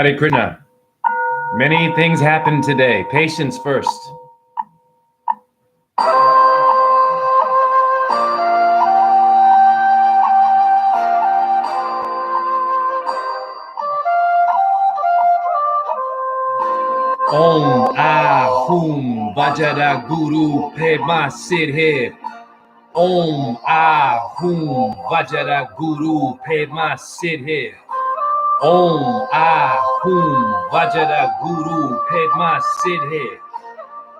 Hare Krishna. Many things happened today. Patience first. Om Ahum Vajra Guru Pema Siddhe. Om Ahum Vajra Guru Pema Siddhe. Om Ahum Vajra Guru Pema Siddhe.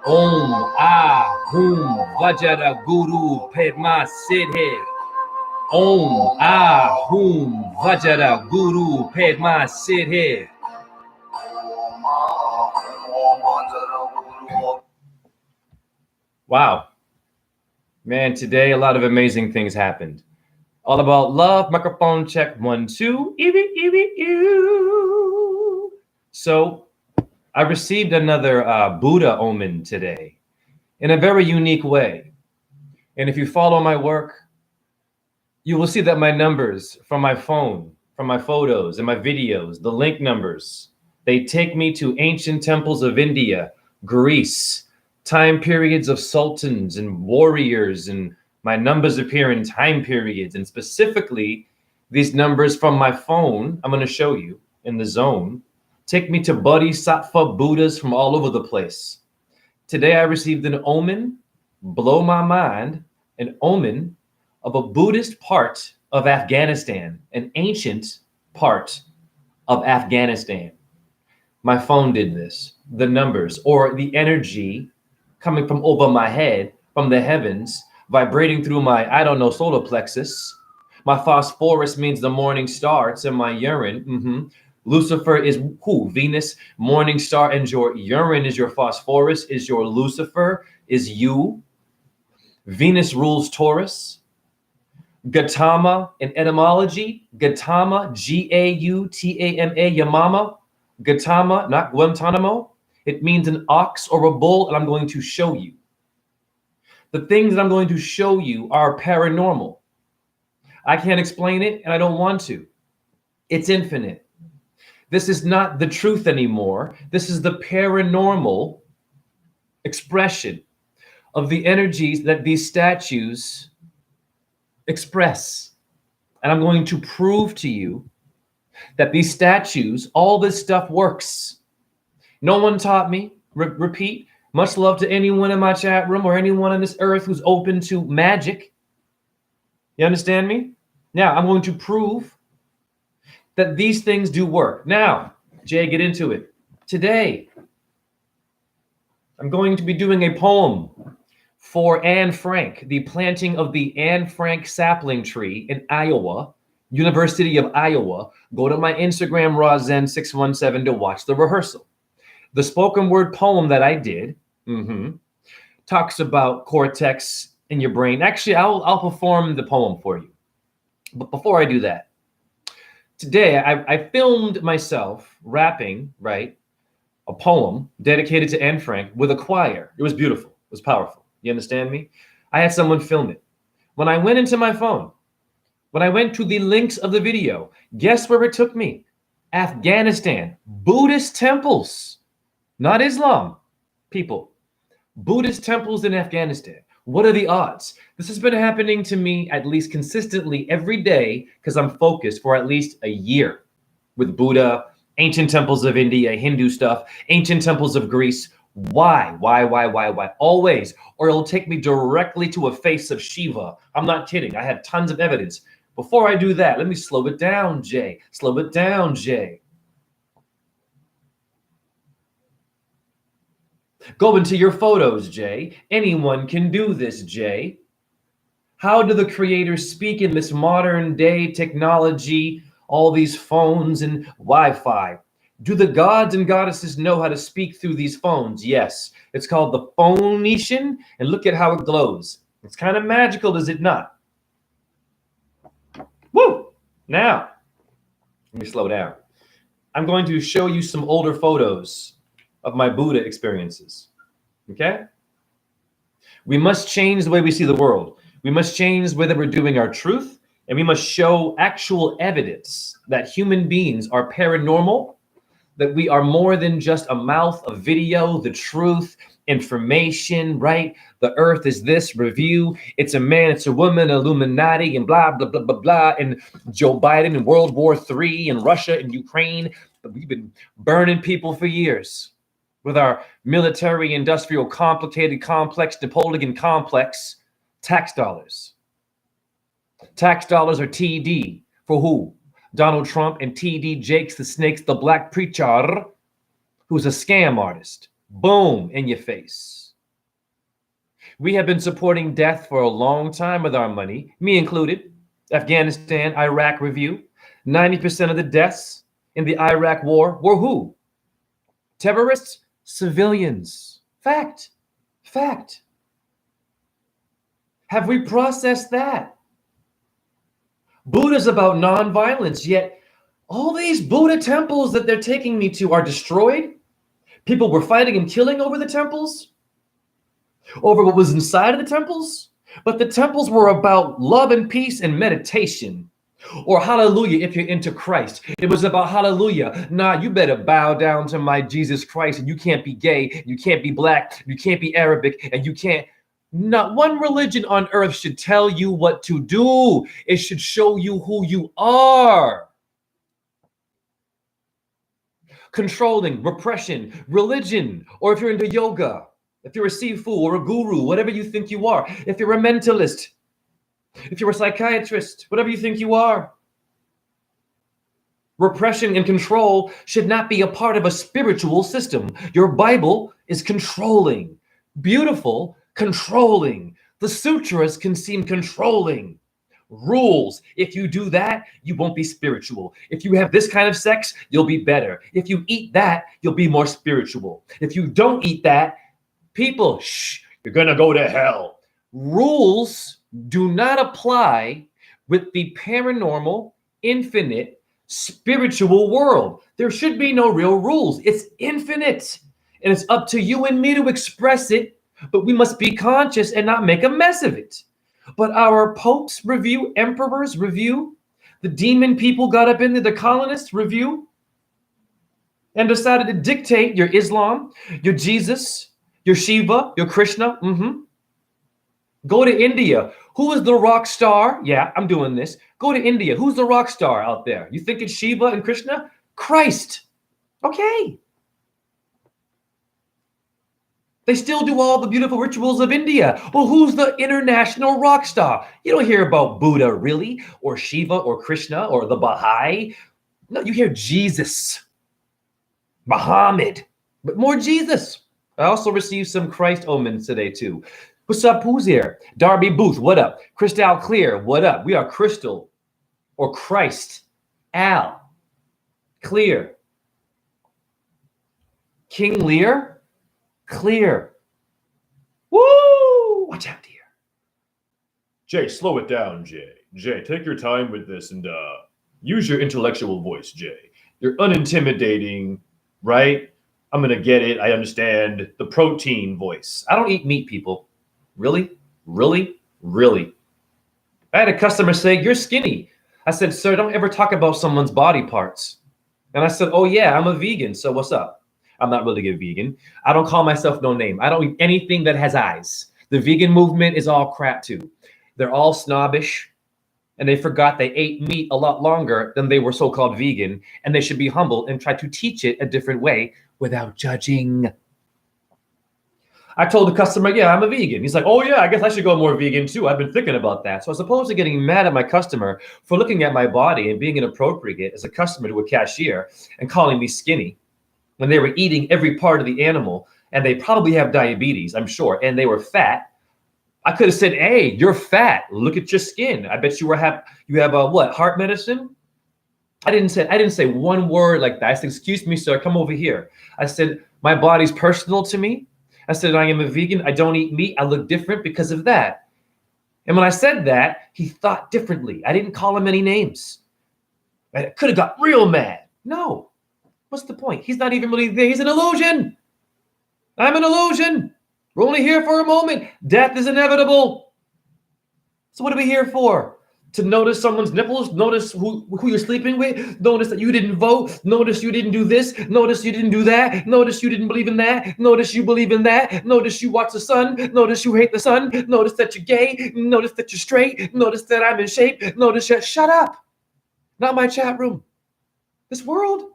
Om Ahum Vajra Guru Pema Siddhe. Om Ahum Vajra Guru Pema Siddhe. Wow. Man, today a lot of amazing things happened. All about love. Microphone check 1, 2. So I received another Buddha omen today in a very unique way. And if you follow my work, you will see that my numbers from my phone, from my photos and my videos, the link numbers, they take me to ancient temples of India, Greece, time periods of sultans and warriors, and my numbers appear in time periods. And specifically, these numbers from my phone, I'm going to show you in the zone, take me to Bodhisattva Buddhas from all over the place. Today, I received an omen, blow my mind, an omen of a Buddhist part of Afghanistan, an ancient part of Afghanistan. My phone did this, the numbers or the energy coming from over my head, from the heavens, vibrating through my, I don't know, solar plexus. My phosphorus means the morning star. It's in my urine. Lucifer is who? Venus, morning star, and your urine is your phosphorus, is your Lucifer, is you. Venus rules Taurus. Gautama in etymology, Gautama, Gautama, Yamama, Gautama, not Guantanamo. It means an ox or a bull, and I'm going to show you. The things that I'm going to show you are paranormal. I can't explain it, and I don't want to. It's infinite. This is not the truth anymore. This is the paranormal expression of the energies that these statues express. And I'm going to prove to you that these statues, all this stuff works. No one taught me. Repeat, much love to anyone in my chat room or anyone on this earth who's open to magic. You understand me? Now, I'm going to prove that these things do work. Now, Jay, get into it. Today, I'm going to be doing a poem for Anne Frank, the planting of the Anne Frank sapling tree in Iowa, University of Iowa. Go to my Instagram, Razen617, to watch the rehearsal. The spoken word poem that I did talks about cortex in your brain. Actually, I'll perform the poem for you. But before I do that, today I filmed myself rapping, right, a poem dedicated to Anne Frank with a choir. It was beautiful. It was powerful. You understand me? I had someone film it. When I went into my phone, when I went to the links of the video, guess where it took me? Afghanistan. Buddhist temples. Not Islam, people. Buddhist temples in Afghanistan. What are the odds? This has been happening to me at least consistently every day because I'm focused for at least a year with Buddha, ancient temples of India, Hindu stuff, ancient temples of Greece. Why? Always. Or it'll take me directly to a face of Shiva. I'm not kidding. I have tons of evidence. Before I do that, let me slow it down, Jay. Slow it down, Jay. Go into your photos, Jay. Anyone can do this, Jay. How do the creators speak in this modern day technology, all these phones and Wi-Fi? Do the gods and goddesses know how to speak through these phones? Yes. It's called the Phoenician, and look at how it glows. It's kind of magical, is it not? Woo! Now, let me slow down. I'm going to show you some older photos of my Buddha experiences, okay? We must change the way we see the world. We must change the way that we're doing our truth, and we must show actual evidence that human beings are paranormal, that we are more than just a mouth, a video, the truth, information, right? The earth is this review. It's a man, it's a woman, Illuminati, and blah, blah, blah, blah, blah. And Joe Biden and World War III and Russia and Ukraine. We've been burning people for years with our military, industrial, complicated, complex, Napoleon complex tax dollars. Tax dollars are TD for who? Donald Trump and TD Jakes the Snakes, the black preacher, who's a scam artist. Boom, in your face. We have been supporting death for a long time with our money, me included. Afghanistan, Iraq review. 90% of the deaths in the Iraq war were who? Terrorists, civilians. Fact. Fact. Have we processed that? Buddha's about nonviolence, yet all these Buddha temples that they're taking me to are destroyed. People were fighting and killing over the temples, over what was inside of the temples. But the temples were about love and peace and meditation. Or hallelujah if you're into Christ. It was about hallelujah. Nah, you better bow down to my Jesus Christ, and you can't be gay, you can't be black, you can't be Arabic, and you can't. Not one religion on earth should tell you what to do. It should show you who you are. Controlling, repression, religion, or if you're into yoga, if you're a sifu or a guru, whatever you think you are, if you're a mentalist, if you're a psychiatrist, whatever you think you are. Repression and control should not be a part of a spiritual system. Your Bible is controlling. Beautiful, controlling. The sutras can seem controlling. Rules. If you do that, you won't be spiritual. If you have this kind of sex, you'll be better. If you eat that, you'll be more spiritual. If you don't eat that, people, you're gonna go to hell. Rules do not apply with the paranormal, infinite, spiritual world. There should be no real rules. It's infinite. And it's up to you and me to express it, but we must be conscious and not make a mess of it. But our popes review, emperors review, the demon people got up in there, the colonists review, and decided to dictate your Islam, your Jesus, your Shiva, your Krishna. Go to India. Who is the rock star? Yeah, I'm doing this. Go to India. Who's the rock star out there? You think it's Shiva and Krishna? Christ. Okay. They still do all the beautiful rituals of India. Well, who's the international rock star? You don't hear about Buddha, really, or Shiva, or Krishna, or the Baha'i. No, you hear Jesus, Muhammad, but more Jesus. I also received some Christ omens today, too. What's up? Who's here? Darby Booth, what up? Crystal Clear, what up? We are Crystal, or Christ, Al, Clear. King Lear? Clear. Woo! Watch out here. Jay, slow it down, Jay. Jay, take your time with this and use your intellectual voice, Jay. You're unintimidating, right? I'm going to get it. I understand the protein voice. I don't eat meat, people. Really? Really? Really? I had a customer say, you're skinny. I said, sir, don't ever talk about someone's body parts. And I said, oh yeah, I'm a vegan. So what's up? I'm not really a vegan. I don't call myself no name. I don't eat anything that has eyes. The vegan movement is all crap too. They're all snobbish, and they forgot they ate meat a lot longer than they were so-called vegan, and they should be humble and try to teach it a different way without judging. I told the customer, yeah, I'm a vegan. He's like, oh yeah, I guess I should go more vegan too. I've been thinking about that. So as opposed to getting mad at my customer for looking at my body and being inappropriate as a customer to a cashier and calling me skinny, when they were eating every part of the animal, and they probably have diabetes, I'm sure, and they were fat, I could have said, hey, you're fat. Look at your skin. I bet you have what, heart medicine? I didn't say one word like that. I said, excuse me, sir, come over here. I said, my body's personal to me. I said, I am a vegan. I don't eat meat. I look different because of that. And when I said that, he thought differently. I didn't call him any names. I could have got real mad. No. What's the point? He's not even really there. He's an illusion. I'm an illusion. We're only here for a moment. Death is inevitable. So what are we here for? To notice someone's nipples, notice who you're sleeping with, notice that you didn't vote, notice you didn't do this, notice you didn't do that, notice you didn't believe in that, notice you believe in that, notice you watch the sun, notice you hate the sun, notice that you're gay, notice that you're straight, notice that I'm in shape, notice that, shut up. Not my chat room. This world.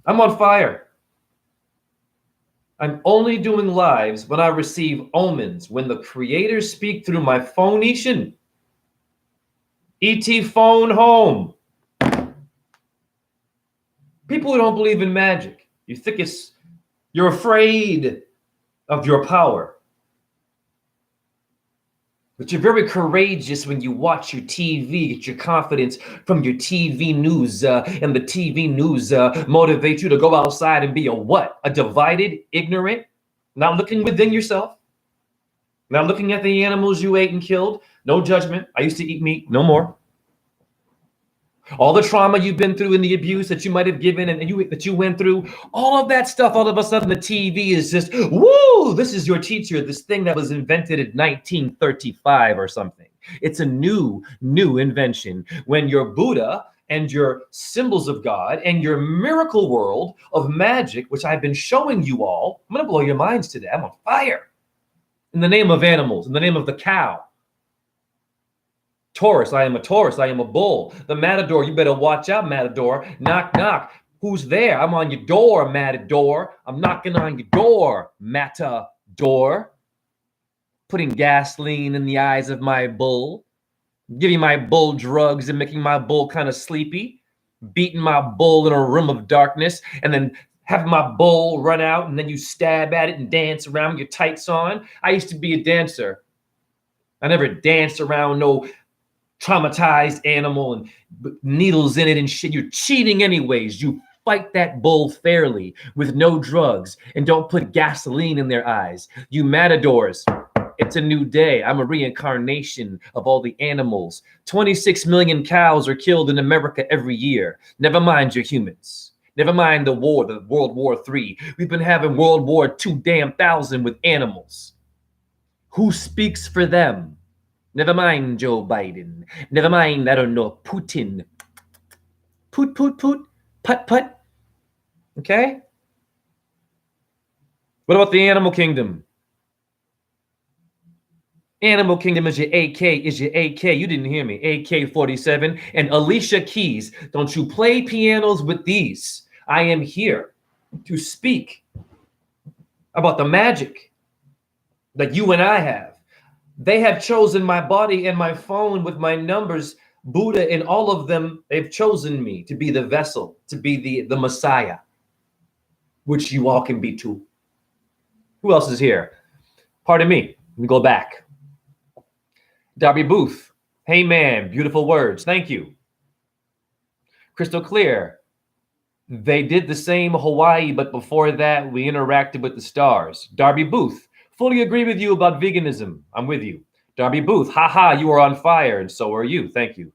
I'm on fire. I'm only doing lives when I receive omens, when the creators speak through my phonician. ET phone home. People who don't believe in magic, you think you're afraid of your power. But you're very courageous when you watch your TV, get your confidence from your TV news, and the TV news motivates you to go outside and be a what? A divided, ignorant, not looking within yourself, not looking at the animals you ate and killed. No judgment. I used to eat meat, no more. All the trauma you've been through and the abuse that you might have given and that you went through, all of that stuff, all of a sudden the TV is just, woo, this is your teacher, this thing that was invented in 1935 or something. It's a new invention. When your Buddha and your symbols of God and your miracle world of magic, which I've been showing you all, I'm going to blow your minds today. I'm on fire. In the name of animals, in the name of the cow. Taurus, I am a Taurus, I am a bull. The matador, you better watch out, matador. Knock, knock. Who's there? I'm on your door, matador. I'm knocking on your door, matador. Putting gasoline in the eyes of my bull. Giving my bull drugs and making my bull kind of sleepy. Beating my bull in a room of darkness. And then having my bull run out and then you stab at it and dance around with your tights on. I used to be a dancer. I never danced around no traumatized animal and needles in it and shit. You're cheating anyways. You fight that bull fairly with no drugs and don't put gasoline in their eyes. You matadors, it's a new day. I'm a reincarnation of all the animals. 26 million cows are killed in America every year. Never mind your humans. Never mind the World War III. We've been having World War II damn thousand with animals. Who speaks for them? Never mind Joe Biden. Never mind, I don't know, Putin. Put, put. Okay? What about the animal kingdom? Animal kingdom is your AK, You didn't hear me. AK-47 and Alicia Keys. Don't you play pianos with these. I am here to speak about the magic that you and I have. They have chosen my body and my phone with my numbers, Buddha and all of them. They've chosen me to be the vessel, to be the Messiah, which you all can be too. Who else is here? Pardon me. Let me go back. Darby Booth. Hey, man. Beautiful words. Thank you. Crystal clear. They did the same Hawaii, but before that, we interacted with the stars. Darby Booth. Fully agree with you about veganism. I'm with you. Darby Booth, haha, you are on fire, and so are you. Thank you.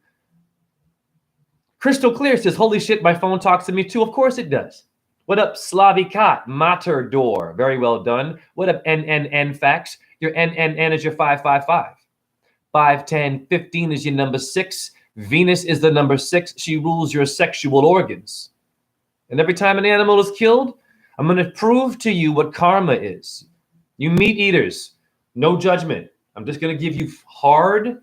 Crystal Clear says, holy shit, my phone talks to me too. Of course it does. What up, Slavikat, Matador? Very well done. What up, NNN Facts? Your NNN is your 555. 5, 10, 15 is your number 6. Venus is the number 6. She rules your sexual organs. And every time an animal is killed, I'm going to prove to you what karma is. You meat eaters, no judgment. I'm just going to give you hard,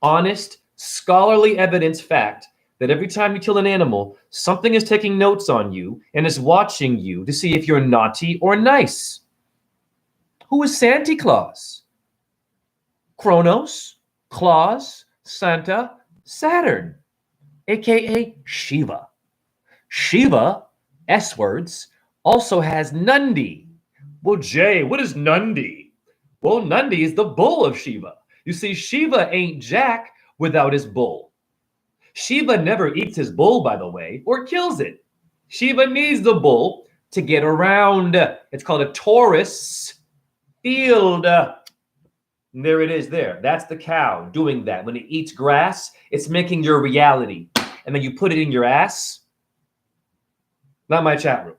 honest, scholarly evidence fact that every time you kill an animal, something is taking notes on you and is watching you to see if you're naughty or nice. Who is Santa Claus? Kronos, Claus, Santa, Saturn, aka Shiva. Shiva, S words, also has Nundi. Well, Jay, what is Nundi? Well, Nundi is the bull of Shiva. You see, Shiva ain't Jack without his bull. Shiva never eats his bull, by the way, or kills it. Shiva needs the bull to get around. It's called a Taurus field. And there it is there. That's the cow doing that. When it eats grass, it's making your reality. And then you put it in your ass. Not my chat room.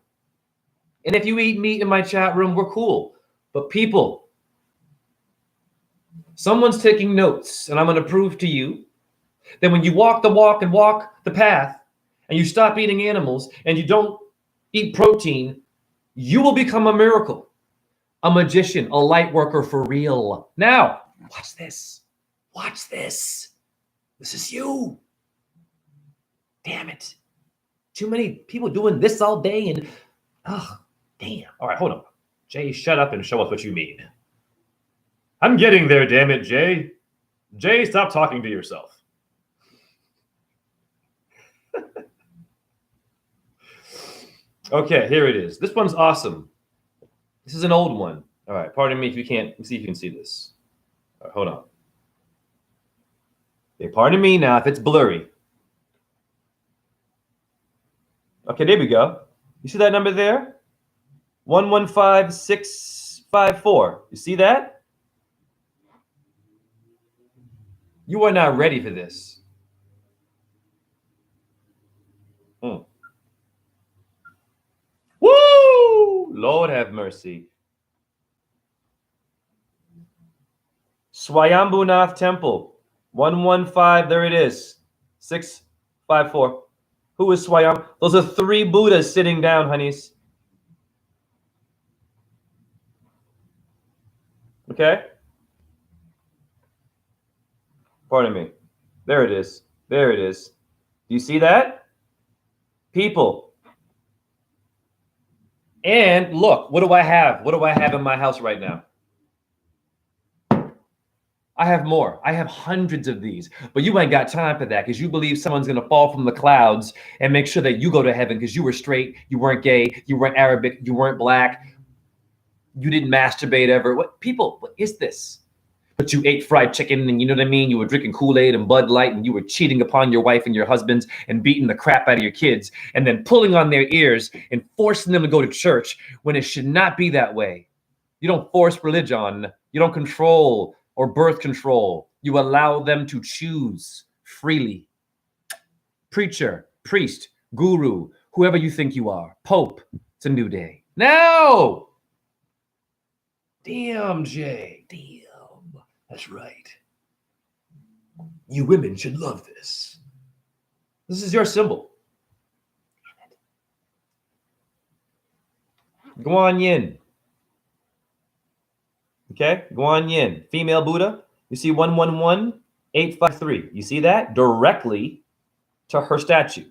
And if you eat meat in my chat room, we're cool. But people, Someone's taking notes, and I'm going to prove to you that when you walk the walk and walk the path, and you stop eating animals, and you don't eat protein, you will become a miracle, a magician, a light worker for real. Now, watch this. Watch this. This is you. Damn it. Too many people doing this all day, and oh, damn. All right, hold on. Jay, shut up and show us what you mean. I'm getting there, damn it, Jay. Jay, stop talking to yourself. Okay, here it is. This one's awesome. This is an old one. All right, pardon me if you can't see if you can see this. All right, hold on. Okay, pardon me now if it's blurry. Okay, there we go. You see that number there? 115654. You see that? You are not ready for this. Woo! Lord have mercy. Swayambhunath Temple. 115, there it is. 654. Who is Swayam? Those are 3 Buddhas sitting down, honeys. Okay? Pardon me. There it is. There it is. Do you see that? People. And look, what do I have? What do I have in my house right now? I have more. I have hundreds of these, but you ain't got time for that because you believe someone's going to fall from the clouds and make sure that you go to heaven because you were straight, you weren't gay, you weren't Arabic, you weren't black, you didn't masturbate ever. What people, what is this? But you ate fried chicken and you know what I mean? You were drinking Kool-Aid and Bud Light and you were cheating upon your wife and your husbands and beating the crap out of your kids and then pulling on their ears and forcing them to go to church when it should not be that way. You don't force religion. You don't control or birth control. You allow them to choose freely. Preacher, priest, guru, whoever you think you are, pope, it's a new day. Now! Damn, Jay, damn. That's right. You women should love this. This is your symbol. Guan Yin. Okay, Guan Yin, female Buddha. You see 111853. You see that? Directly to her statue.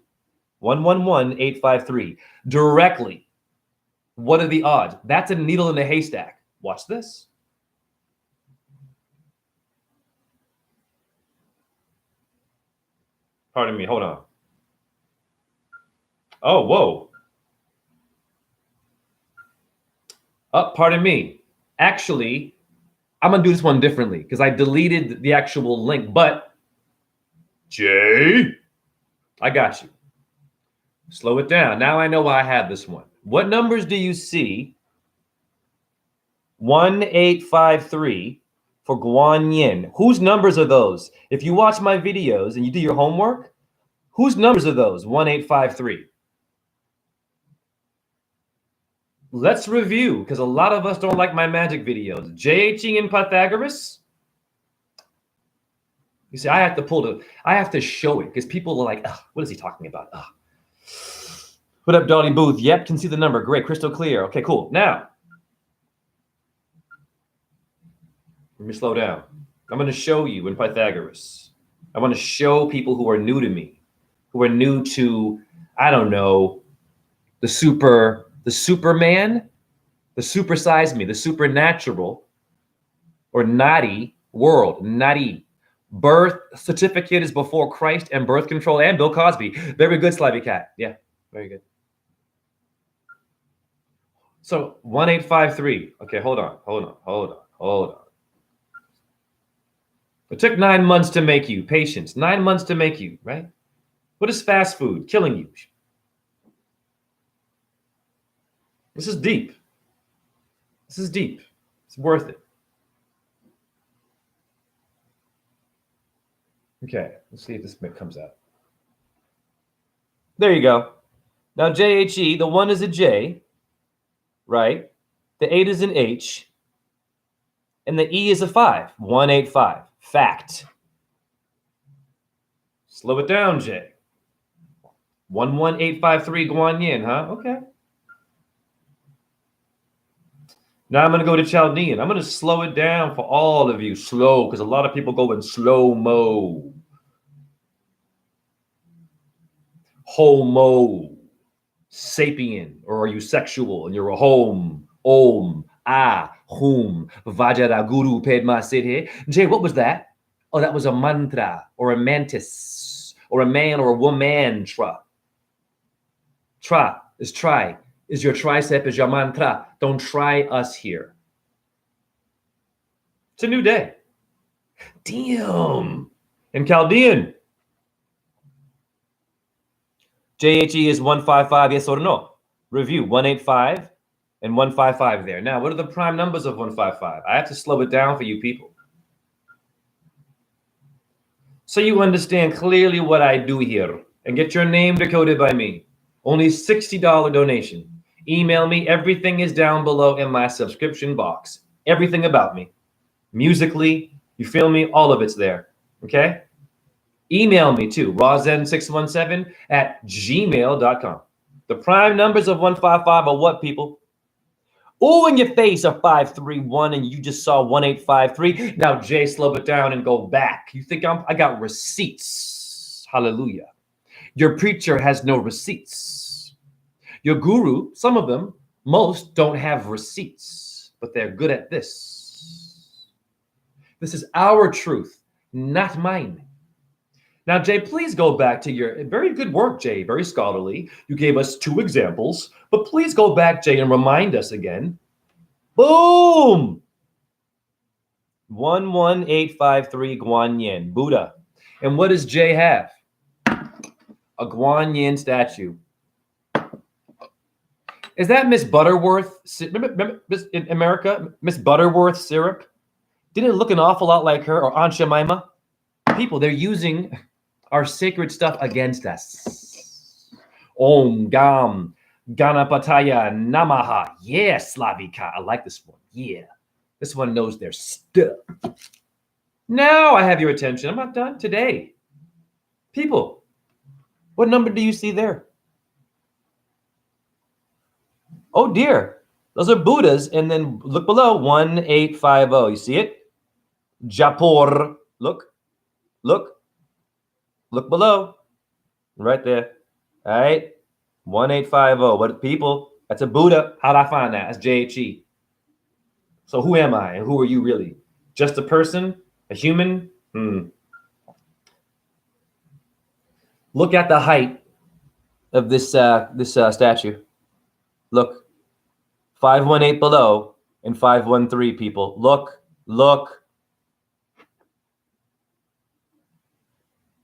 111853. Directly. What are the odds? That's a needle in a haystack. Watch this. Pardon me, hold on. Oh, whoa. Pardon me. Actually, I'm going to do this one differently because I deleted the actual link, but Jay? I got you. Slow it down. Now I know why I have this one. What numbers do you see? 1853 for Guan Yin. Whose numbers are those? If you watch my videos and you do your homework, whose numbers are those? 1853. Let's review, because a lot of us don't like my magic videos. JHE and Pythagoras. You see, I have to show it, because people are like, what is he talking about? Put up Dolly Booth. Yep, can see the number. Great, crystal clear. Okay, cool. Now, let me slow down. I'm going to show you in Pythagoras. I want to show people who are new to me, who are new to, I don't know, the Superman, the supersize me, the supernatural, or Nadi world. Nadi. Birth certificate is before Christ and birth control and Bill Cosby. Very good, Slavy Cat. Yeah, very good. So 1853. Okay, hold on. It took 9 months to make you. Patience. 9 months to make you, right? What is fast food? Killing you. This is deep. This is deep. It's worth it. Okay, let's see if this comes out. There you go. Now JHE, the 1 is a J, right? The 8 is an H. And the E is a 5. 185. Fact. Slow it down, Jay. 11853 Guan Yin, huh? Okay. Now I'm going to go to Chaldean. I'm going to slow it down for all of you. Slow, because a lot of people go in slow-mo. Homo. Sapien. Or are you sexual and you're a home? Om. Ah. Hum. Vajra Guru Pedma Siddhe. Jay, what was that? Oh, that was a mantra or a mantis or a man or a woman. Tra. Tra is try. Is your tricep, is your mantra. Don't try us here. It's a new day. Damn. In Chaldean. JHE is 155, yes or no? Review, 185 and 155 there. Now, what are the prime numbers of 155? I have to slow it down for you people, so you understand clearly what I do here and get your name decoded by me. Only $60 donation. Email me. Everything is down below in my subscription box. Everything about me. Musically, you feel me? All of it's there. Okay? Email me too. rawzen617@gmail.com. The prime numbers of 155 are what, people? Oh, in your face are 531 and you just saw 1853. Now, Jay, slow it down and go back. You think I got receipts. Hallelujah. Your preacher has no receipts. Your guru, some of them, most don't have receipts, but they're good at this. This is our truth, not mine. Now, Jay, please go back to your very good work, Jay, very scholarly. You gave us 2 examples, but please go back, Jay, and remind us again. Boom! 11853 Guan Yin, Buddha. And what does Jay have? A Guan Yin statue. Is that Miss Butterworth? Remember in America, Miss Butterworth syrup? Didn't it look an awful lot like her, or Aunt Jemima? People, they're using our sacred stuff against us. Om Gam Ganapataya Namaha. Yeah, Slavika. I like this one. Yeah. This one knows their stuff. Now I have your attention. I'm not done today. People, what number do you see there? Oh dear. Those are Buddhas. And then look below. 1850. You see it? Japor. Look. Look below, right there. All right, 1850. What people? That's a Buddha. How'd I find that? That's JHE. So who am I, and who are you really? Just a person, a human? Look at the height of this statue. Look, 518 below and 513. People, look.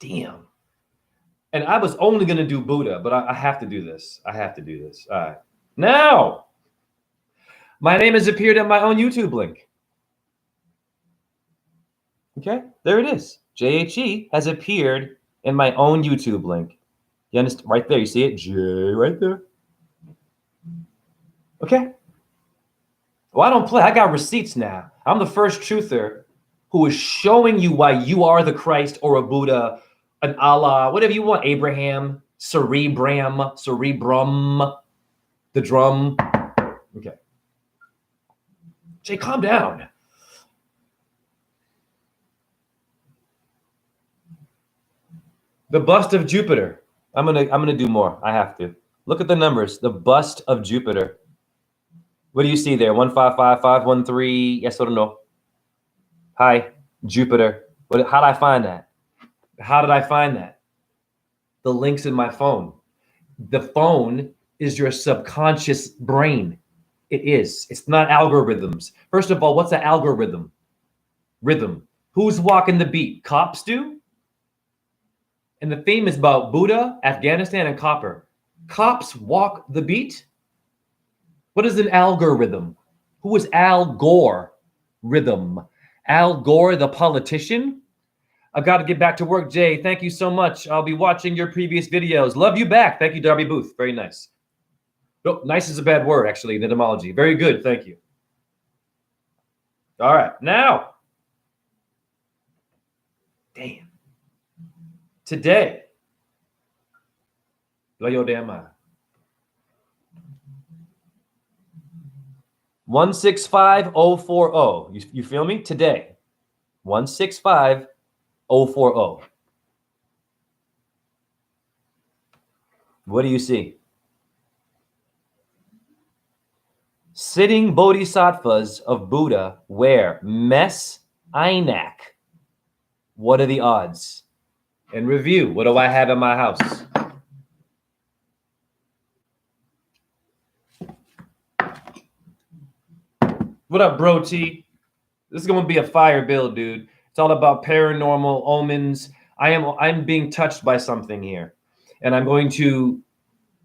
Damn. And I was only going to do Buddha, but I have to do this. All right. Now, my name has appeared on my own YouTube link. Okay, there it is. JHE has appeared in my own YouTube link. You understand? Right there. You see it? J right there. Okay. Well, I don't play. I got receipts now. I'm the first truther who is showing you why you are the Christ or a Buddha, an Allah, whatever you want, Abraham, cerebrum, the drum. Okay. Jay, calm down. The bust of Jupiter. I'm gonna do more. I have to. Look at the numbers. The bust of Jupiter. What do you see there? 155, 513. Yes or no? Hi, Jupiter. How did I find that? The link's in my phone. The phone is your subconscious brain. It is. It's not algorithms. First of all, what's an algorithm? Rhythm. Who's walking the beat? Cops do? And the theme is about Buddha, Afghanistan, and copper. Cops walk the beat? What is an algorithm? Who is Al Gore? Rhythm. Al Gore, the politician? I've got to get back to work, Jay. Thank you so much. I'll be watching your previous videos. Love you back. Thank you, Darby Booth. Very nice. Oh, nice is a bad word, actually, in etymology. Very good. Thank you. All right, now. Damn. Today. Blow your damn mind. 165040. You feel me? Today. 165040. What do you see? Sitting bodhisattvas of Buddha wear mes ainak. What are the odds? In review, what do I have in my house? What up, bro T? This is going to be a fire build, dude. It's all about paranormal omens. I'm being touched by something here. And I'm going to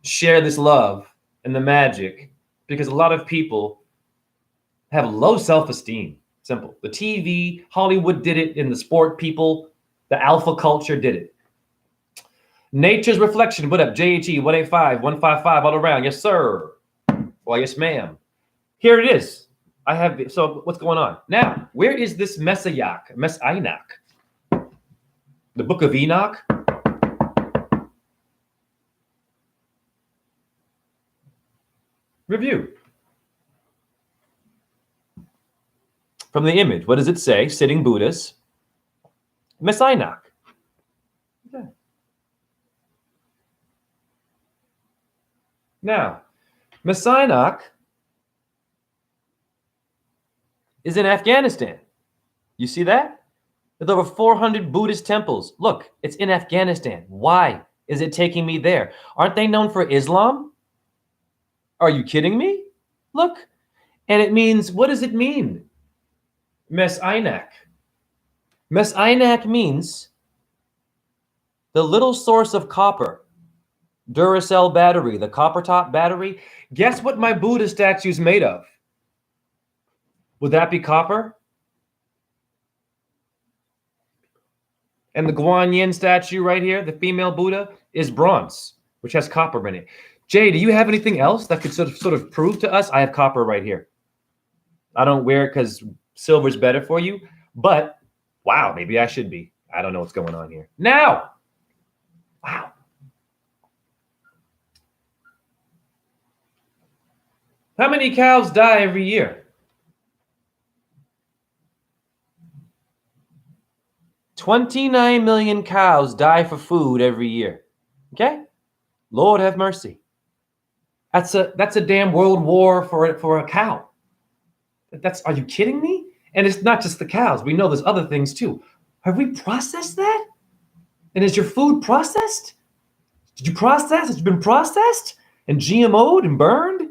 share this love and the magic because a lot of people have low self-esteem. Simple. The TV, Hollywood did it, in the sport people, the alpha culture did it. Nature's reflection. What up, JHE 185 155 all around. Yes, sir. Well, yes, ma'am. Here it is. I have. So what's going on now? Where is this Messiah? Enoch? The Book of Enoch. Review. From the image, what does it say? Sitting Buddhas. Messiah. Okay. Now, Messiah is in Afghanistan. You see that? With over 400 Buddhist temples. Look, it's in Afghanistan. Why is it taking me there? Aren't they known for Islam? Are you kidding me? Look. And it means, what does it mean? Mes-Ainak. Mes-Ainak means the little source of copper. Duracell battery, the copper top battery. Guess what my Buddha statue is made of? Would that be copper? And the Guanyin statue right here, the female Buddha, is bronze, which has copper in it. Jay, do you have anything else that could sort of prove to us? I have copper right here. I don't wear it because silver's better for you, but wow, maybe I should be. I don't know what's going on here. Now, wow. How many cows die every year? 29 million cows die for food every year. Okay? Lord have mercy. That's a damn world war for a cow. Are you kidding me? And it's not just the cows. We know there's other things too. Have we processed that? And is your food processed? Did you process? It's been processed and GMO'd and burned?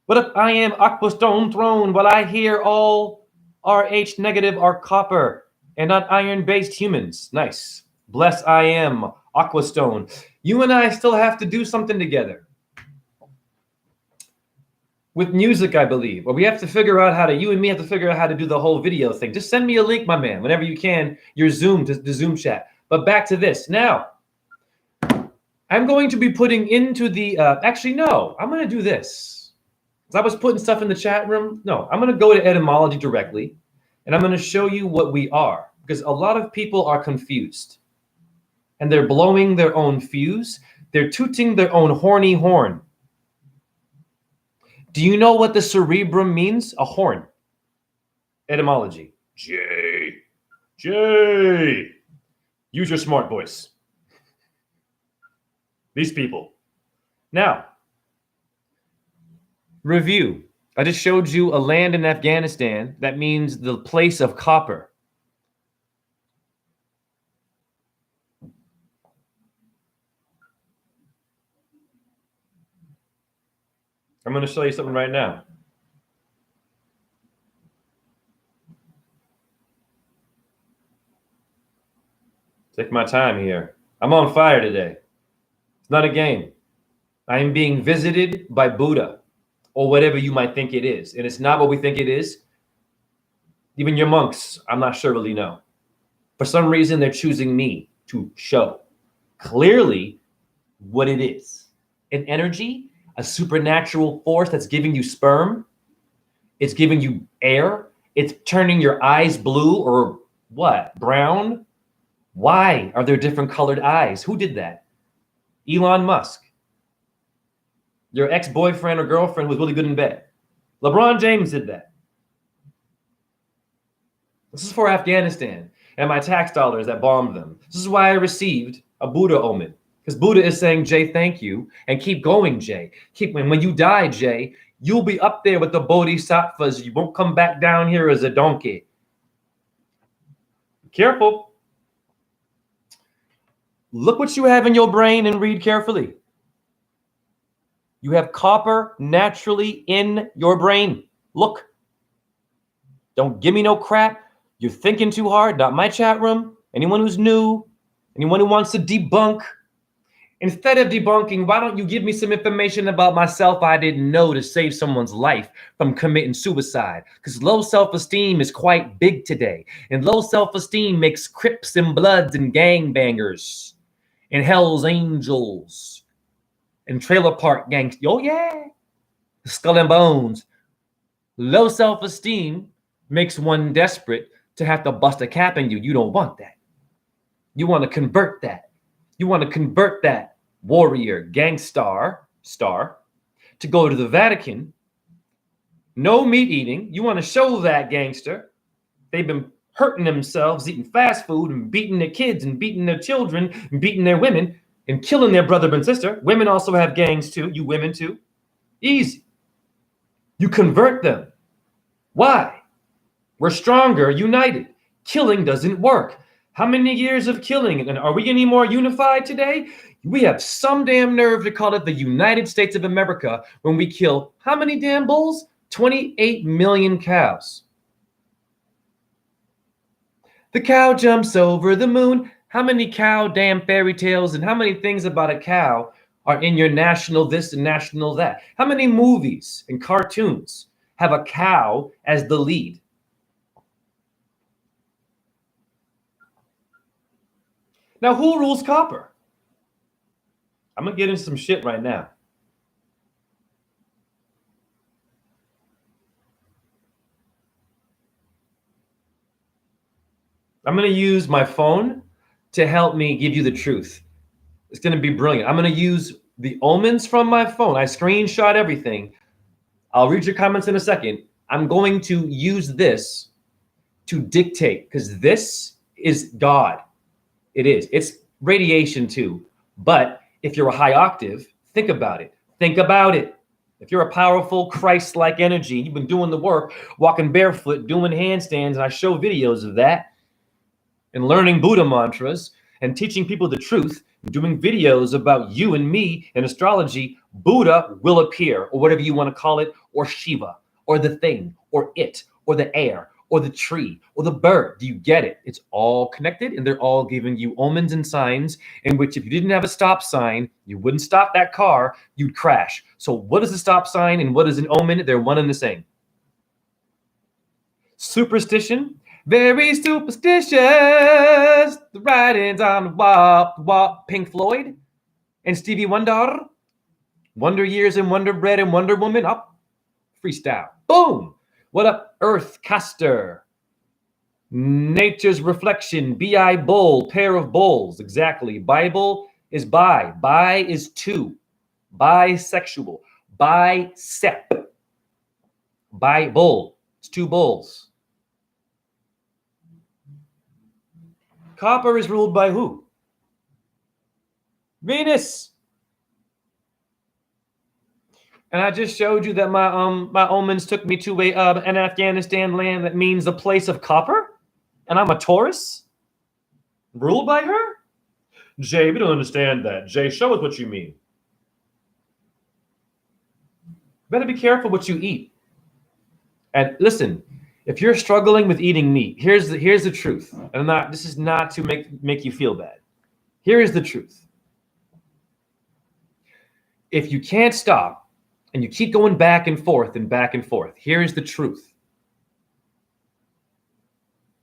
What if I am aqua stone throne, while I hear all RH negative are copper and not iron-based humans? Nice. Bless I am aqua stone. You and I still have to do something together. With music, I believe. Or we have to figure out how to, you and me have to figure out how to do the whole video thing. Just send me a link, my man, whenever you can, your Zoom, to the Zoom chat. But back to this. Now, I'm going to be putting into the, actually, no, I'm going to do this. I was putting stuff in the chat room. No, I'm going to go to etymology directly, and I'm going to show you what we are, because a lot of people are confused, and they're blowing their own fuse. They're tooting their own horny horn. Do you know what the cerebrum means? A horn. Etymology. Jay. Use your smart voice. These people. Now, review. I just showed you a land in Afghanistan that means the place of copper. I'm going to show you something right now. Take my time here. I'm on fire today. It's not a game. I am being visited by Buddha, or whatever you might think it is. And it's not what we think it is. Even your monks, I'm not sure really know. For some reason, they're choosing me to show clearly what it is. An energy, a supernatural force that's giving you sperm. It's giving you air. It's turning your eyes blue or what? Brown? Why are there different colored eyes? Who did that? Elon Musk. Your ex-boyfriend or girlfriend was really good in bed. LeBron James did that. This is for Afghanistan and my tax dollars that bombed them. This is why I received a Buddha omen. Because Buddha is saying, Jay, thank you. And keep going, Jay. When you die, Jay, you'll be up there with the Bodhisattvas. You won't come back down here as a donkey. Be careful. Look what you have in your brain and read carefully. You have copper naturally in your brain. Look. Don't give me no crap. You're thinking too hard. Not my chat room. Anyone who's new, anyone who wants to debunk. Instead of debunking, why don't you give me some information about myself I didn't know to save someone's life from committing suicide? Because low self-esteem is quite big today. And low self-esteem makes Crips and Bloods and gangbangers and Hell's Angels and trailer park gangs. Oh, yeah. Skull and Bones. Low self-esteem makes one desperate to have to bust a cap in you. You don't want that. You want to convert that. You want to convert that warrior gangstar star to go to the Vatican. No meat eating. You want to show that gangster they've been hurting themselves, eating fast food and beating their kids and beating their children and beating their women and killing their brother and sister. Women also have gangs too. You women too. Easy. You convert them. Why? We're stronger, united. Killing doesn't work. How many years of killing? And are we any more unified today? We have some damn nerve to call it the United States of America when we kill how many damn bulls? 28 million cows. The cow jumps over the moon. How many cow damn fairy tales and how many things about a cow are in your national this and national that? How many movies and cartoons have a cow as the lead? Now, who rules copper? I'm going to get into some shit right now. I'm going to use my phone to help me give you the truth. It's going to be brilliant. I'm going to use the omens from my phone. I screenshot everything. I'll read your comments in a second. I'm going to use this to dictate because this is God. It is. It's radiation too. But if you're a high octave, think about it. Think about it. If you're a powerful Christ-like energy, you've been doing the work, walking barefoot, doing handstands, and I show videos of that, and learning Buddha mantras, and teaching people the truth, and doing videos about you and me and astrology, Buddha will appear, or whatever you want to call it, or Shiva, or the thing, or it, or the air, or the tree, or the bird. Do you get it? It's all connected, and they're all giving you omens and signs in which if you didn't have a stop sign, you wouldn't stop that car, you'd crash. So what is a stop sign and what is an omen? They're one and the same. Superstition, very superstitious. The writings on the wall, Pink Floyd and Stevie Wonder. Wonder Years and Wonder Bread and Wonder Woman. Up, freestyle. Boom. What up, Earth Caster? Nature's Reflection, B.I. Bull, pair of bulls. Exactly. Bible is bi. Bi is two. Bisexual. Bicep. Bible. It's two bulls. Copper is ruled by who? Venus. And I just showed you that my omens took me to an Afghanistan land that means the place of copper, and I'm a Taurus, ruled by her. Jay, we don't understand that. Jay, show us what you mean. Better be careful what you eat. And listen, if you're struggling with eating meat, here's the truth. And this is not to make you feel bad. Here is the truth. If you can't stop, and you keep going back and forth, here is the truth.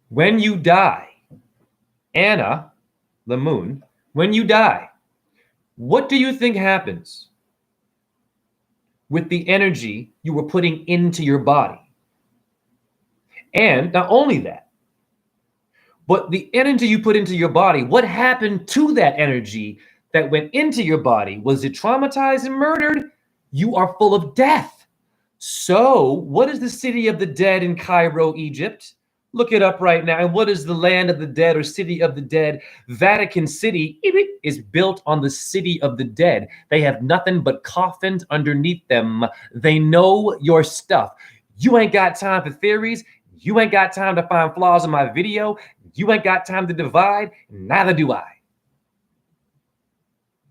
When you die, Anna, the moon, when you die, what do you think happens with the energy you were putting into your body? And not only that, but the energy you put into your body, what happened to that energy that went into your body? Was it traumatized and murdered? You are full of death. So, what is the city of the dead in Cairo, Egypt? Look it up right now. And what is the land of the dead or city of the dead? Vatican City is built on the city of the dead. They have nothing but coffins underneath them. They know your stuff. You ain't got time for theories. You ain't got time to find flaws in my video. You ain't got time to divide. Neither do I.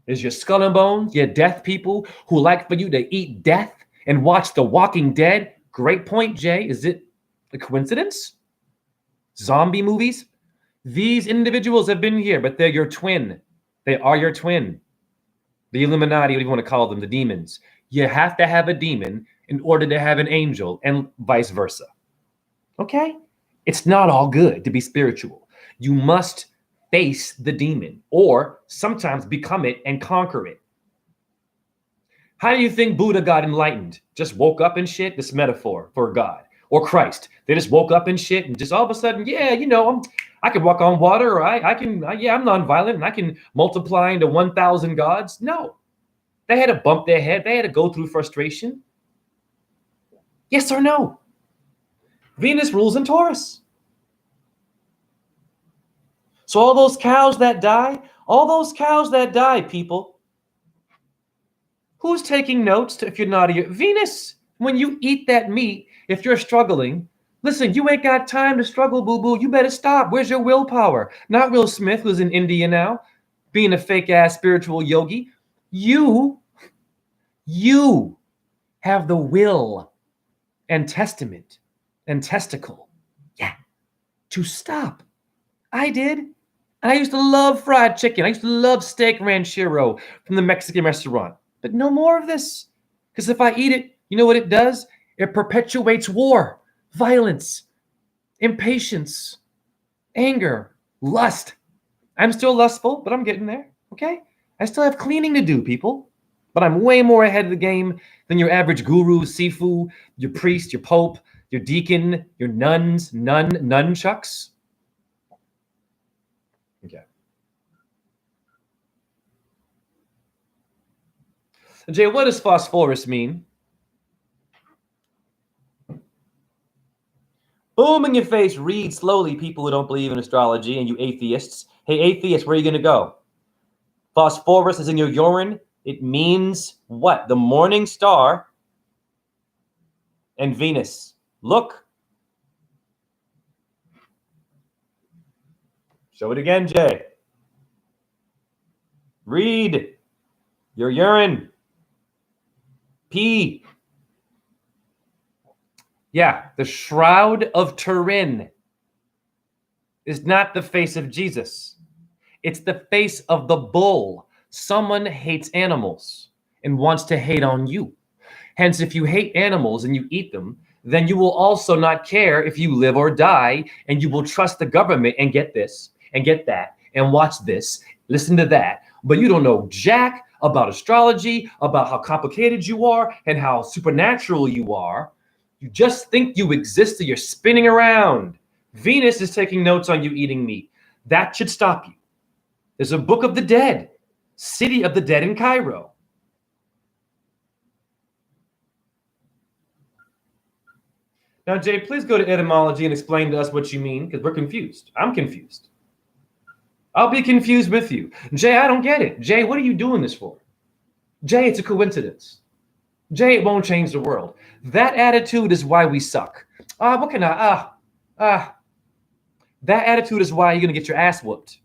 Is your skull and bones, your death people who like for you to eat death and watch The Walking Dead? Great point, Jay. Is it a coincidence? Zombie movies? These individuals have been here, but they're your twin. They are your twin. The Illuminati, what do you want to call them? The demons. You have to have a demon in order to have an angel, and vice versa. Okay? It's not all good to be spiritual. You must face the demon, or sometimes become it and conquer it. How do you think Buddha got enlightened? Just woke up and shit? This metaphor for God. Or Christ. They just woke up and shit and just all of a sudden, yeah, I can walk on water, or I'm nonviolent and I can multiply into 1,000 gods. No. They had to bump their head. They had to go through frustration. Yes or no? Venus rules in Taurus. So all those cows that die, people, who's taking notes if you're not here? Venus, when you eat that meat, if you're struggling, listen, you ain't got time to struggle, boo-boo. You better stop. Where's your willpower? Not Will Smith, who's in India now, being a fake-ass spiritual yogi. You have the will and testament and testicle, to stop. I did. And I used to love fried chicken. I used to love steak ranchero from the Mexican restaurant. But no more of this. Because if I eat it, you know what it does? It perpetuates war, violence, impatience, anger, lust. I'm still lustful, but I'm getting there, okay? I still have cleaning to do, people. But I'm way more ahead of the game than your average guru, sifu, your priest, your pope, your deacon, your nunchucks. Okay. Jay, what does phosphorus mean? Boom in your face, read slowly, people who don't believe in astrology, and you atheists. Hey, atheists, where are you going to go? Phosphorus is in your urine. It means what? The morning star and Venus. Look. Show it again, Jay. Read your urine. Pee. Yeah, the Shroud of Turin is not the face of Jesus. It's the face of the bull. Someone hates animals and wants to hate on you. Hence, if you hate animals and you eat them, then you will also not care if you live or die, and you will trust the government and get this and get that and watch this, listen to that. But you don't know jack about astrology, about how complicated you are and how supernatural you are. You just think you exist, so you're spinning around. Venus is taking notes on you eating meat. That should stop you. There's a book of the dead, city of the dead in Cairo. Now, Jay, please go to etymology and explain to us what you mean, because we're confused. I'm confused. I'll be confused with you. Jay, I don't get it. Jay, what are you doing this for? Jay, it's a coincidence. Jay, it won't change the world. That attitude is why we suck. That attitude is why you're going to get your ass whooped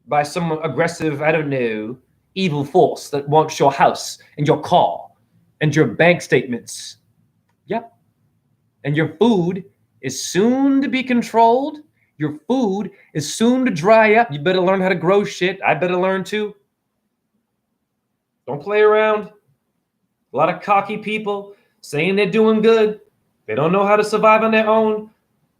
by some aggressive, I don't know, evil force that wants your house and your car and your bank statements. Yep. And your food is soon to be controlled. Your food is soon to dry up. You better learn how to grow shit. I better learn too. Don't play around. A lot of cocky people saying they're doing good. They don't know how to survive on their own.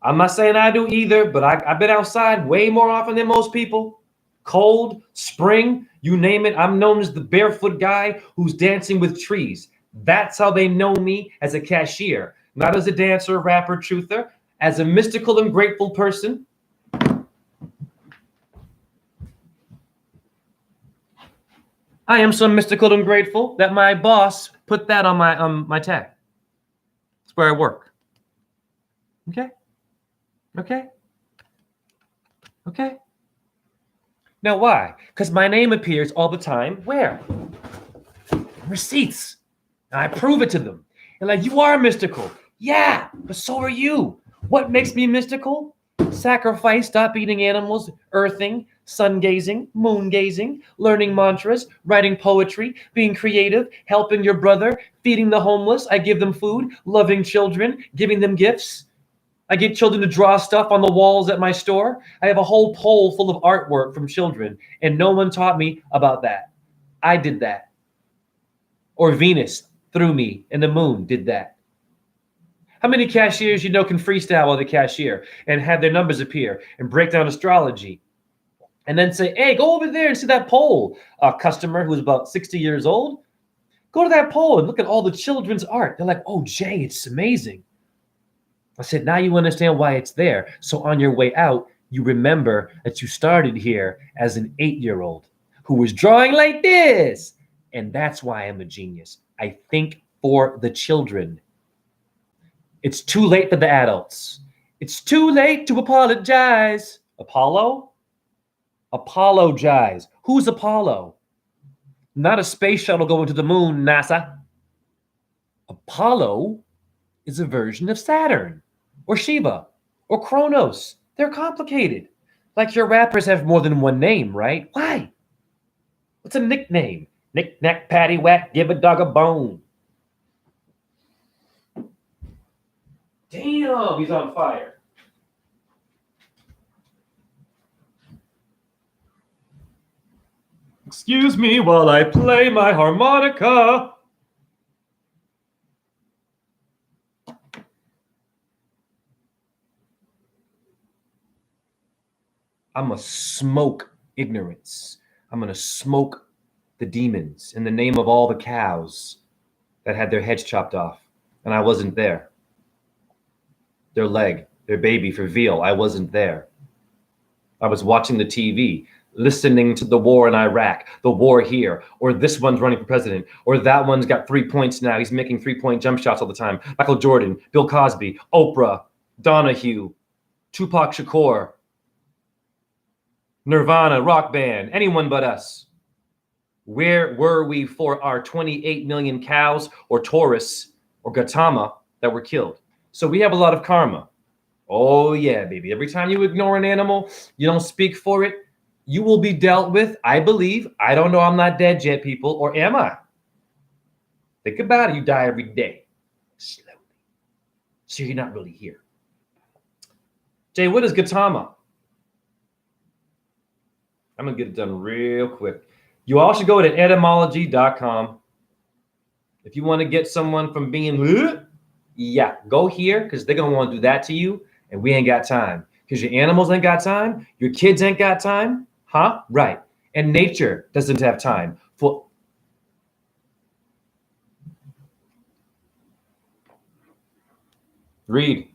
I'm not saying I do either, but I've been outside way more often than most people. Cold, spring, you name it. I'm known as the barefoot guy who's dancing with trees. That's how they know me as a cashier, not as a dancer, rapper, truther, as a mystical and grateful person. I am so mystical and grateful that my boss put that on my tag. It's where I work. Okay? Okay? Okay? Now why? Because my name appears all the time. Where? Receipts. And I prove it to them. And like, you are mystical. Yeah, but so are you. What makes me mystical? Sacrifice, stop eating animals, earthing, sun gazing, moon gazing, learning mantras, writing poetry, being creative, helping your brother, feeding the homeless. I give them food, loving children, giving them gifts. I get children to draw stuff on the walls at my store. I have a whole pole full of artwork from children, and no one taught me about that. I did that. Or Venus through me, and the moon did that. How many cashiers you know can freestyle while the cashier and have their numbers appear and break down astrology? And then say, hey, go over there and see that pole. A customer who's about 60 years old, go to that pole and look at all the children's art. They're like, oh, Jay, it's amazing. I said, now you understand why it's there. So on your way out, you remember that you started here as an 8-year-old who was drawing like this. And that's why I'm a genius. I think for the children. It's too late for the adults. It's too late to apologize. Apollo? Apologize. Who's Apollo? Not a space shuttle going to the moon, NASA. Apollo is a version of Saturn or Shiva or Kronos. They're complicated. Like your rappers have more than one name, right? Why? What's a nickname? Knick, knack, patty, whack, give a dog a bone. Damn, he's on fire. Excuse me while I play my harmonica. I'm going to smoke ignorance. I'm going to smoke the demons in the name of all the cows that had their heads chopped off. And I wasn't there. Their leg, their baby for veal. I wasn't there. I was watching the TV, listening to the war in Iraq, the war here, or this one's running for president, or that one's got 3 points now. He's making 3-point jump shots all the time. Michael Jordan, Bill Cosby, Oprah, Donahue, Tupac Shakur, Nirvana, rock band, anyone but us. Where were we for our 28 million cows or Taurus or Gautama that were killed? So we have a lot of karma. Oh yeah, baby. Every time you ignore an animal, you don't speak for it, you will be dealt with, I believe. I don't know, I'm not dead yet, people, or am I? Think about it, you die every day. Slowly. So you're not really here. Jay, what is Gautama? I'm going to get it done real quick. You all should go to etymology.com. If you want to get someone from being, yeah, go here because they're going to want to do that to you, and we ain't got time. Because your animals ain't got time, your kids ain't got time, huh? Right. And nature doesn't have time for. Read.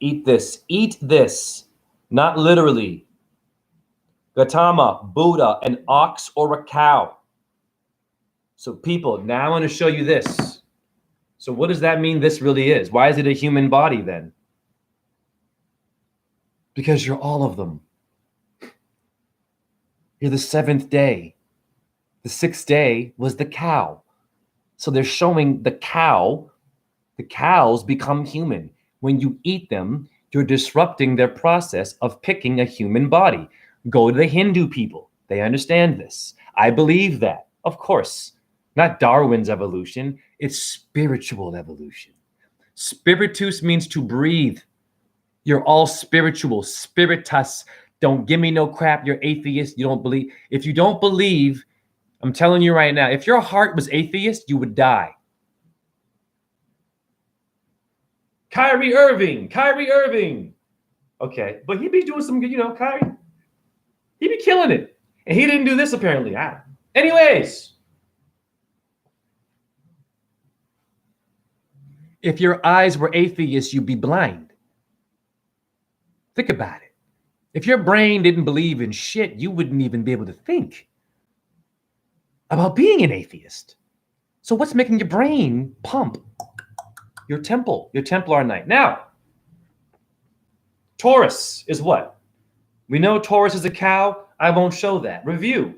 Eat this, not literally. Gautama, Buddha, an ox or a cow. So people, now I want to show you this. So what does that mean this really is? Why is it a human body then? Because you're all of them. You're the 7th day. The 6th day was the cow. So they're showing the cow. The cows become human. When you eat them, you're disrupting their process of picking a human body. Go to the Hindu people. They understand this. I believe that. Of course. Not Darwin's evolution. It's spiritual evolution. Spiritus means to breathe. You're all spiritual. Spiritus. Don't give me no crap. You're atheist. You don't believe. If you don't believe, I'm telling you right now, if your heart was atheist, you would die. Kyrie Irving. Okay, but he'd be doing some good, Kyrie. He'd be killing it. And he didn't do this apparently. Anyways. If your eyes were atheists, you'd be blind. Think about it. If your brain didn't believe in shit, you wouldn't even be able to think about being an atheist. So what's making your brain pump? Your Templar night. Now, Taurus is what? We know Taurus is a cow. I won't show that. Review.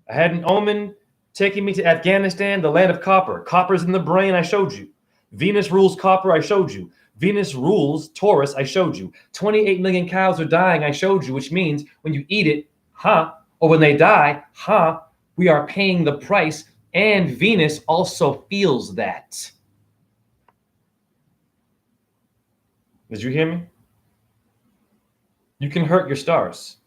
I had an omen taking me to Afghanistan, the land of copper. Copper's in the brain, I showed you. Venus rules copper, I showed you. Venus rules Taurus, I showed you. 28 million cows are dying, I showed you, which means when you eat it, or when they die, we are paying the price, and Venus also feels that. Did you hear me? You can hurt your stars.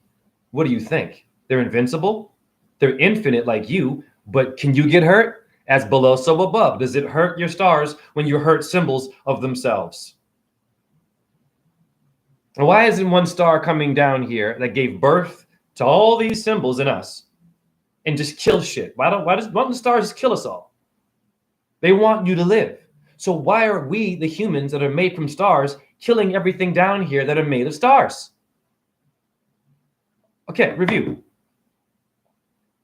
What do you think? They're invincible? They're infinite like you, but can you get hurt? As below, so above. Does it hurt your stars when you hurt symbols of themselves? And why isn't one star coming down here that gave birth to all these symbols in us and just kill shit? Why don't the stars just kill us all? They want you to live. So why are we, the humans that are made from stars, killing everything down here that are made of stars? Okay, review.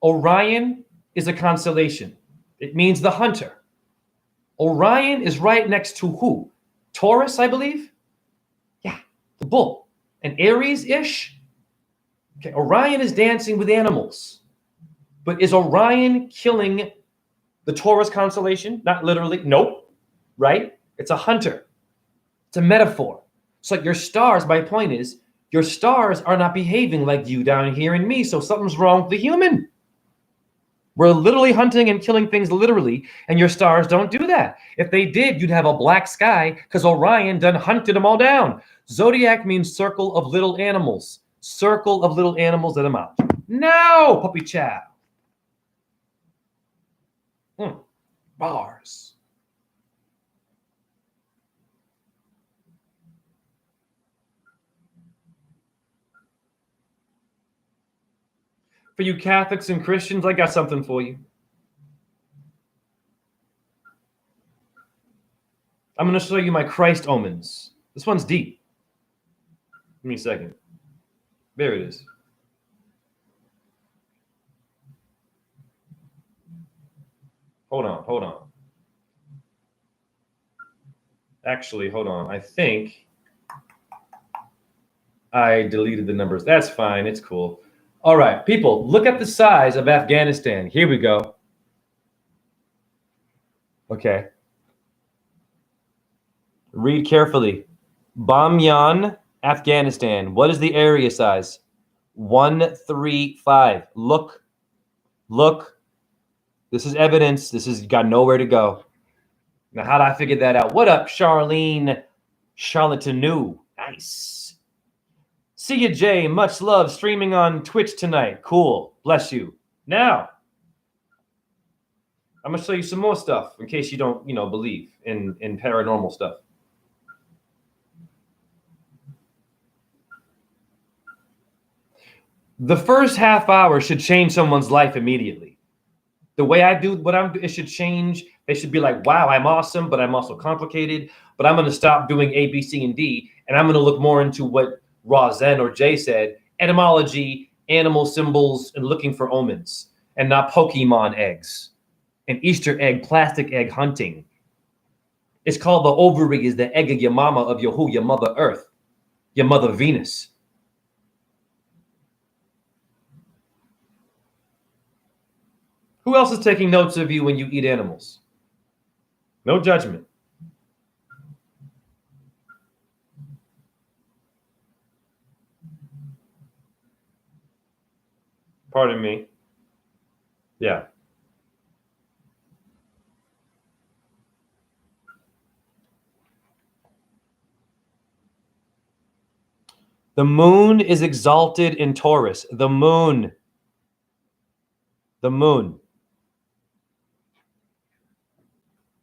Orion is a constellation. It means the hunter. Orion is right next to who? Taurus, I believe? Yeah, the bull. And Aries-ish? Okay, Orion is dancing with animals. But is Orion killing the Taurus constellation? Not literally. Nope. Right? It's a hunter. It's a metaphor. So your stars, my point is, your stars are not behaving like you down here and me, so something's wrong with the human. We're literally hunting and killing things literally, and your stars don't do that. If they did, you'd have a black sky because Orion done hunted them all down. Zodiac means circle of little animals. Circle of little animals that amount. No, puppy chow. Bars. For you Catholics and Christians, I got something for you. I'm going to show you my Christ omens. This one's deep. Give me a second. There it is. Hold on. Actually, hold on. I think I deleted the numbers. That's fine. It's cool. All right, people, look at the size of Afghanistan. Here we go. Okay. Read carefully. Bamyan, Afghanistan. What is the area size? 135. Look. This is evidence. This has got nowhere to go. Now, how did I figure that out? What up, Charlene? Charlatanu. Nice. See you, Jay. Much love. Streaming on Twitch tonight. Cool. Bless you. Now, I'm going to show you some more stuff in case you don't, believe in paranormal stuff. The first half hour should change someone's life immediately. The way I do what I'm doing, it should change. They should be like, wow, I'm awesome, but I'm also complicated. But I'm going to stop doing A, B, C, and D, and I'm going to look more into what Zen or Jay said, etymology, animal symbols, and looking for omens, and not Pokemon eggs and Easter egg, plastic egg hunting. It's called the ovary is the egg of your mama, of your mother Earth, your mother Venus. Who else is taking notes of you when you eat animals? No judgment. Pardon me. Yeah. The moon is exalted in Taurus. The moon.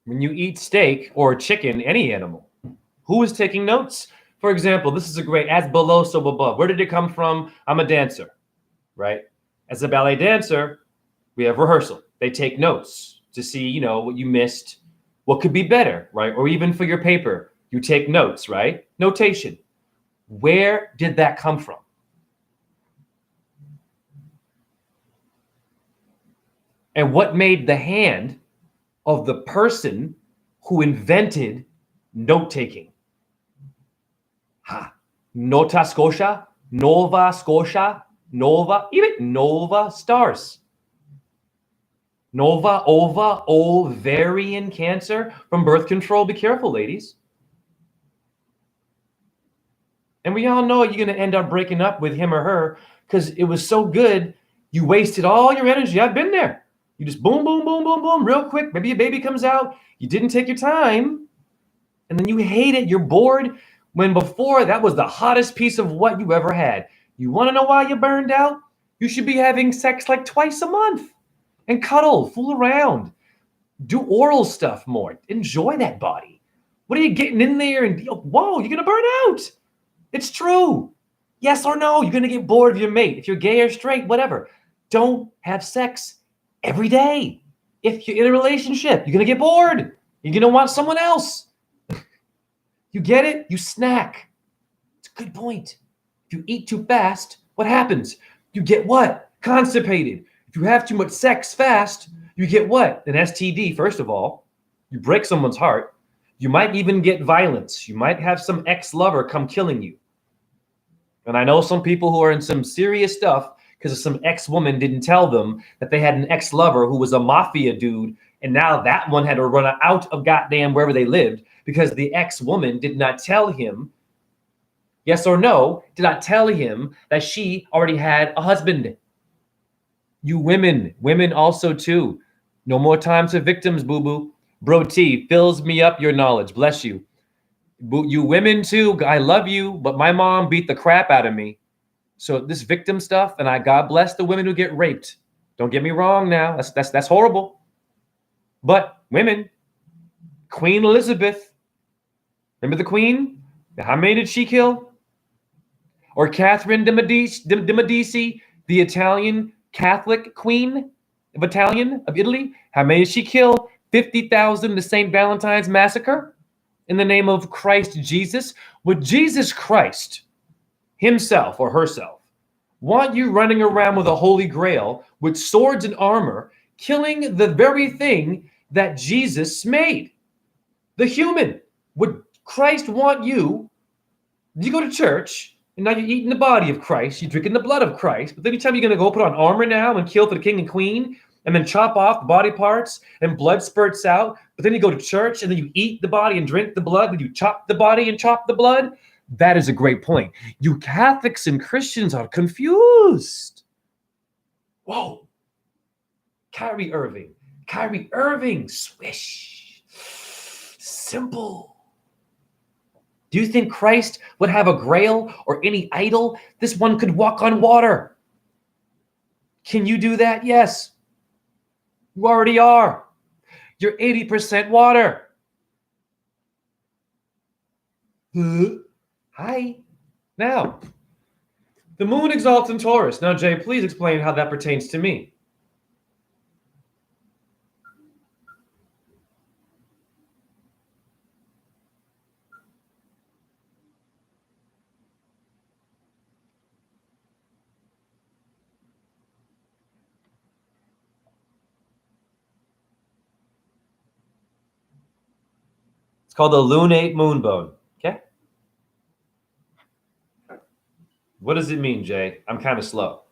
When you eat steak or chicken, any animal, who is taking notes? For example, this is a great, as below, so above. Where did it come from? I'm a dancer, right? As a ballet dancer, we have rehearsal. They take notes to see, what you missed, What could be better, right? Or even for your paper, you take notes, right? Notation. Where did that come from? And what made the hand of the person who invented note-taking? Nova Scotia, even Nova Stars. Nova, ova, ovarian cancer from birth control. Be careful, ladies. And we all know you're going to end up breaking up with him or her because it was so good, you wasted all your energy. I've been there. You just boom, boom, boom, boom, boom, real quick. Maybe a baby comes out. You didn't take your time. And then you hate it. You're bored. When before, that was the hottest piece of what you ever had. You want to know why you burned out? You should be having sex like twice a month. And cuddle, fool around. Do oral stuff more. Enjoy that body. What are you getting in there? And whoa, you're going to burn out. It's true. Yes or no, you're going to get bored of your mate. If you're gay or straight, whatever. Don't have sex every day. If you're in a relationship, you're going to get bored. You're going to want someone else. You get it? You snack. It's a good point. If you eat too fast, what happens? You get what? Constipated. If you have too much sex fast, you get what? An STD, first of all. You break someone's heart. You might even get violence. You might have some ex-lover come killing you. And I know some people who are in some serious stuff because some ex-woman didn't tell them that they had an ex-lover who was a mafia dude, and now that one had to run out of goddamn wherever they lived because the ex-woman did not tell him, yes or no, did not tell him that she already had a husband. You women also too. No more time to victims, boo-boo. Bro T, fills me up your knowledge. Bless you. You women too, I love you, but my mom beat the crap out of me. So this victim stuff, and God bless the women who get raped. Don't get me wrong now. That's horrible. But women, Queen Elizabeth, remember the Queen? How many did she kill? Or Catherine de Medici, the Italian Catholic Queen of Italy? How many did she kill? 50,000, the St. Valentine's Massacre in the name of Christ Jesus. Would Jesus Christ himself or herself want you running around with a holy grail with swords and armor, killing the very thing that Jesus made? The human. Would Christ want you? You go to church, and now you're eating the body of Christ, you're drinking the blood of Christ, but then you tell me you're going to go put on armor now and kill for the king and queen, and then chop off the body parts and blood spurts out, but then you go to church and then you eat the body and drink the blood, then you chop the body and chop the blood? That is a great point. You Catholics and Christians are confused. Whoa. Kyrie Irving, swish. Simple. Do you think Christ would have a grail or any idol? This one could walk on water. Can you do that? Yes. You already are. You're 80% water. Hi. Now, the moon exalts in Taurus. Now, Jay, please explain how that pertains to me. It's called the lunate moon bone. Okay. What does it mean, Jay? I'm kind of slow.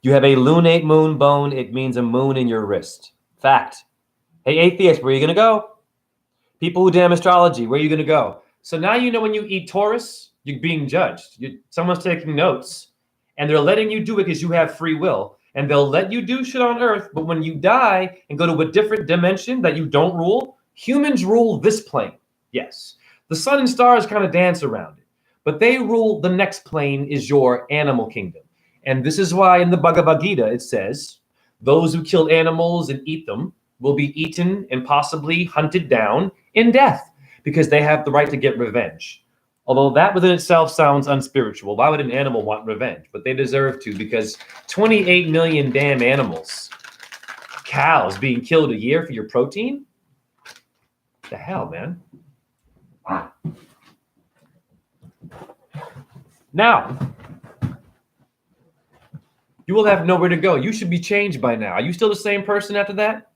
You have a lunate moon bone. It means a moon in your wrist. Fact. Hey, atheist, where are you going to go? People who damn astrology, where are you going to go? So now you know when you eat Taurus, you're being judged. Someone's taking notes, and they're letting you do it because you have free will. And they'll let you do shit on Earth, but when you die and go to a different dimension that you don't rule, humans rule this plane. Yes. The sun and stars kind of dance around it, but they rule the next plane is your animal kingdom. And this is why in the Bhagavad Gita it says, those who kill animals and eat them will be eaten and possibly hunted down in death because they have the right to get revenge. Although that within itself sounds unspiritual. Why would an animal want revenge? But they deserve to, because 28 million damn animals, cows being killed a year for your protein? The hell, man? Now, you will have nowhere to go. You should be changed by now. Are you still the same person after that?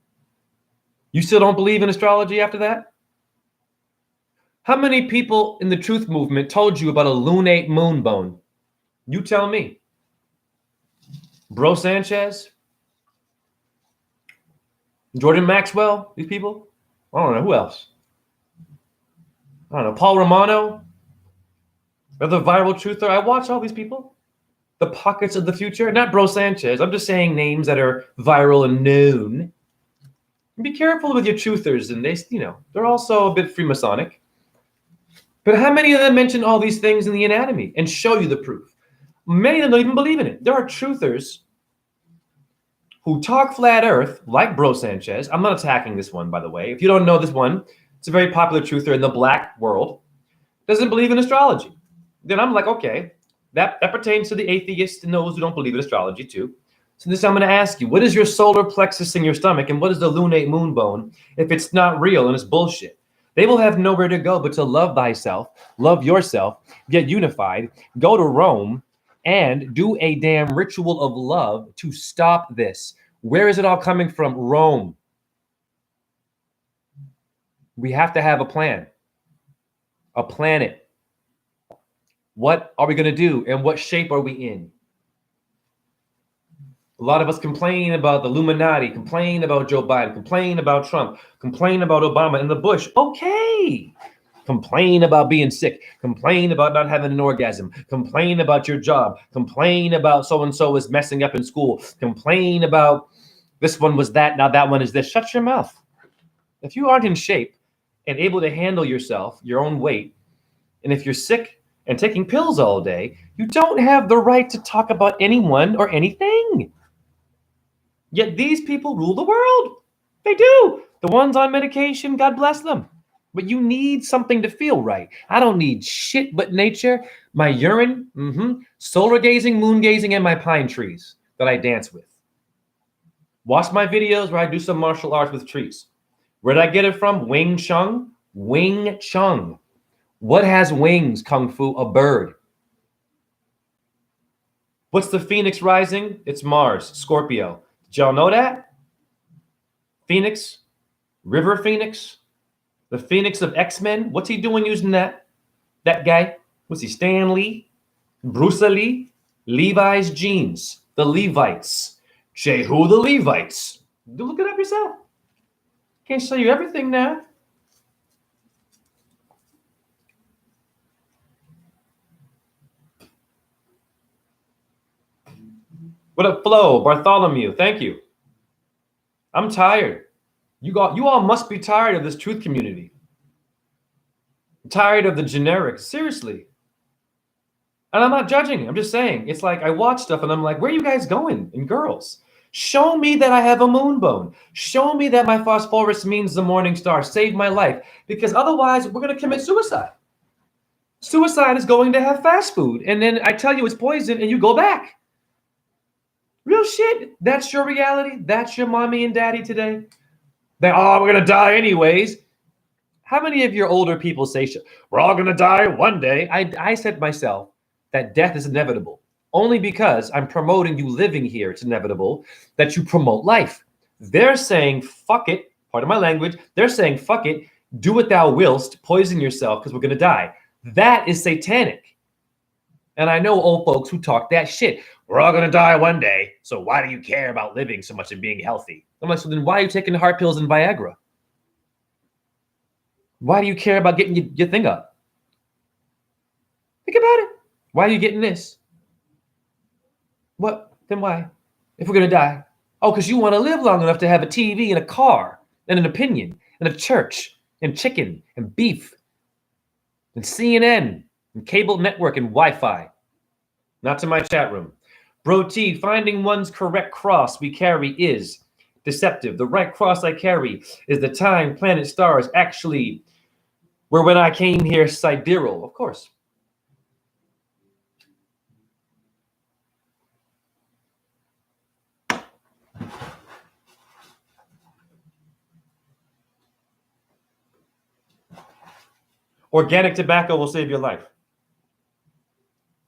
You still don't believe in astrology after that? How many people in the truth movement told you about a lunate moon bone? You tell me. Bro Sanchez? Jordan Maxwell? These people? I don't know. Who else? I don't know. Paul Romano? Other viral truther? I watch all these people. The pockets of the future? Not Bro Sanchez. I'm just saying names that are viral and known. Be careful with your truthers, and they're also a bit Freemasonic. But how many of them mention all these things in the anatomy and show you the proof? Many of them don't even believe in it. There are truthers who talk flat earth, like Bro Sanchez. I'm not attacking this one, by the way. If you don't know this one, it's a very popular truther in the black world. Doesn't believe in astrology. Then I'm like, okay, that pertains to the atheists and those who don't believe in astrology too. So this I'm going to ask you, what is your solar plexus in your stomach, and what is the lunate moon bone if it's not real and it's bullshit? They will have nowhere to go but to love thyself, love yourself, get unified, go to Rome, and do a damn ritual of love to stop this. Where is it all coming from? Rome. We have to have a plan, a planet. What are we going to do, and what shape are we in? A lot of us complain about the Illuminati, complain about Joe Biden, complain about Trump, complain about Obama and the Bush. Okay. Complain about being sick, complain about not having an orgasm, complain about your job, complain about so-and-so is messing up in school, complain about this one was that, now that one is this. Shut your mouth. If you aren't in shape and able to handle yourself, your own weight, and if you're sick and taking pills all day, you don't have the right to talk about anyone or anything. Yet these people rule the world. They do. The ones on medication, God bless them. But you need something to feel right. I don't need shit but nature, my urine, solar gazing, moon gazing, and my pine trees that I dance with. Watch my videos where I do some martial arts with trees. Where did I get it from? Wing Chun. Wing Chun. What has wings, Kung Fu? A bird. What's the phoenix rising? It's Mars, Scorpio. Did y'all know that? Phoenix, River Phoenix, the Phoenix of X-Men. What's he doing using that guy? What's he, Stan Lee? Bruce Lee? Levi's jeans, the Levites. Jehu the Levites. Look it up yourself. Can't show you everything now. What up, Flo? Bartholomew, thank you. I'm tired. You all must be tired of this truth community. I'm tired of the generic. Seriously. And I'm not judging. I'm just saying. It's like I watch stuff and I'm like, where are you guys going? And girls, show me that I have a moon bone. Show me that my phosphorus means the morning star. Save my life. Because otherwise, we're going to commit suicide. Suicide is going to have fast food. And then I tell you it's poison and you go back. Real shit. That's your reality. That's your mommy and daddy today. We're going to die anyways. How many of your older people say, we're all going to die one day? I said to myself that death is inevitable. Only because I'm promoting you living here, it's inevitable that you promote life. They're saying, fuck it. Pardon my language. They're saying, fuck it. Do what thou willst. Poison yourself because we're going to die. That is satanic. And I know old folks who talk that shit. We're all going to die one day. So why do you care about living so much and being healthy? I'm like, so then why are you taking heart pills and Viagra? Why do you care about getting your thing up? Think about it. Why are you getting this? What? Then why? If we're going to die. Oh, because you want to live long enough to have a TV and a car and an opinion and a church and chicken and beef and CNN and cable network and Wi-Fi. Not to my chat room. Bro T, finding one's correct cross we carry is deceptive. The right cross I carry is the time, planet, stars actually were when I came here sidereal. Of course. Organic tobacco will save your life.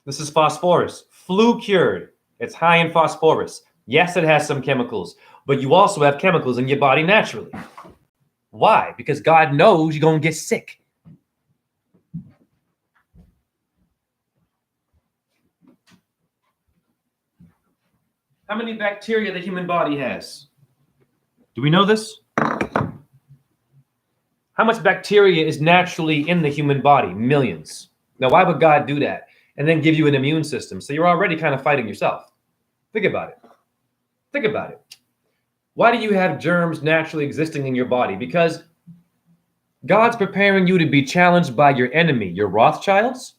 This is phosphorus, flu cured. It's high in phosphorus. Yes, it has some chemicals, but you also have chemicals in your body naturally. Why? Because God knows you're going to get sick. How many bacteria the human body has? Do we know this? How much bacteria is naturally in the human body? Millions. Now, why would God do that and then give you an immune system? So you're already kind of fighting yourself. Think about it. Think about it. Why do you have germs naturally existing in your body? Because God's preparing you to be challenged by your enemy, your Rothschilds.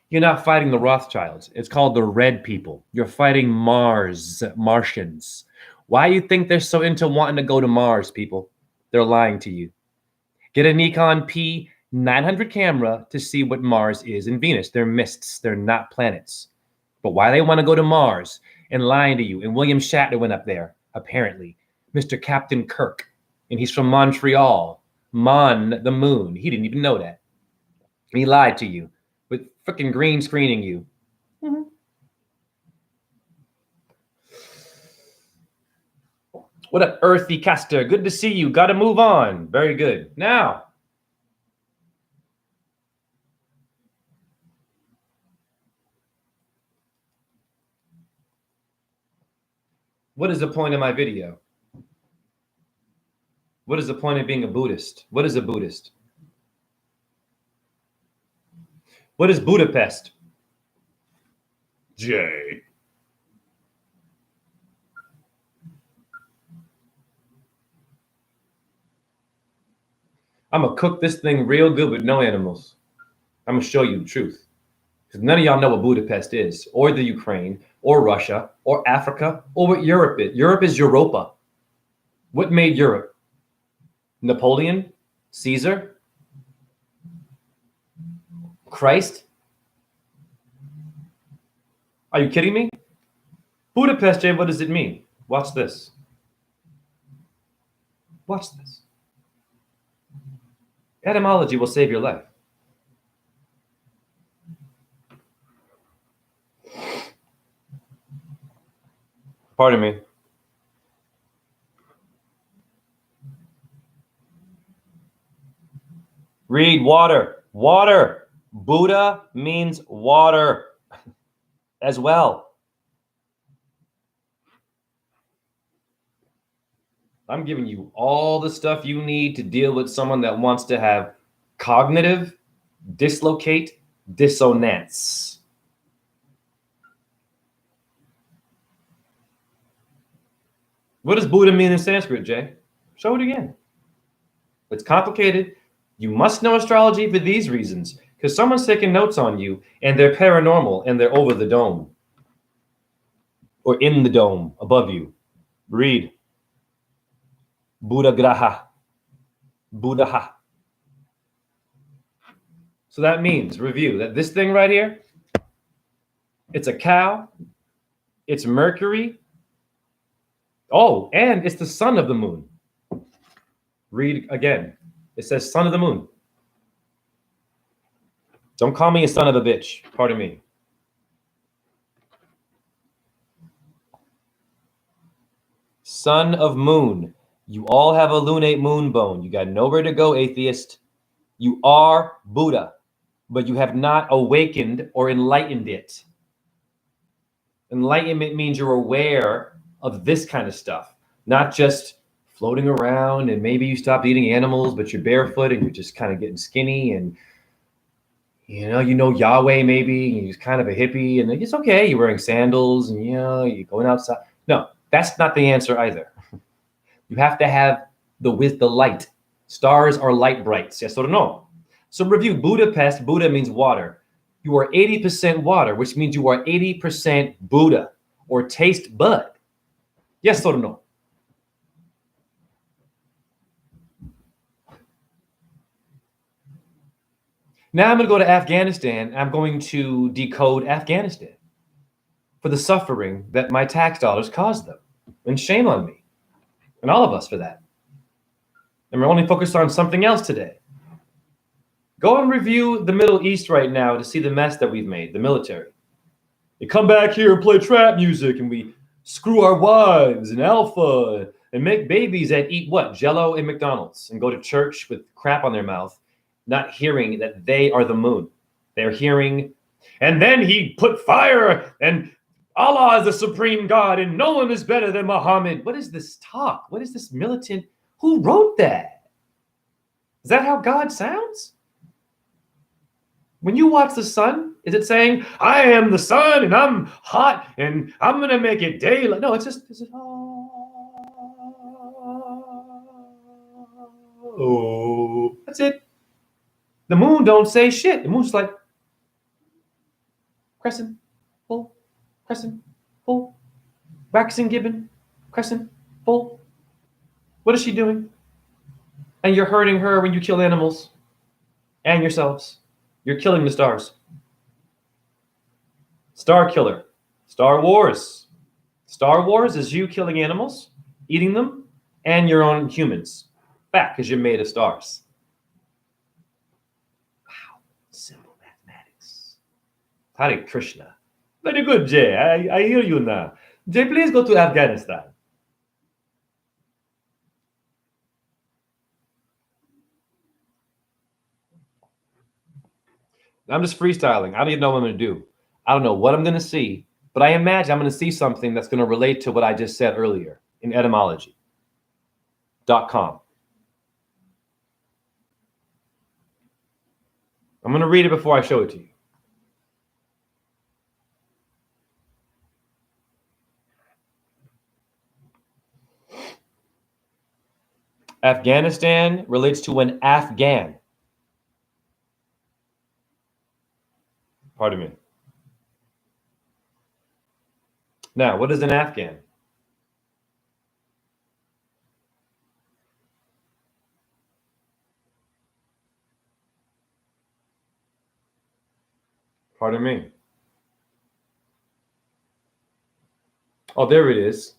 You're not fighting the Rothschilds. It's called the red people. You're fighting Martians. Why do you think they're so into wanting to go to Mars, people? They're lying to you. Get a Nikon P900 camera to see what Mars is and Venus. They're mists. They're not planets. But why they want to go to Mars and lying to you? And William Shatner went up there, apparently. Mr. Captain Kirk. And he's from Montreal. The moon. He didn't even know that. He lied to you with freaking green screening you. Mm-hmm. What up, Earthy Caster? Good to see you. Got to move on. Very good. Now, what is the point of my video? What is the point of being a Buddhist? What is a Buddhist? What is Budapest? Jay. I'm going to cook this thing real good with no animals. I'm going to show you the truth. Because none of y'all know what Budapest is, or the Ukraine, or Russia, or Africa, or what Europe is. Europe is Europa. What made Europe? Napoleon? Caesar? Christ? Are you kidding me? Budapest, Jay, what does it mean? Watch this. Watch this. Etymology will save your life. Pardon me. Read water. Water. Buddha means water as well. I'm giving you all the stuff you need to deal with someone that wants to have cognitive dissonance. What does Buddha mean in Sanskrit, Jay? Show it again. It's complicated. You must know astrology for these reasons, because someone's taking notes on you and they're paranormal and they're over the dome or in the dome above you. Read. Buddha Graha. Buddha. So that means, review, that this thing right here, it's a cow, it's Mercury, oh, and it's the son of the moon. Read again. It says son of the moon. Don't call me a son of a bitch. Pardon me. Son of moon. You all have a lunate moon bone. You got nowhere to go, atheist. You are Buddha, but you have not awakened or enlightened it. Enlightenment means you're aware of this kind of stuff, not just floating around and maybe you stopped eating animals, but you're barefoot and you're just kind of getting skinny and you know Yahweh maybe, and you're just kind of a hippie and it's okay. You're wearing sandals and you're going outside. No, that's not the answer either. You have to have the light. Stars are light brights, yes or no? So review Budapest. Buddha means water. You are 80% water, which means you are 80% Buddha or taste bud. Yes or no? Now I'm going to go to Afghanistan. I'm going to decode Afghanistan for the suffering that my tax dollars caused them. And shame on me and all of us for that. And we're only focused on something else today. Go and review the Middle East right now to see the mess that we've made, the military. They come back here and play trap music, and we screw our wives and alpha and make babies that eat what? Jello and McDonald's, and go to church with crap on their mouth, not hearing that they are the moon. They're hearing, and then he put fire, and Allah is the supreme God, and no one is better than Muhammad. What is this talk? What is this militant? Who wrote that? Is that how God sounds? When you watch the sun, is it saying, I am the sun and I'm hot and I'm going to make it daylight? No, it's just, oh, that's it. The moon don't say shit. The moon's like, crescent, full, crescent, full, waxing gibbon, crescent, full. What is she doing? And you're hurting her when you kill animals and yourselves. You're killing the stars. Star killer. Star Wars. Star Wars is you killing animals, eating them, and your own humans. Back because you're made of stars. Wow. Simple mathematics. Hare Krishna. Very good, Jay. I hear you now. Jay, please go to Afghanistan. I'm just freestyling. I don't even know what I'm going to do. I don't know what I'm going to see, but I imagine I'm going to see something that's going to relate to what I just said earlier in etymology.com. I'm going to read it before I show it to you. Afghanistan relates to an Afghan. Pardon me. Now, what is an Afghan? Pardon me. Oh, there it is.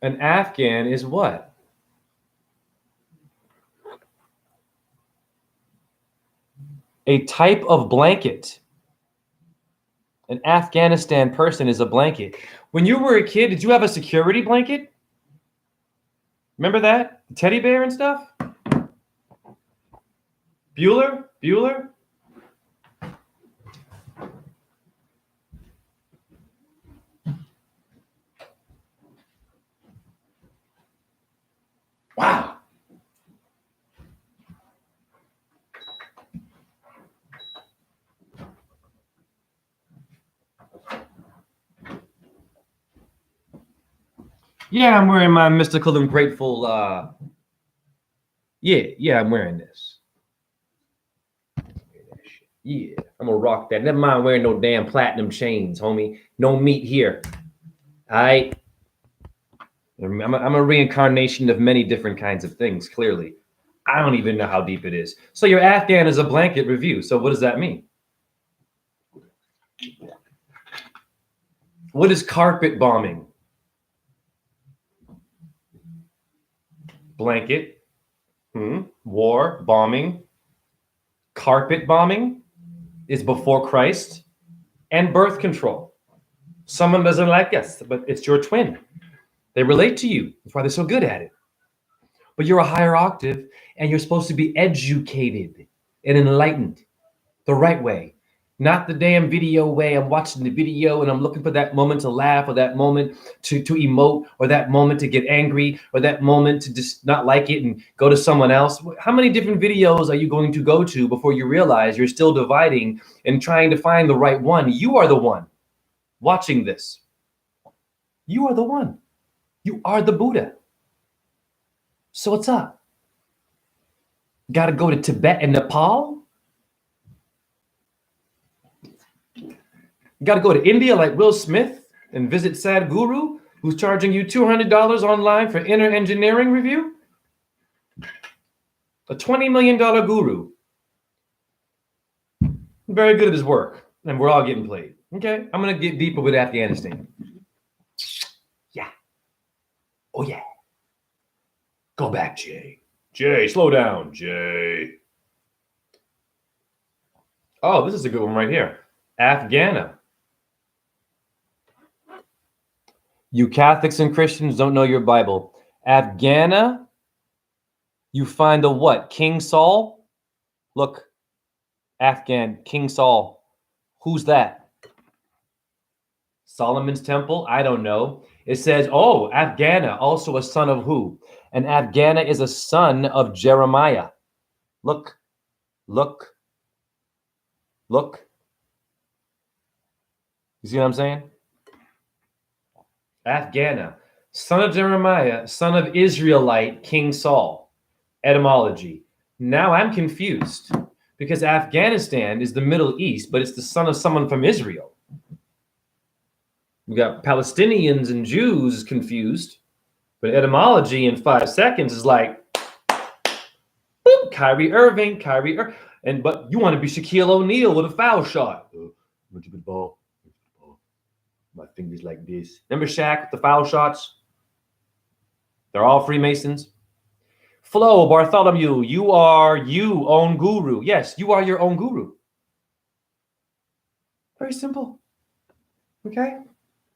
An Afghan is what? A type of blanket. An Afghanistan person is a blanket. When you were a kid, did you have a security blanket? Remember that? The teddy bear and stuff? Bueller? Wow. Yeah, I'm wearing my mystical and grateful. Yeah, I'm wearing this. Yeah, I'm gonna rock that. Never mind wearing no damn platinum chains, homie. No meat here. All right. I'm a reincarnation of many different kinds of things, clearly. I don't even know how deep it is. So your Afghan is a blanket review. So what does that mean? What is carpet bombing? Blanket, war, bombing. Carpet bombing is before Christ, and birth control. Someone doesn't like us, but it's your twin. They relate to you. That's why they're so good at it. But you're a higher octave, and you're supposed to be educated and enlightened the right way. Not the damn video way. I'm watching the video and I'm looking for that moment to laugh, or that moment to emote, or that moment to get angry, or that moment to just not like it and go to someone else. How many different videos are you going to go to before you realize you're still dividing and trying to find the right one? You are the one watching this. You are the one. You are the Buddha. So what's up? Got to go to Tibet and Nepal? You got to go to India like Will Smith and visit Sadhguru, who's charging you $200 online for inner engineering review? A $20 million guru. Very good at his work, and we're all getting played. Okay, I'm going to get deeper with Afghanistan. Yeah. Oh, yeah. Go back, Jay. Jay, slow down, Jay. Oh, this is a good one right here. Afghana. You Catholics and Christians don't know your Bible. Afghana, you find a what? King Saul? Look, Afghan, King Saul. Who's that? Solomon's temple? I don't know. It says, oh, Afghana, also a son of who? And Afghana is a son of Jeremiah. Look, look, look. You see what I'm saying? Afghana, son of Jeremiah, son of Israelite, King Saul. Etymology. Now I'm confused because Afghanistan is the Middle East, but it's the son of someone from Israel. We got Palestinians and Jews confused, but etymology in 5 seconds is like, boop, Kyrie Irving, but you want to be Shaquille O'Neal with a foul shot. Ball. My fingers like this. Remember Shaq with the foul shots? They're all Freemasons. Flo, Bartholomew, you are you own guru. Yes, you are your own guru. Very simple. Okay?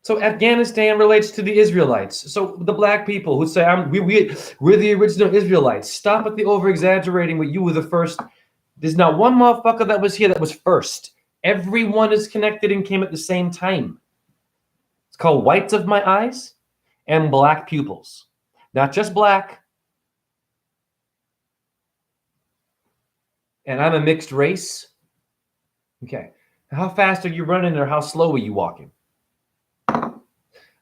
So Afghanistan relates to the Israelites. So the black people who say we're the original Israelites. Stop with the over-exaggerating what you were the first. There's not one motherfucker that was here that was first. Everyone is connected and came at the same time. It's called whites of my eyes and black pupils. Not just black. And I'm a mixed race. Okay. How fast are you running or how slow are you walking?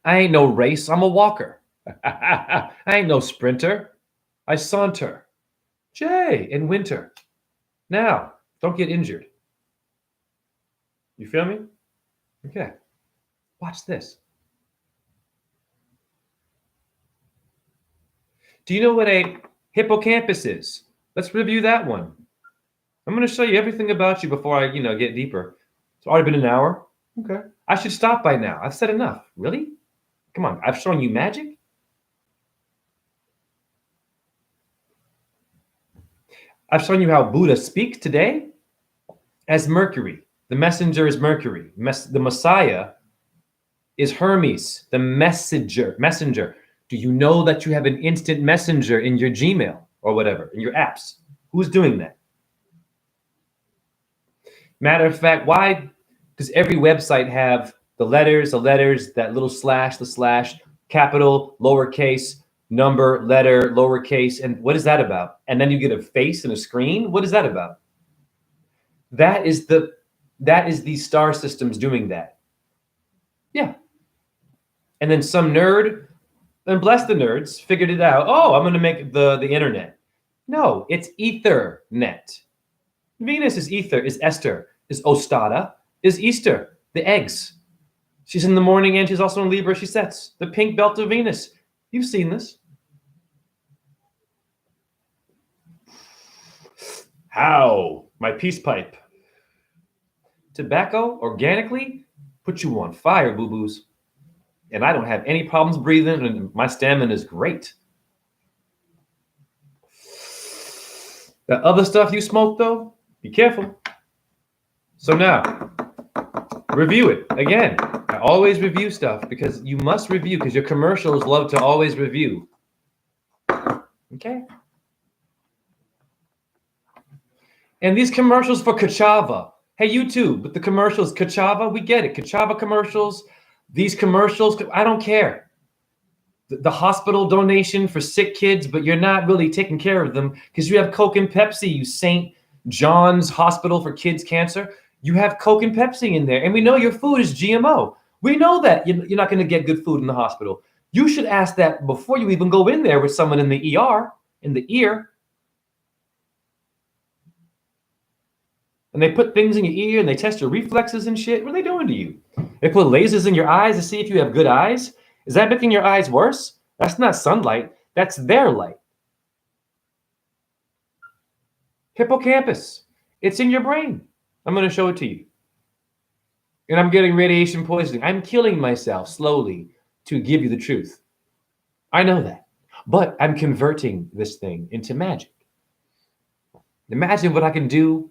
I ain't no race. I'm a walker. I ain't no sprinter. I saunter. Jay, in winter. Now, don't get injured. You feel me? Okay. Watch this. Do you know what a hippocampus is? Let's review that one. I'm going to show you everything about you before I, get deeper. It's already been an hour. Okay. I should stop by now. I've said enough. Really? Come on. I've shown you magic. I've shown you how Buddha speaks today as Mercury. The messenger is Mercury. The Messiah is Hermes, the messenger. Do you know that you have an instant messenger in your Gmail or whatever, in your apps? Who's doing that? Matter of fact, why does every website have the letters, that little slash, the slash, capital, lowercase, number, letter, lowercase, and what is that about? And then you get a face and a screen. What is that about? That is these star systems doing that. Yeah. And then some nerd, and bless the nerds, figured it out. Oh, I'm going to make the internet. No, it's Ethernet. Venus is ether, is Esther, is Ostada, is Easter, the eggs. She's in the morning and she's also in Libra. She sets the pink belt of Venus. You've seen this. How? My peace pipe. Tobacco, organically, put you on fire, boo-boos. And I don't have any problems breathing, and my stamina is great. The other stuff you smoke, though, be careful. So now, review it. Again, I always review stuff because you must review because your commercials love to always review. Okay? And these commercials for Kachava. Hey, YouTube, but the commercials, Kachava, we get it. Kachava commercials, these commercials, I don't care. The hospital donation for sick kids, but you're not really taking care of them because you have Coke and Pepsi, you St. John's Hospital for Kids Cancer. You have Coke and Pepsi in there, and we know your food is GMO. We know that you're not going to get good food in the hospital. You should ask that before you even go in there with someone in the ER, in the ear. And they put things in your ear and they test your reflexes and shit. What are they doing to you? They put lasers in your eyes to see if you have good eyes. Is that making your eyes worse? That's not sunlight. That's their light. Hippocampus. It's in your brain. I'm going to show it to you. And I'm getting radiation poisoning. I'm killing myself slowly to give you the truth. I know that. But I'm converting this thing into magic. Imagine what I can do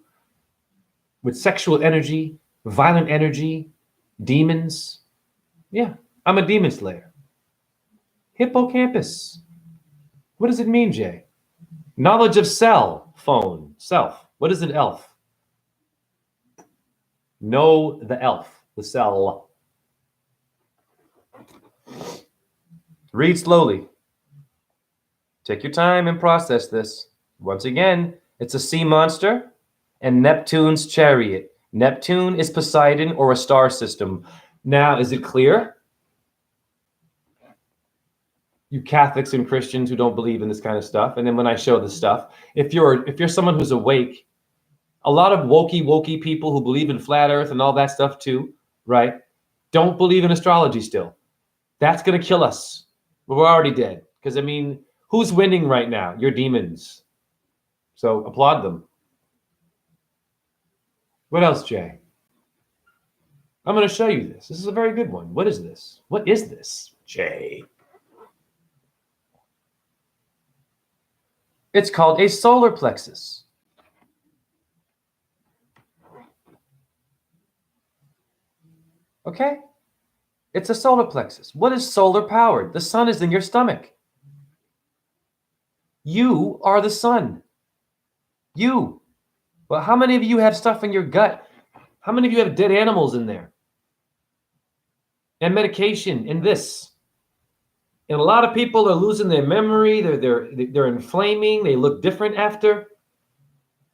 with sexual energy, violent energy, demons. Yeah, I'm a demon slayer. Hippocampus. What does it mean, Jay? Knowledge of cell phone, self. What is an elf? Know the elf, the cell. Read slowly. Take your time and process this. Once again, it's a sea monster and Neptune's chariot. Neptune is Poseidon or a star system. Now, is it clear? You Catholics and Christians who don't believe in this kind of stuff, and then when I show this stuff, if you're someone who's awake, a lot of wokey people who believe in flat earth and all that stuff too, right, don't believe in astrology still. That's going to kill us. We're already dead. Because, I mean, who's winning right now? Your demons. So applaud them. What else, Jay? I'm going to show you this. This is a very good one. What is this? What is this, Jay? It's called a solar plexus. Okay? It's a solar plexus. What is solar powered? The sun is in your stomach. You are the sun. You. Well, how many of you have stuff in your gut? How many of you have dead animals in there? And medication and this. And a lot of people are losing their memory. They're inflaming. They look different after.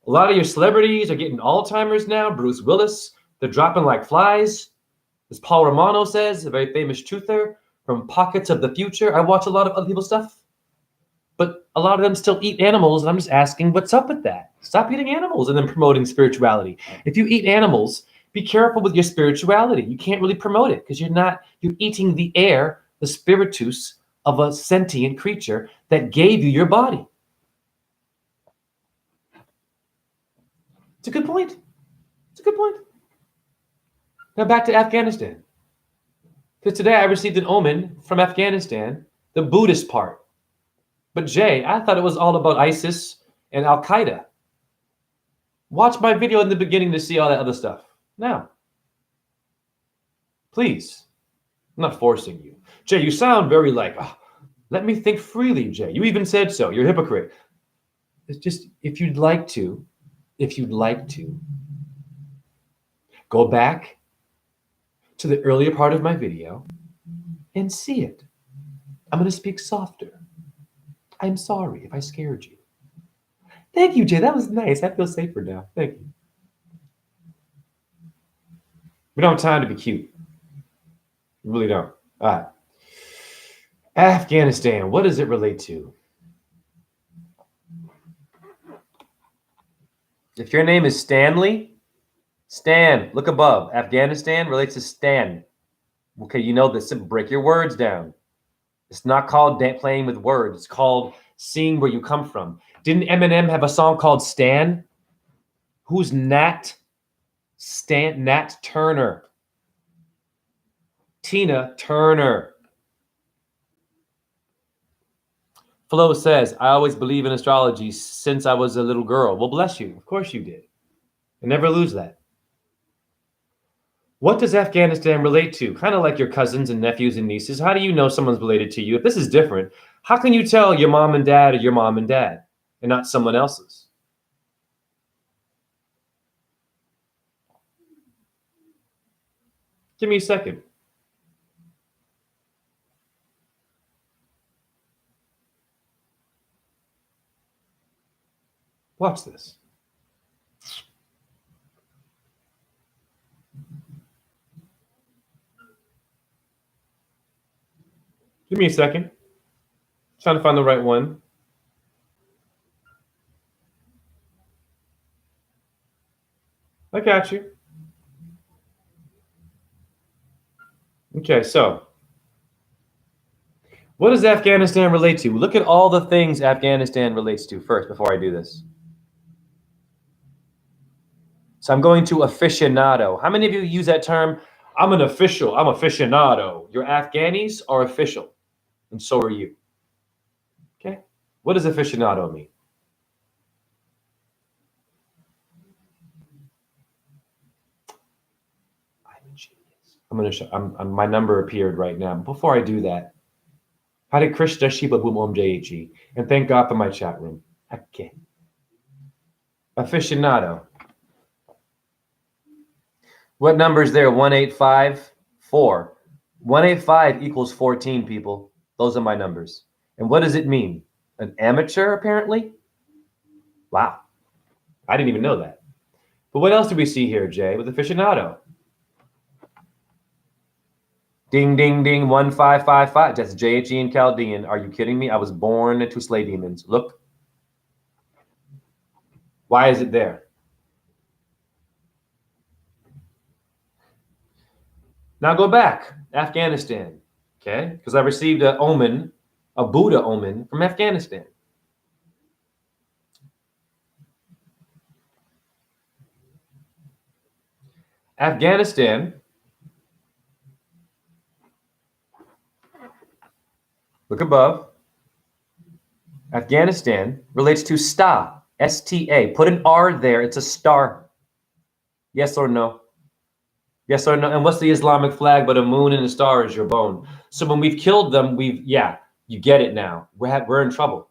A lot of your celebrities are getting Alzheimer's now. Bruce Willis. They're dropping like flies. As Paul Romano says, a very famous truther from Pockets of the Future. I watch a lot of other people's stuff. But a lot of them still eat animals. And I'm just asking, what's up with that? Stop eating animals and then promoting spirituality. If you eat animals, be careful with your spirituality. You can't really promote it because you're eating the air, the spiritus of a sentient creature that gave you your body. It's a good point. It's a good point. Now back to Afghanistan. Because today I received an omen from Afghanistan, the Buddhist part. But Jay, I thought it was all about ISIS and Al-Qaeda. Watch my video in the beginning to see all that other stuff. Now, please, I'm not forcing you. Jay, you sound very like, oh, let me think freely, Jay. You even said so. You're a hypocrite. It's just, if you'd like to, go back to the earlier part of my video and see it. I'm going to speak softer. I'm sorry if I scared you. Thank you, Jay. That was nice. I feel safer now. Thank you. We don't have time to be cute. We really don't. All right. Afghanistan. What does it relate to? If your name is Stanley, Stan, look above. Afghanistan relates to Stan. Okay, you know this. Break your words down. It's not called playing with words. It's called seeing where you come from. Didn't Eminem have a song called Stan? Who's Nat? Nat Turner. Tina Turner. Flo says, I always believe in astrology since I was a little girl. Well, bless you. Of course you did. And never lose that. What does Afghanistan relate to? Kind of like your cousins and nephews and nieces. How do you know someone's related to you? If this is different, how can you tell your mom and dad are your mom and dad and not someone else's? Give me a second. Watch this. Give me a second. Trying to find the right one. I got you. Okay, so what does Afghanistan relate to? Look at all the things Afghanistan relates to first before I do this. So I'm going to aficionado. How many of you use that term? I'm an official. I'm aficionado. Your Afghanis are official, and so are you. What does aficionado mean? I'm a genius. I'm going to show. My number appeared right now. But before I do that, Hare Krishna Shiva Boom Om Jaichi. And thank God for my chat room. Okay. Aficionado. What number is there? 1854. 185 equals 14, people. Those are my numbers. And what does it mean? An amateur, apparently? Wow. I didn't even know that. But what else do we see here, Jay, with aficionado? Ding, ding, ding, 1555. That's JHE in Chaldean. Are you kidding me? I was born to slay demons. Look. Why is it there? Now go back. Afghanistan. Okay? Because I received a omen, a Buddha omen from Afghanistan. Afghanistan, look above. Afghanistan relates to sta, S-T-A. Put an R there. It's a star. Yes or no? Yes or no? And what's the Islamic flag but a moon and a star is your bone? So when we've killed them, you get it now. We're in trouble.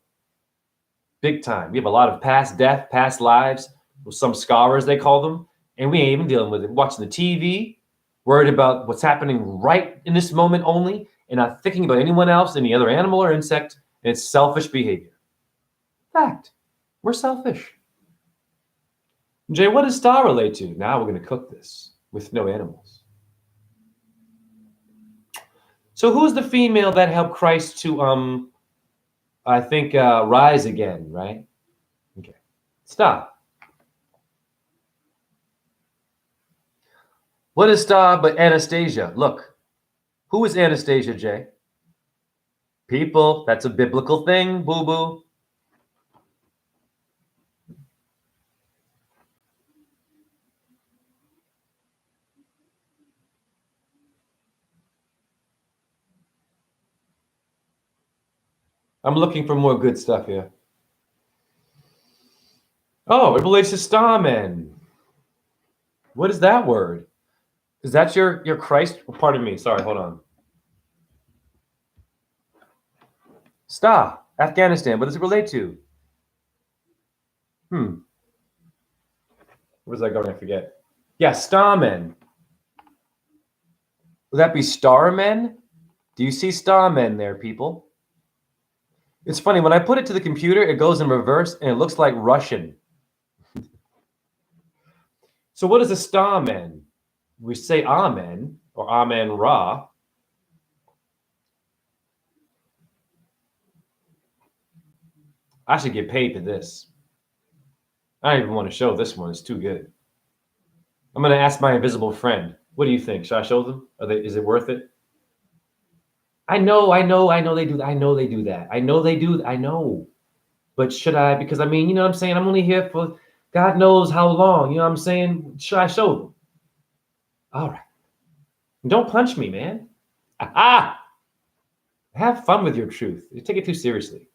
Big time. We have a lot of past death, past lives, some scars they call them, and we ain't even dealing with it. Watching the TV, worried about what's happening right in this moment only, and not thinking about anyone else, any other animal or insect, and it's selfish behavior. Fact. We're selfish. Jay, what does star relate to? Now we're going to cook this with no animals. So who's the female that helped Christ to, I think, rise again, right? Okay. Stop. What is star but Anastasia? Look. Who is Anastasia, Jay? People, that's a biblical thing, boo-boo. I'm looking for more good stuff here. Oh, it relates to starmen. What is that word? Is that your Christ? Pardon me. Sorry, hold on. Star, Afghanistan. What does it relate to? Where's that going? I forget. Yeah, starmen. Would that be starmen? Do you see starmen there, people? It's funny. When I put it to the computer, it goes in reverse, and it looks like Russian. So what is a starman? We say Amen or Amen Ra. I should get paid for this. I don't even want to show this one. It's too good. I'm going to ask my invisible friend. What do you think? Should I show them? Is it worth it? I know they do that. I know they do that. I know. But should I? Because I mean, you know what I'm saying? I'm only here for God knows how long. You know what I'm saying? Should I show them? All right. Don't punch me, man. Ah! Have fun with your truth. You take it too seriously.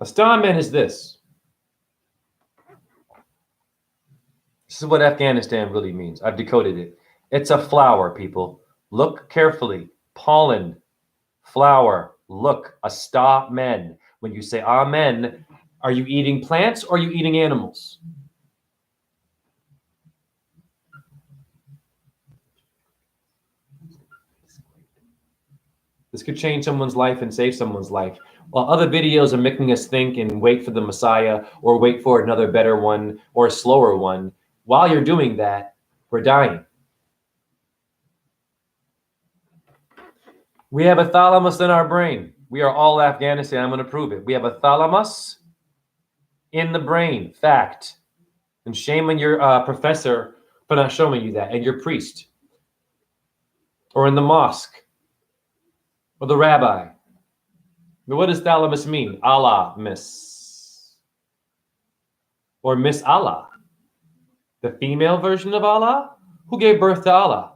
A starman is this. This is what Afghanistan really means. I've decoded it. It's a flower, people. Look carefully. Pollen, flower, look, a starman. When you say amen, are you eating plants or are you eating animals? This could change someone's life and save someone's life. While other videos are making us think and wait for the Messiah or wait for another better one or a slower one, while you're doing that, we're dying. We have a thalamus in our brain. We are all Afghanistan. I'm going to prove it. We have a thalamus in the brain. Fact. And shame on your professor for not showing you that, and your priest. Or in the mosque. Or the rabbi. But what does thalamus mean? Allah, miss. Or Miss Allah. The female version of Allah? Who gave birth to Allah?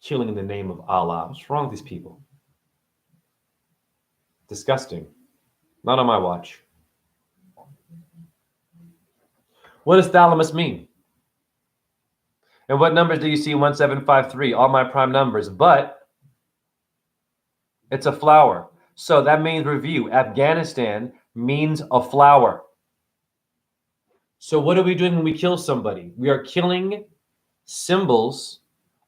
killing in the name of Allah. What's wrong with these people? Disgusting. Not on my watch. What does thalamus mean? And what numbers do you see? 1753, all my prime numbers, but it's a flower. So that means review. Afghanistan means a flower. So what are we doing when we kill somebody? We are killing symbols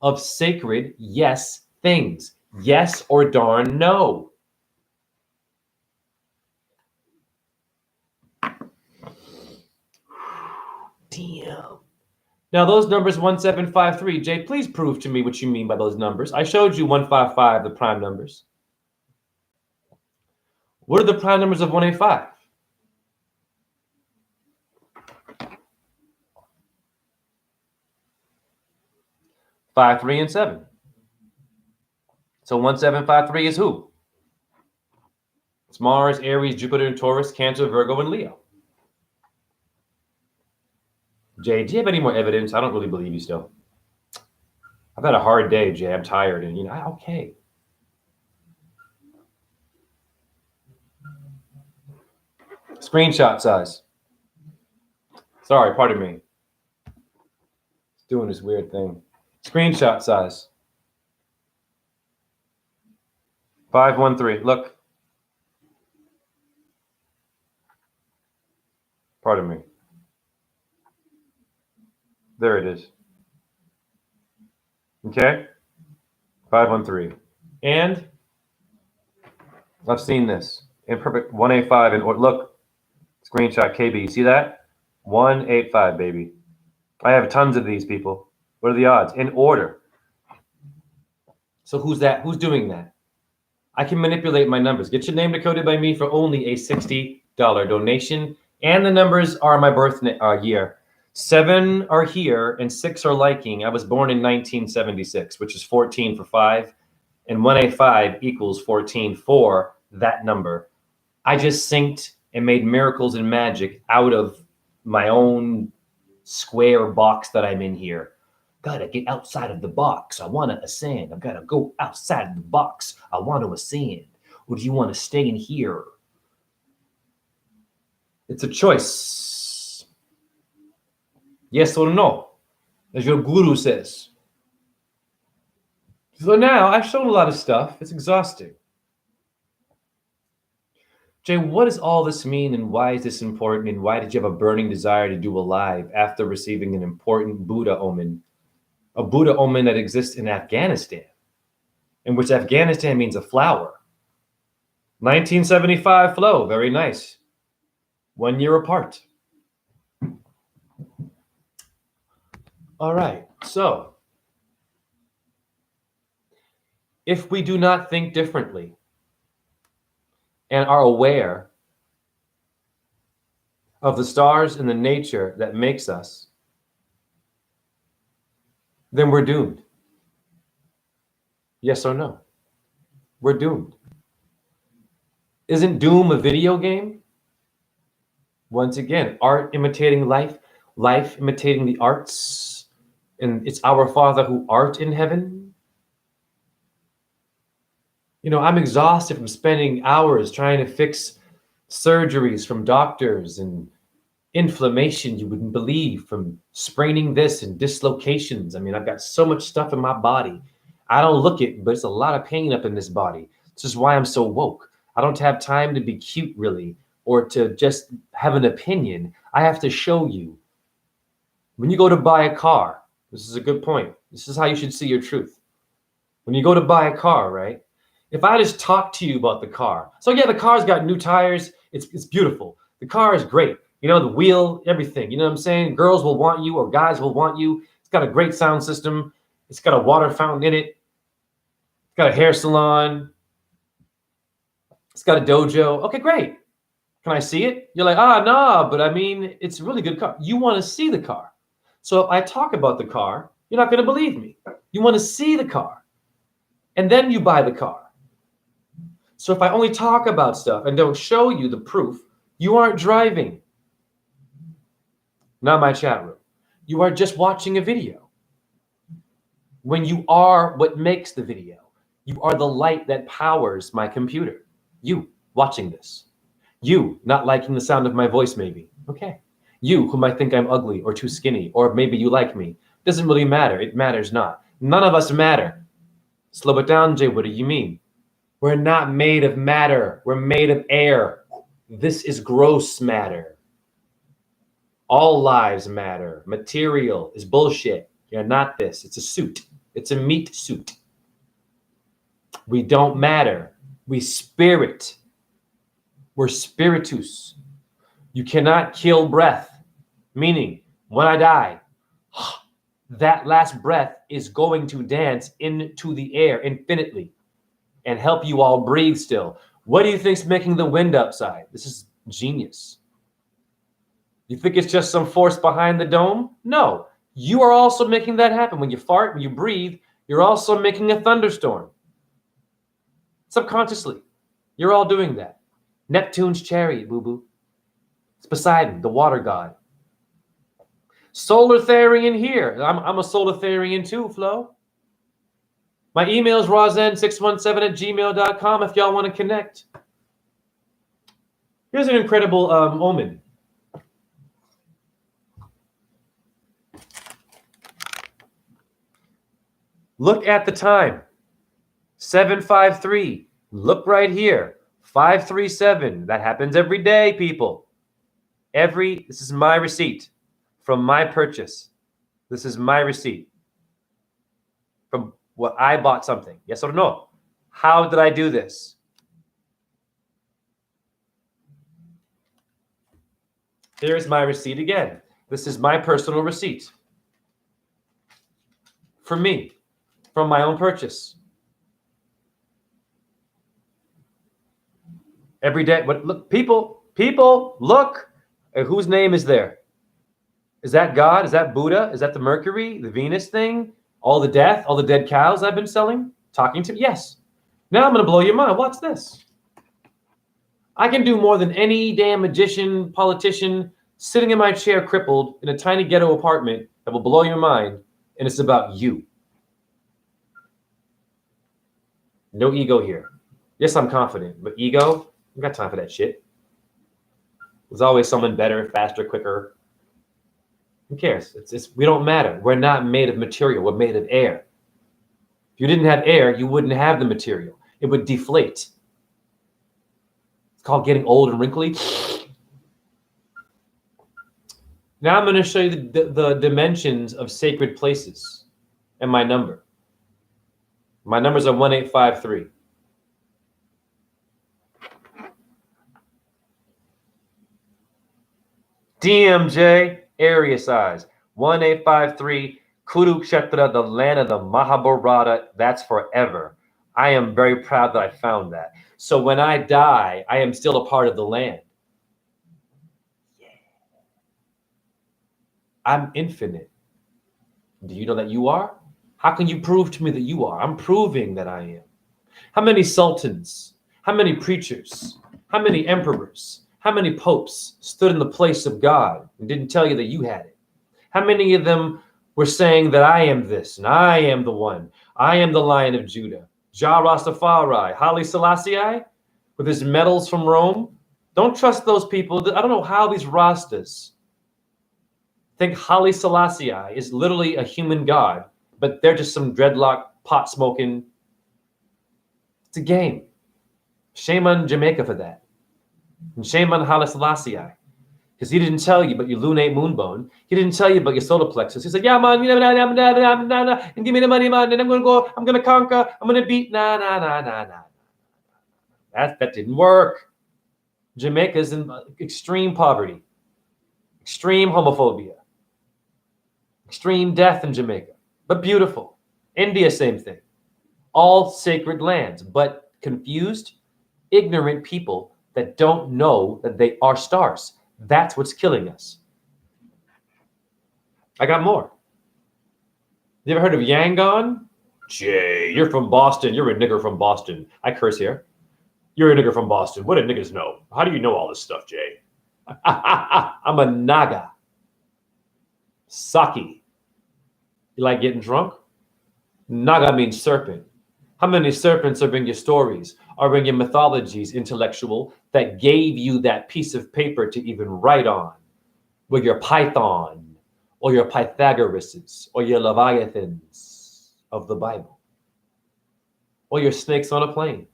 of sacred yes things. Yes or darn no. Damn. Now those numbers 1753, Jay, please prove to me what you mean by those numbers. I showed you 155, the prime numbers. What are the prime numbers of 185? 5, 3, and 7. So 1753 is who? It's Mars, Aries, Jupiter, and Taurus, Cancer, Virgo, and Leo. Jay, do you have any more evidence? I don't really believe you still. I've had a hard day, Jay. I'm tired, and okay. Screenshot size. Sorry, pardon me. It's doing this weird thing. Screenshot size. 513. Look. Pardon me. There it is. Okay? 513. And I've seen this. Imperfect 185 and look. Screenshot KB. You see that? 185, baby. I have tons of these people. What are the odds? In order. So who's that? Who's doing that? I can manipulate my numbers. Get your name decoded by me for only a $60 donation. And the numbers are my birth year. 7 are here and 6 are liking. I was born in 1976, which is 14 for 5. And 185 equals 14 for that number. I just synced and made miracles and magic out of my own square box that I'm in here. Gotta get outside of the box. I want to ascend. I've got to go outside of the box. I want to ascend. Or do you want to stay in here? It's a choice. Yes or no, as your guru says. So now I've shown a lot of stuff. It's exhausting. Jay, what does all this mean and why is this important and why did you have a burning desire to do a live after receiving an important Buddha omen? A Buddha omen that exists in Afghanistan, in which Afghanistan means a flower. 1975 flow, very nice. 1 year apart. All right, so if we do not think differently and are aware of the stars and the nature that makes us, then we're doomed. Yes or no? We're doomed. Isn't Doom a video game? Once again, art imitating life, life imitating the arts, and it's our Father who art in heaven. I'm exhausted from spending hours trying to fix surgeries from doctors and inflammation you wouldn't believe from spraining this and dislocations. I've got so much stuff in my body. I don't look it, but it's a lot of pain up in this body. This is why I'm so woke. I don't have time to be cute, really, or to just have an opinion. I have to show you. When you go to buy a car, this is a good point. This is how you should see your truth. When you go to buy a car, right? If I just talk to you about the car. So yeah, the car's got new tires. It's beautiful. The car is great. The wheel, everything. You know what I'm saying? Girls will want you or guys will want you. It's got a great sound system. It's got a water fountain in it. It's got a hair salon. It's got a dojo. Okay, great. Can I see it? You're like, no, but it's a really good car. You want to see the car. So if I talk about the car, you're not going to believe me. You want to see the car. And then you buy the car. So if I only talk about stuff and don't show you the proof, you aren't driving. Not my chat room. You are just watching a video. when you are what makes the video. You are the light that powers my computer. You watching this. You not liking the sound of my voice, maybe. Okay. You who might think I'm ugly or too skinny, or maybe you like me. Doesn't really matter. It matters not. None of us matter. Slow it down, Jay. What do you mean? We're not made of matter. We're made of air. This is gross matter. All lives matter. Material is bullshit. You're not this. It's a suit. It's a meat suit. We don't matter. We spirit. We're spiritus. You cannot kill breath. Meaning, when I die, that last breath is going to dance into the air infinitely and help you all breathe still. What do you think's making the wind outside? This is genius. You think it's just some force behind the dome? No. You are also making that happen. When you fart, when you breathe, you're also making a thunderstorm. Subconsciously, you're all doing that. Neptune's chariot, boo-boo. It's Poseidon, the water god. Solar Therian here. I'm a Solar Therian too, Flo. My email is rosen617@gmail.com if y'all want to connect. Here's an incredible omen. Look at the time. 7:53. Look right here. 5:37. That happens every day, people. This is my receipt from my purchase. This is my receipt from what I bought something. Yes or no? How did I do this? Here's my receipt again. This is my personal receipt for me, from my own purchase. Every day. But look, people, look. Whose name is there? Is that God? Is that Buddha? Is that the Mercury, the Venus thing? All the death, all the dead cows I've been selling? Talking to? Yes. Now I'm going to blow your mind. Watch this. I can do more than any damn magician, politician, sitting in my chair crippled in a tiny ghetto apartment that will blow your mind, and it's about you. No ego here. Yes, I'm confident, but ego, I got time for that shit. There's always someone better, faster, quicker. Who cares? We don't matter. We're not made of material. We're made of air. If you didn't have air, you wouldn't have the material. It would deflate. It's called getting old and wrinkly. Now I'm going to show you the dimensions of sacred places and my number. My numbers are 1853. DMJ, area size, 1853, Kurukshetra, the land of the Mahabharata, that's forever. I am very proud that I found that. So when I die, I am still a part of the land. Yeah. I'm infinite. Do you know that you are? How can you prove to me that you are? I'm proving that I am. How many sultans, how many preachers, how many emperors, how many popes stood in the place of God and didn't tell you that you had it? How many of them were saying that I am this and I am the one? I am the Lion of Judah. Jah Rastafari, Haile Selassie, with his medals from Rome. Don't trust those people. I don't know how these Rastas think Haile Selassie is literally a human god, but they're just some dreadlock, pot smoking. It's a game. Shame on Jamaica for that. And shame on Haile Selassie, because he didn't tell you about your lunate moonbone. He didn't tell you about your solar plexus. He said, yeah, man, and give me the money, man, and I'm going to conquer, I'm going to beat, nah. That didn't work. Jamaica's in extreme poverty, extreme homophobia, extreme death in Jamaica, but beautiful. India, same thing. All sacred lands, but confused, ignorant people that don't know that they are stars. That's what's killing us. I got more. You ever heard of Yangon? Jay, you're from Boston. You're a nigger from Boston. I curse here. You're a nigger from Boston. What do niggas know? How do you know all this stuff, Jay? I'm a Naga. Saki. You like getting drunk? Naga means serpent. How many serpents are in your stories, are in your mythologies, intellectual, that gave you that piece of paper to even write on? With your Python, or your Pythagoras, or your Leviathans of the Bible, or your snakes on a plane.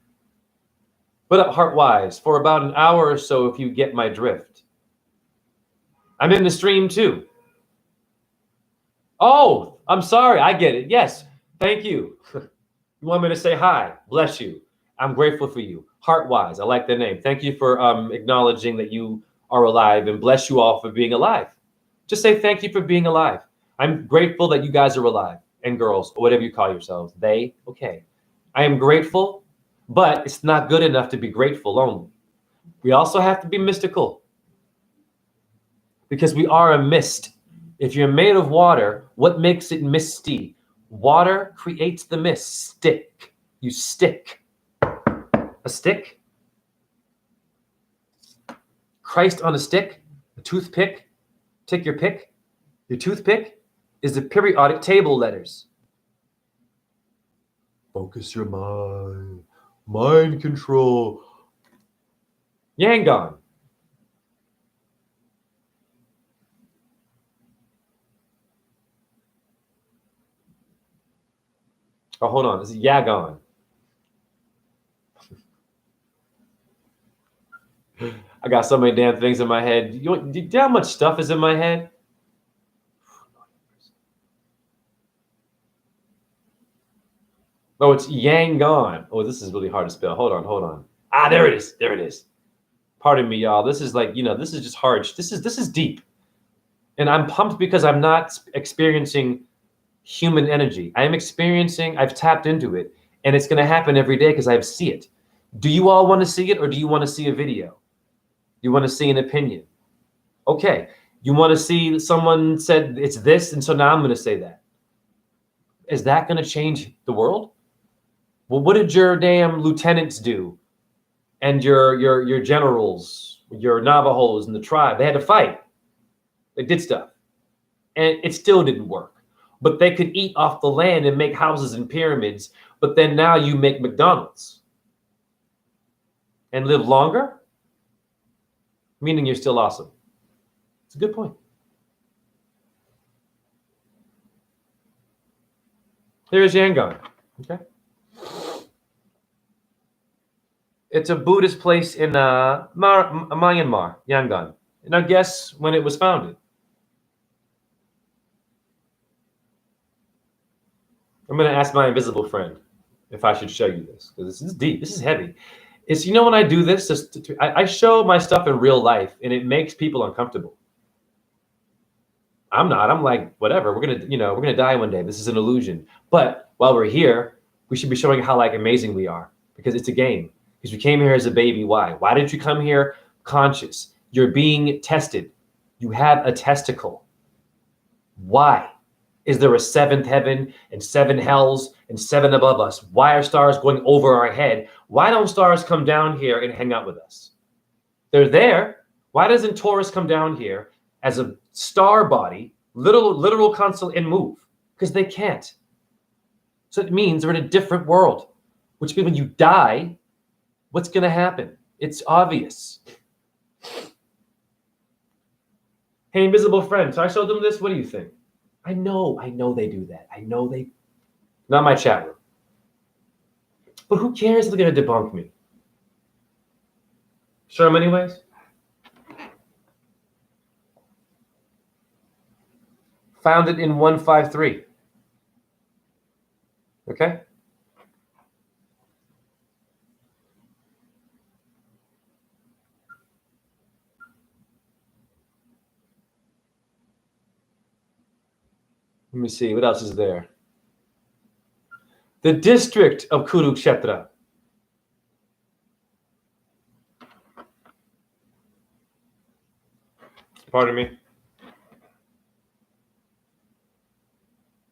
But up heartwise for about an hour or so, if you get my drift. I'm in the stream too. Oh, I'm sorry. I get it. Yes. Thank you. You want me to say hi? Bless you. I'm grateful for you. Heartwise. I like the name. Thank you for acknowledging that you are alive, and bless you all for being alive. Just say thank you for being alive. I'm grateful that you guys are alive, and girls, or whatever you call yourselves. They, okay. I am grateful, but it's not good enough to be grateful only. We also have to be mystical, because we are a mist. If you're made of water, what makes it misty? Water creates the mist. Stick. You stick. A stick? Christ on a stick? A toothpick? Take your pick. Your toothpick is the periodic table letters. Focus your mind. Mind control. Yangon. Oh, hold on. This is Yagon. I got so many damn things in my head. Do you know how much stuff is in my head? Oh, it's Yangon. Oh, this is really hard to spell. Hold on. Ah, there it is. There it is. Pardon me, y'all. This is like, this is just hard. This is deep. And I'm pumped because I'm not experiencing human energy. I've tapped into it, and it's going to happen every day because I see it. Do you all want to see it, or do you want to see a video? You want to see an opinion? Okay. You want to see someone said it's this, and so now I'm going to say that. Is that going to change the world? Well, what did your damn lieutenants do? And your generals, your Navajos and the tribe, they had to fight. They did stuff. And it still didn't work. But they could eat off the land and make houses and pyramids. But then now you make McDonald's and live longer, meaning you're still awesome. It's a good point. There's Yangon. Okay. It's a Buddhist place in Myanmar, Yangon. Now guess when it was founded. I'm going to ask my invisible friend if I should show you this, because this is deep. This is heavy. It's, when I do this, I show my stuff in real life, and it makes people uncomfortable. I'm like, whatever. We're gonna die one day. This is an illusion. But while we're here, we should be showing how amazing we are, because it's a game. Because we came here as a baby. Why? Why did you come here conscious? You're being tested. You have a testicle. Why? Is there a seventh heaven and seven hells and seven above us? Why are stars going over our head? Why don't stars come down here and hang out with us? They're there. Why doesn't Taurus come down here as a star body, literal console, and move? Because they can't. So it means they're in a different world, which means when you die, what's going to happen? It's obvious. Hey, invisible friend, so I showed them this. What do you think? I know they do that. Not my chat room. But who cares if they're going to debunk me? Show them anyways. Founded in 153. Okay? Let me see, what else is there? The district of Kurukshetra. Pardon me.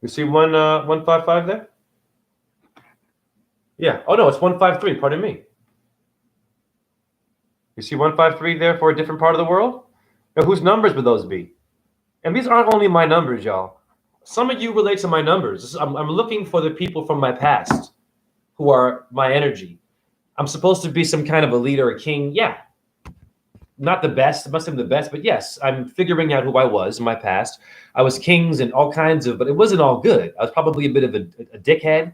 You see 155 there? Yeah. Oh no, it's 153. Pardon me. You see 153 there for a different part of the world? Now, whose numbers would those be? And these aren't only my numbers, y'all. Some of you relate to my numbers. I'm looking for the people from my past who are my energy. I'm supposed to be some kind of a leader, a king. Yeah, not the best. I must have been the best, but yes, I'm figuring out who I was in my past. I was kings and all kinds of, but it wasn't all good. I was probably a bit of a dickhead.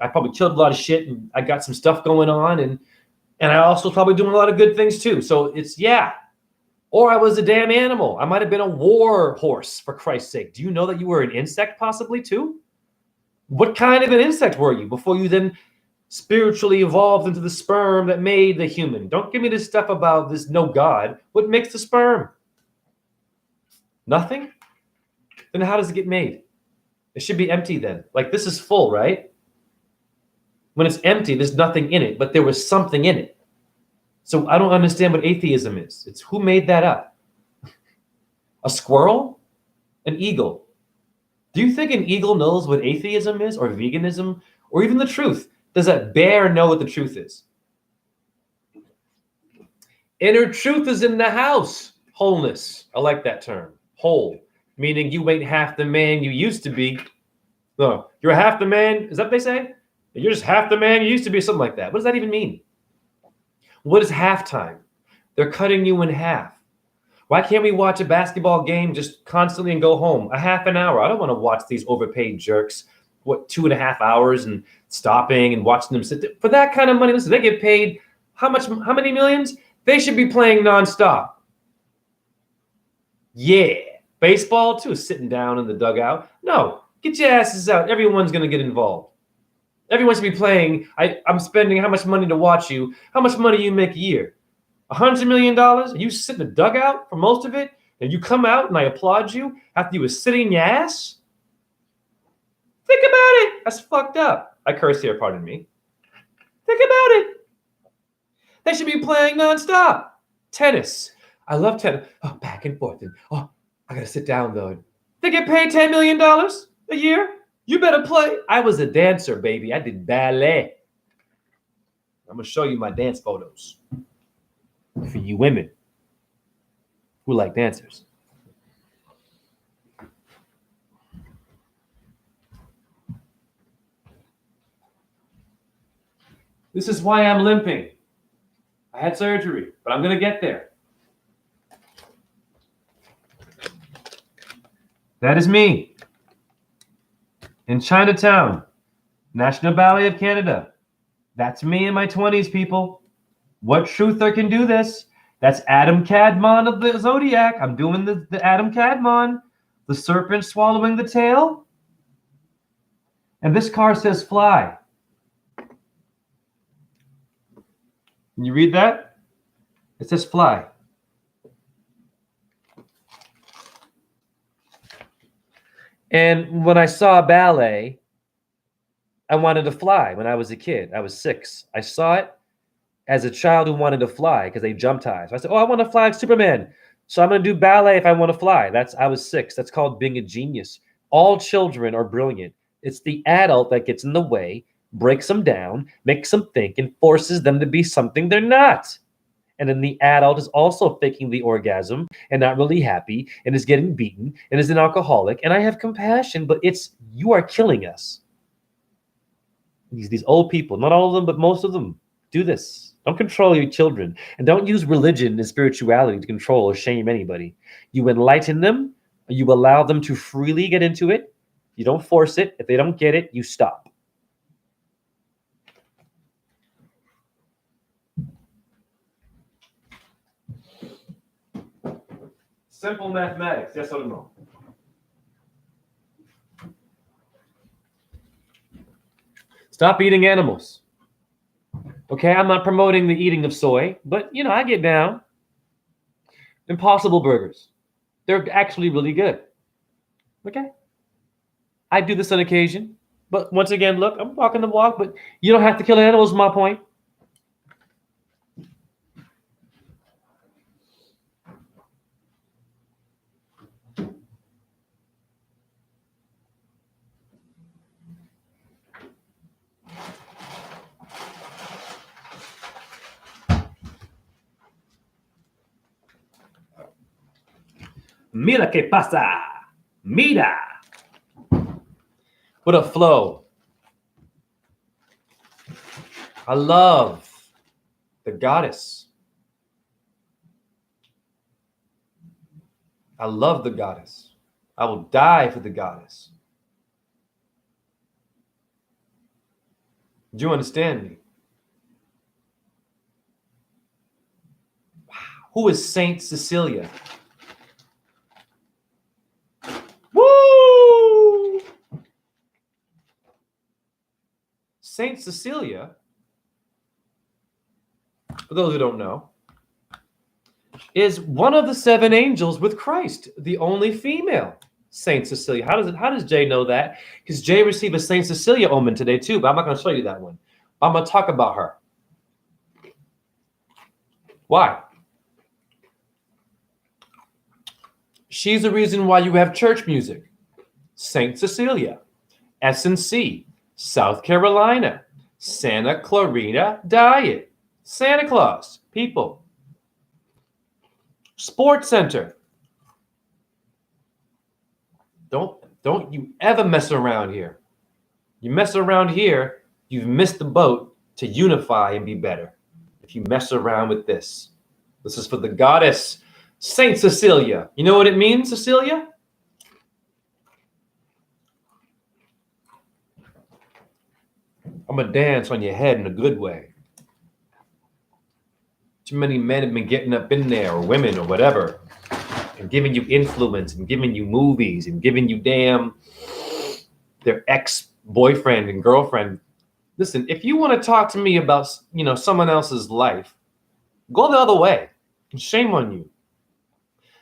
I probably killed a lot of shit, and I got some stuff going on, and I also was probably doing a lot of good things too. So it's yeah. Or I was a damn animal. I might have been a war horse, for Christ's sake. Do you know that you were an insect possibly too? What kind of an insect were you before you then spiritually evolved into the sperm that made the human? Don't give me this stuff about this no God. What makes the sperm? Nothing? Then how does it get made? It should be empty then. Like this is full, right? When it's empty, there's nothing in it, but there was something in it. So I don't understand what atheism is. It's who made that up? A squirrel? An eagle? Do you think an eagle knows what atheism is or veganism or even the truth? Does that bear know what the truth is? Inner truth is in the house. Wholeness. I like that term. Whole. Meaning you ain't half the man you used to be. No, you're half the man. Is that what they say? You're just half the man you used to be. Something like that. What does that even mean? What is halftime? They're cutting you in half. Why can't we watch a basketball game just constantly and go home? A half an hour. I don't want to watch these overpaid jerks, 2.5 hours and stopping and watching them sit there. For that kind of money, listen, they get paid how much? How many millions? They should be playing nonstop. Yeah. Baseball too, sitting down in the dugout. No, get your asses out. Everyone's going to get involved. Everyone should be playing. I'm spending how much money to watch you? How much money do you make a year? $100 million? And you sit in the dugout for most of it? And you come out and I applaud you after you were sitting in your ass? Think about it. That's fucked up. I curse here, pardon me. Think about it. They should be playing nonstop. Tennis. I love tennis. Oh, back and forth. And, oh, I got to sit down, though. They get paid $10 million a year? You better play. I was a dancer, baby. I did ballet. I'm going to show you my dance photos for you women who like dancers. This is why I'm limping. I had surgery, but I'm going to get there. That is me. In Chinatown, National Ballet of Canada. That's me in my 20s, people. What truther can do this? That's Adam Kadmon of the Zodiac. I'm doing the Adam Kadmon. The serpent swallowing the tail. And this car says fly. Can you read that? It says fly. And when I saw ballet, I wanted to fly when I was a kid. I was 6. I saw it as a child who wanted to fly because they jumped high. So I said, oh, I want to fly like Superman. So I'm going to do ballet if I want to fly. I was 6. That's called being a genius. All children are brilliant. It's the adult that gets in the way, breaks them down, makes them think, and forces them to be something they're not. And then the adult is also faking the orgasm and not really happy and is getting beaten and is an alcoholic. And I have compassion, but you are killing us. These old people, not all of them, but most of them do this. Don't control your children. And don't use religion and spirituality to control or shame anybody. You enlighten them. You allow them to freely get into it. You don't force it. If they don't get it, you stop. Simple mathematics, yes or no? Stop eating animals. Okay, I'm not promoting the eating of soy, but I get down. Impossible burgers. They're actually really good. Okay? I do this on occasion, but once again, look, I'm walking the walk, but you don't have to kill animals, is my point. Mira que pasa. Mira. What a flow. I love the goddess. I love the goddess. I will die for the goddess. Do you understand me? Wow. Who is Saint Cecilia? Woo! Saint Cecilia, for those who don't know, is one of the 7 angels with Christ, the only female Saint Cecilia. How does Jay know that? Because Jay received a Saint Cecilia omen today too, but I'm not going to show you that one. I'm going to talk about her. Why? She's the reason why you have church music. Saint Cecilia, S&C, South Carolina, Santa Clarita Diet, Santa Claus, people. Sports Center. Don't you ever mess around here. You mess around here, you've missed the boat to unify and be better. If you mess around with this. This is for the goddess, Saint Cecilia. You know what it means, Cecilia? I'm going to dance on your head in a good way. Too many men have been getting up in there, or women, or whatever, and giving you influence, and giving you movies, and giving you their ex-boyfriend and girlfriend. Listen, if you want to talk to me about, someone else's life, go the other way. Shame on you.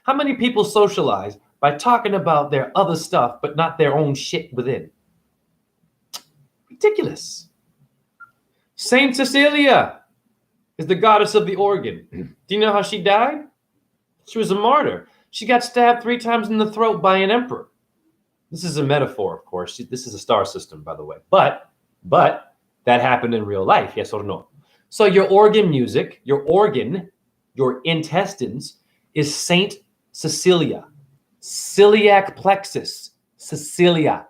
How many people socialize by talking about their other stuff, but not their own shit within? Ridiculous. Saint Cecilia is the goddess of the organ. Do you know how she died? She was a martyr. She got stabbed 3 times in the throat by an emperor. This is a metaphor, of course. This is a star system, by the way. But that happened in real life, yes or no? So your organ music, your organ, your intestines is Saint Cecilia. Celiac plexus, Cecilia.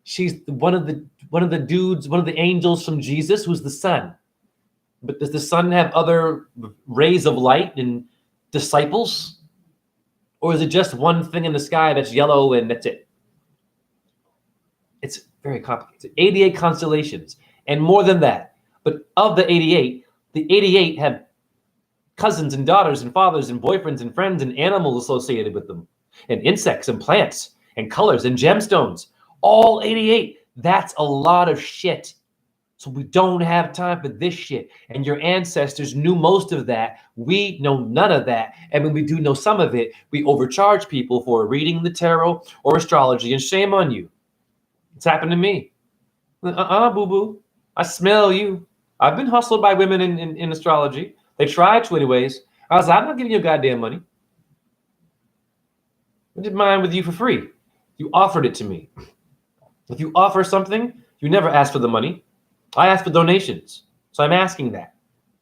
She's one of the dudes, one of the angels from Jesus, who's the sun. But does the sun have other rays of light and disciples? Or is it just one thing in the sky that's yellow and that's it? It's very complicated. 88 constellations and more than that. But of the 88 have cousins and daughters and fathers and boyfriends and friends and animals associated with them, and insects and plants and colors and gemstones. All 88. That's a lot of shit. So we don't have time for this shit. And your ancestors knew most of that. We know none of that. And when we do know some of it, we overcharge people for reading the tarot or astrology, and shame on you. It's happened to me. Boo-boo. I smell you. I've been hustled by women in astrology. They tried to anyways. I was like, I'm not giving you goddamn money. I did mine with you for free. You offered it to me. If you offer something, you never ask for the money. I ask for donations. So I'm asking that.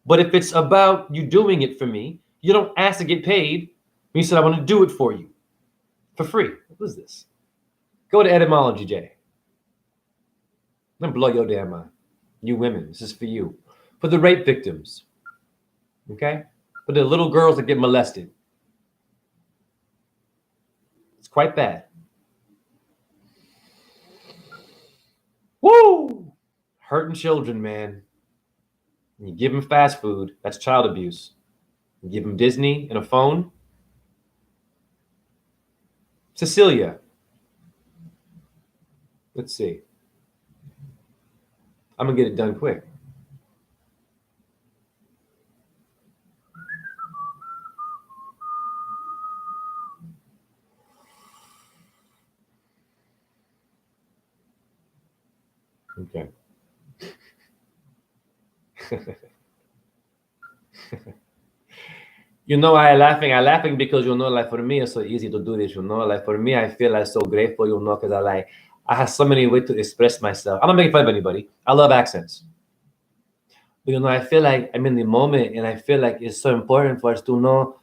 But if it's about you doing it for me, you don't ask to get paid. You said, I want to do it for you. For free. What is this? Go to etymology, Jay. I'm going to blow your damn mind. You women, this is for you. For the rape victims. Okay? For the little girls that get molested. It's quite bad. Woo! Hurting children, man. You give them fast food, that's child abuse. You give them Disney and a phone. Cecilia. Let's see. I'm going to get it done quick. Okay. I laughing because, like for me, it's so easy to do this, like for me, I feel like so grateful, because I have so many ways to express myself. I'm not making fun of anybody. I love accents. But, I feel like I'm in the moment, and I feel like it's so important for us to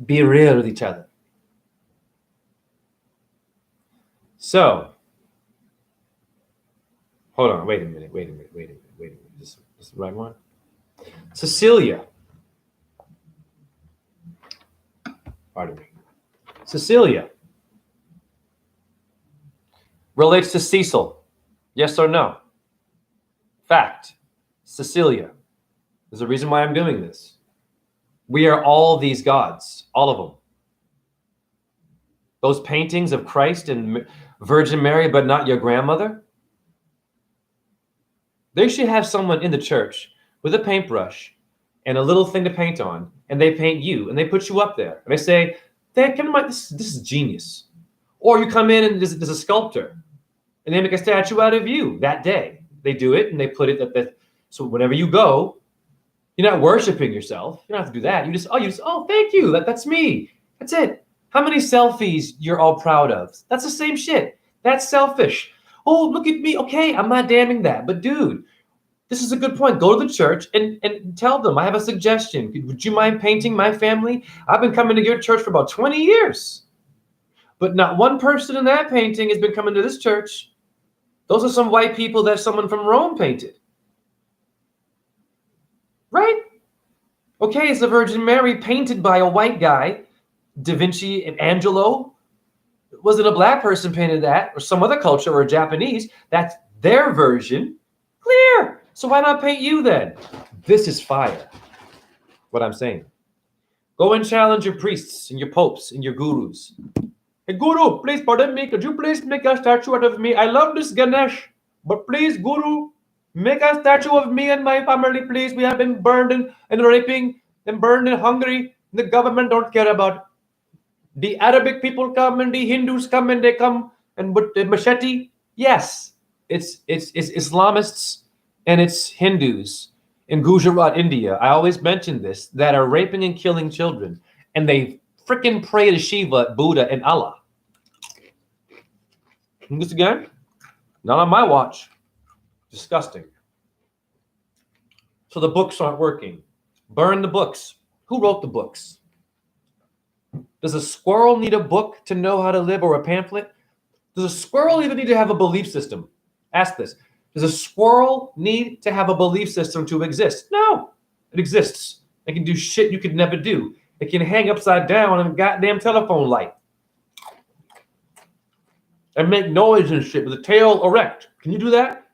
be real with each other. So, hold on. Wait a minute. This is the right one? Cecilia. Pardon me. Cecilia relates to Cecil. Yes or no? Fact. Cecilia. There's a reason why I'm doing this. We are all these gods, all of them. Those paintings of Christ and Virgin Mary, but not your grandmother. They should have someone in the church with a paintbrush and a little thing to paint on, and they paint you, and they put you up there. And they say, this is genius. Or you come in and there's a sculptor, and they make a statue out of you that day. They do it, and they put it at the, so whenever you go, you're not worshiping yourself. You don't have to do that. You just, thank you. That's me. That's it. How many selfies you're all proud of? That's the same shit. That's selfish. Oh, look at me. Okay, I'm not damning that. But dude, this is a good point. Go to the church and tell them, I have a suggestion. Would you mind painting my family? I've been coming to your church for about 20 years. But not one person in that painting has been coming to this church. Those are some white people that someone from Rome painted. Right? Okay, it's the Virgin Mary painted by a white guy, Da Vinci and Angelo. Wasn't a black person painted that, or some other culture, or Japanese. That's their version. Clear. So why not paint you then? This is fire. What I'm saying. Go and challenge your priests and your popes and your gurus. Hey, Guru, please pardon me. Could you please make a statue out of me? I love this Ganesh, but please, Guru, make a statue of me and my family, please. We have been burned and raping and burned in Hungary. The government don't care about. The Arabic people come and the Hindus come and they come and with the machete. Yes, it's Islamists and it's Hindus in Gujarat, India. I always mention this, that are raping and killing children, and they freaking pray to Shiva, Buddha, and Allah. And this again, not on my watch. Disgusting. So the books aren't working. Burn the books. Who wrote the books? Does a squirrel need a book to know how to live, or a pamphlet? Does a squirrel even need to have a belief system? Ask this. Does a squirrel need to have a belief system to exist? No. It exists. It can do shit you could never do. It can hang upside down on a goddamn telephone light and make noise and shit with the tail erect. Can you do that?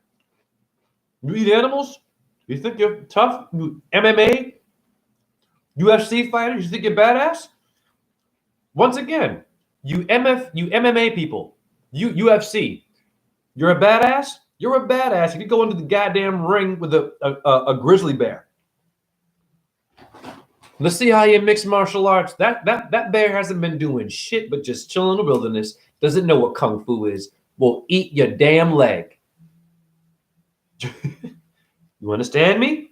You eat animals? You think you're tough? You MMA? UFC fighters? You think you're badass? Once again, you MMA people, you UFC, you're a badass? You're a badass. You could go into the goddamn ring with a grizzly bear. Let's see how you mix martial arts. That bear hasn't been doing shit but just chilling in the wilderness. Doesn't know what kung fu is. Will eat your damn leg. You understand me?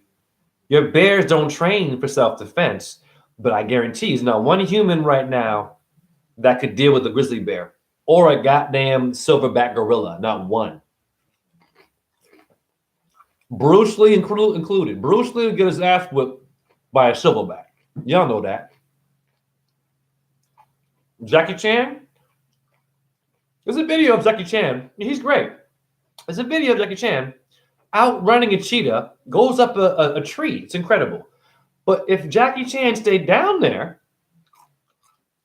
Your bears don't train for self-defense, but I guarantee there's not one human right now that could deal with a grizzly bear or a goddamn silverback gorilla. Not one. Bruce Lee included. Bruce Lee would get his ass whipped by a silverback. Y'all know that. Jackie Chan. There's a video of Jackie Chan. He's great. There's a video of Jackie Chan outrunning a cheetah, goes up a tree. It's incredible. But if Jackie Chan stayed down there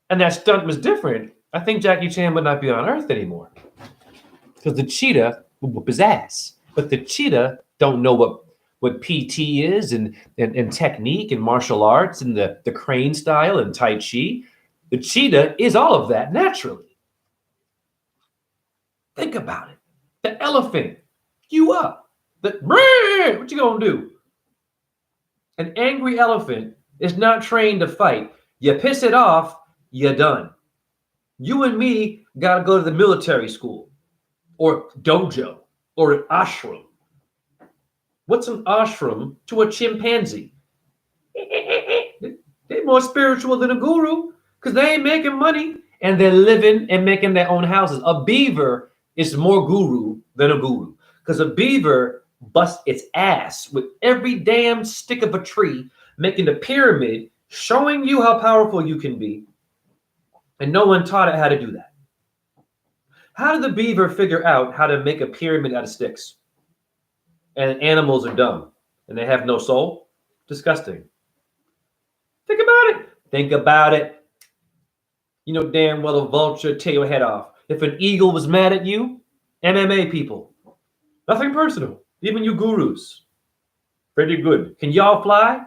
and that stunt was different, I think Jackie Chan would not be on Earth anymore. Because the cheetah would whoop his ass. But the cheetah don't know what PT is and technique and martial arts and the crane style and Tai Chi. The cheetah is all of that naturally. Think about it. The elephant, you up. What you gonna do? An angry elephant is not trained to fight. You piss it off, you're done. You and me gotta go to the military school or dojo or an ashram. What's an ashram to a chimpanzee? They're more spiritual than a guru because they ain't making money and they're living and making their own houses. A beaver is more guru than a guru because a beaver busts its ass with every damn stick of a tree, making a pyramid, showing you how powerful you can be. And no one taught it how to do that. How did the beaver figure out how to make a pyramid out of sticks? And animals are dumb and they have no soul? Disgusting. Think about it. Think about it. You know damn well a vulture tear your head off. If an eagle was mad at you, MMA people. Nothing personal. Even you gurus. Pretty good. Can y'all fly?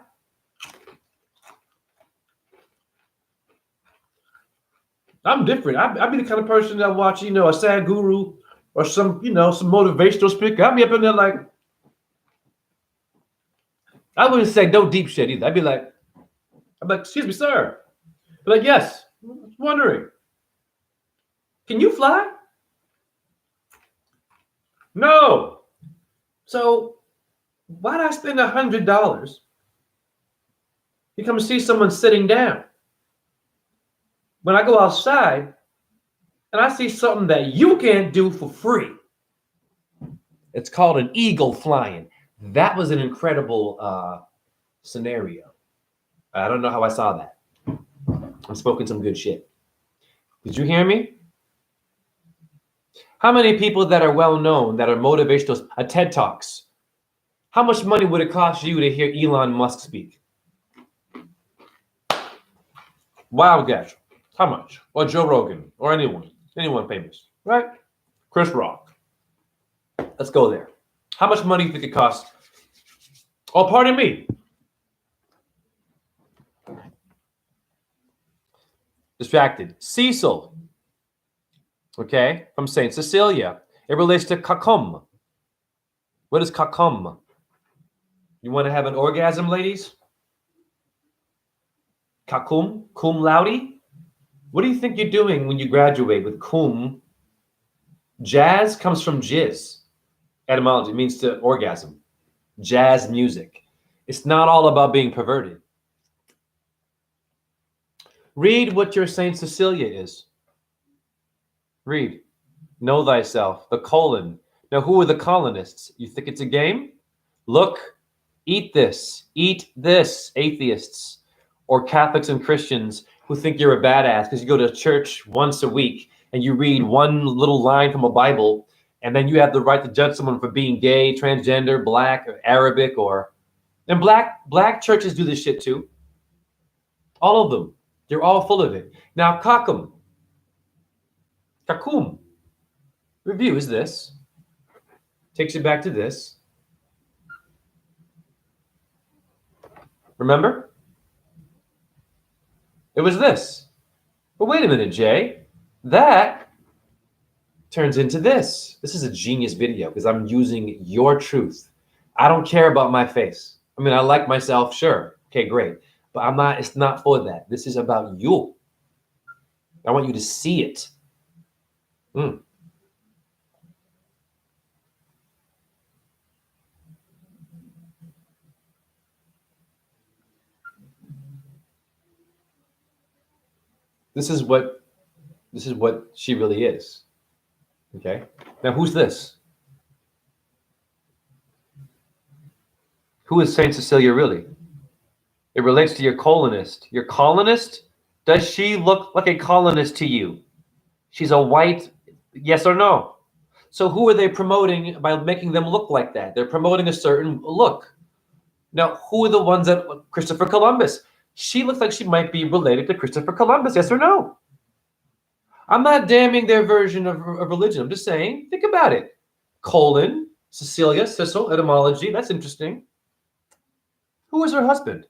I'm different. I'd be the kind of person that watch, a sad guru or some motivational speaker. I'd be up in there like, I wouldn't say no deep shit either. I'd be like, excuse me, sir. I'd be like, yes. I was wondering. Can you fly? No. So why'd I spend $100 to come see someone sitting down? When I go outside and I see something that you can't do for free. It's called an eagle flying. That was an incredible scenario. I don't know how I saw that. I'm spoken some good shit. Did you hear me? How many people that are well known, that are motivational, TED Talks, how much money would it cost you to hear Elon Musk speak? Wild guess. How much? Or Joe Rogan, or anyone famous, right? Chris Rock. Let's go there. How much money do you think it costs? Oh, pardon me. Distracted. Cecil. Okay, from Saint Cecilia. It relates to kakum. What is kakum? You want to have an orgasm, ladies? Kakum? Cum laude? What do you think you're doing when you graduate with cum? Jazz comes from jizz. Etymology means to orgasm. Jazz music. It's not all about being perverted. Read what your Saint Cecilia is. Read. Know thyself. The colon. Now, who are the colonists? You think it's a game? Look. Eat this. Eat this, atheists or Catholics and Christians who think you're a badass because you go to church once a week and you read one little line from a Bible, and then you have the right to judge someone for being gay, transgender, black, or Arabic, and black churches do this shit too. All of them. They're all full of it. Now, kakum. Review is this. Takes you back to this. Remember? It was this. But wait a minute, Jay. That turns into this. This is a genius video because I'm using your truth. I don't care about my face. I mean, I like myself, sure. Okay, great. But it's not for that. This is about you. I want you to see it. This is what she really is. Okay. Now, who's this? Who is Saint Cecilia really? It relates to your colonist. Your colonist? Does she look like a colonist to you? She's a white, yes or no? So who are they promoting by making them look like that? They're promoting a certain look. Now, who are the ones that Christopher Columbus? She looks like she might be related to Christopher Columbus, yes or no? I'm not damning their version of religion. I'm just saying, think about it. Colon, Cecilia, Cecil, etymology. That's interesting. Who is her husband?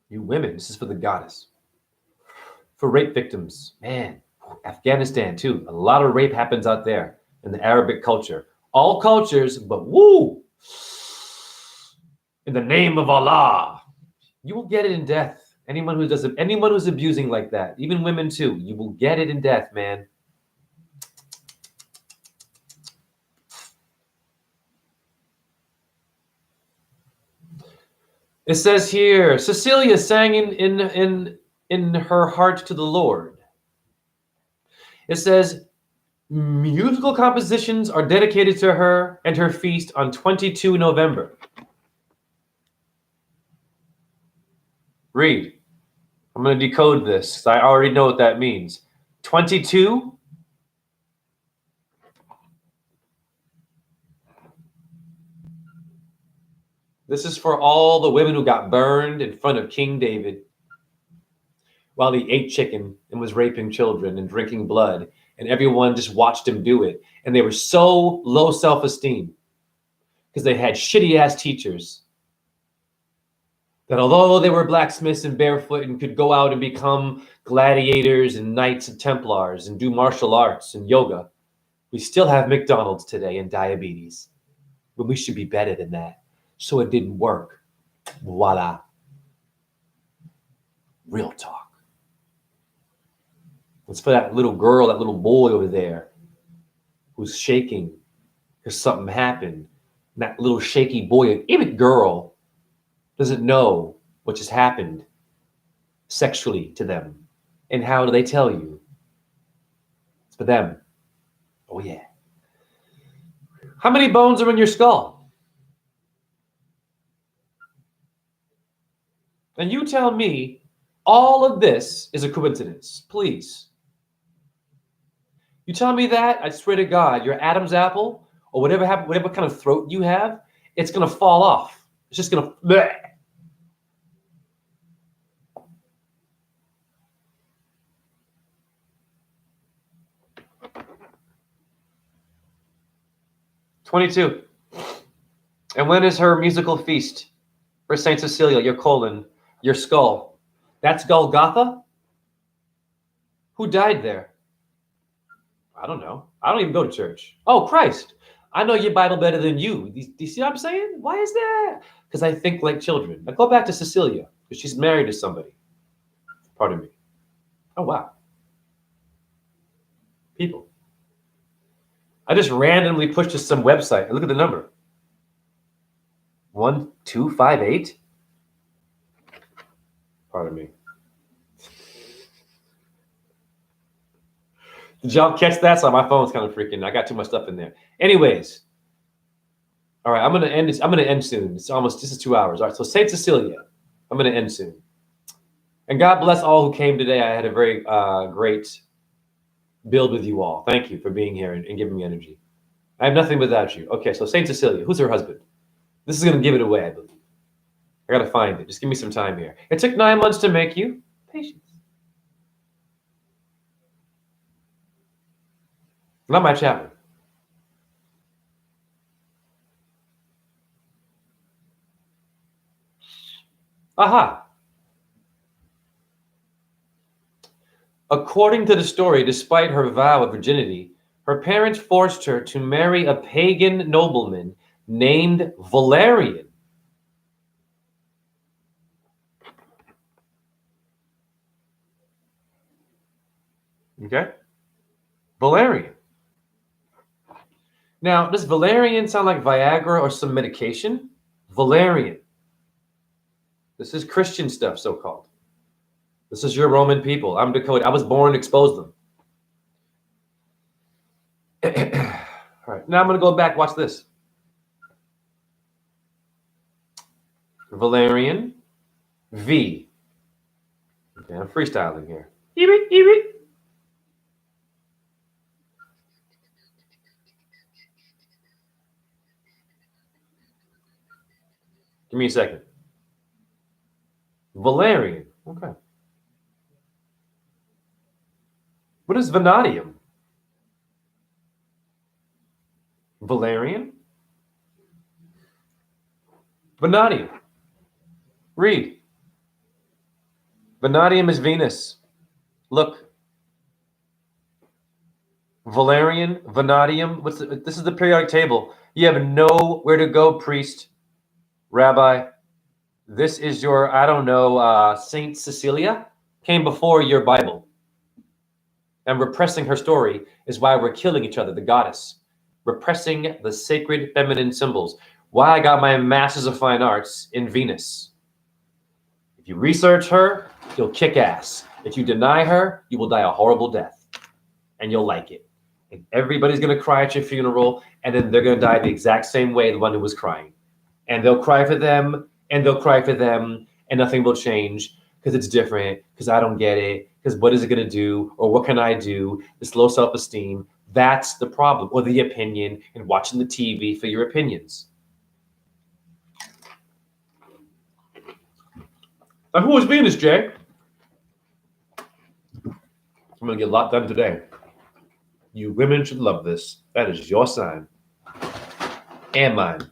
You women, this is for the goddess. For rape victims, man, Afghanistan too. A lot of rape happens out there in the Arabic culture. All cultures, but woo! In the name of Allah, you will get it in death. Anyone who's abusing like that, even women too, you will get it in death, man. It says here, Cecilia sang in her heart to the Lord. It says, musical compositions are dedicated to her and her feast on 22 November. Read. I'm going to decode this. I already know what that means. 22. This is for all the women who got burned in front of King David while he ate chicken and was raping children and drinking blood, and everyone just watched him do it. And they were so low self-esteem because they had shitty-ass teachers that although they were blacksmiths and barefoot and could go out and become gladiators and knights and Templars and do martial arts and yoga, we still have McDonald's today and diabetes. But we should be better than that. So it didn't work. Voila. Real talk. It's for that little girl, that little boy over there who's shaking because something happened. And that little shaky boy, even girl, doesn't know what just happened sexually to them. And how do they tell you? It's for them. Oh, yeah. How many bones are in your skull? And you tell me all of this is a coincidence, please. You tell me that, I swear to God, your Adam's apple or whatever kind of throat you have, it's going to fall off. It's just going to... 22. And when is her musical feast for Saint Cecilia, your colon, your skull? That's Golgotha? Who died there? I don't know. I don't even go to church. Oh, Christ. I know your Bible better than you. Do you see what I'm saying? Why is that? Because I think like children. Now go back to Cecilia, because she's married to somebody. Pardon me. Oh, wow. People. I just randomly pushed to some website. And look at the number. 1258. Pardon me. Did y'all catch that? So my phone's kind of freaking. I got too much stuff in there. Anyways. All right, I'm gonna end this. I'm gonna end soon. This is 2 hours. All right, so Saint Cecilia. I'm gonna end soon. And God bless all who came today. I had a very great build with you all. Thank you for being here and giving me energy. I have nothing without you. Okay, so Saint Cecilia, who's her husband? This is gonna give it away, I believe. I gotta find it. Just give me some time here. It took 9 months to make you. Patience. Not my chaplain. Aha. According to the story, despite her vow of virginity, her parents forced her to marry a pagan nobleman named Valerian. Okay? Valerian. Now, does Valerian sound like Viagra or some medication? Valerian. This is Christian stuff, so-called. This is your Roman people. I'm Dakota. I was born to expose them. All right. Now I'm going to go back. Watch this. Valerian. V. Okay, I'm freestyling here. Give me a second. Valerian. Okay. What is vanadium? Valerian? Vanadium. Read. Vanadium is Venus. Look. Valerian, vanadium. This is the periodic table. You have nowhere to go, priest, rabbi. This is your, I don't know, Saint Cecilia came before your Bible. And repressing her story is why we're killing each other, the goddess. Repressing the sacred feminine symbols. Why I got my Masters of Fine Arts in Venus. If you research her, you'll kick ass. If you deny her, you will die a horrible death. And you'll like it. And everybody's going to cry at your funeral, and then they're going to die the exact same way the one who was crying. And they'll cry for them, and they'll cry for them, and nothing will change. because it's different, because I don't get it, because what is it going to do, or what can I do? This low self-esteem, that's the problem, or the opinion, and watching the TV for your opinions. Now, who is Venus, Jay? I'm going to get a lot done today. You women should love this. That is your sign. And mine.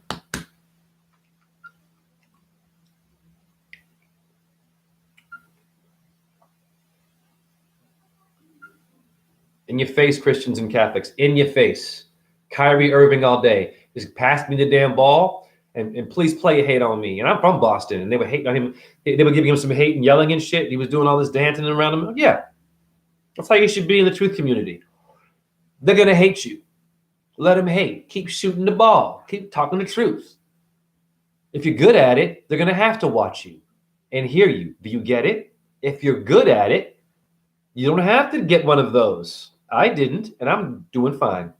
In your face, Christians and Catholics. In your face. Kyrie Irving all day. Just pass me the damn ball and please play hate on me. And I'm from Boston, and they were hating on him. They were giving him some hate and yelling and shit. He was doing all this dancing around him. Yeah. That's how you should be in the truth community. They're going to hate you. Let them hate. Keep shooting the ball. Keep talking the truth. If you're good at it, they're going to have to watch you and hear you. Do you get it? If you're good at it, you don't have to get one of those. I didn't, and I'm doing fine.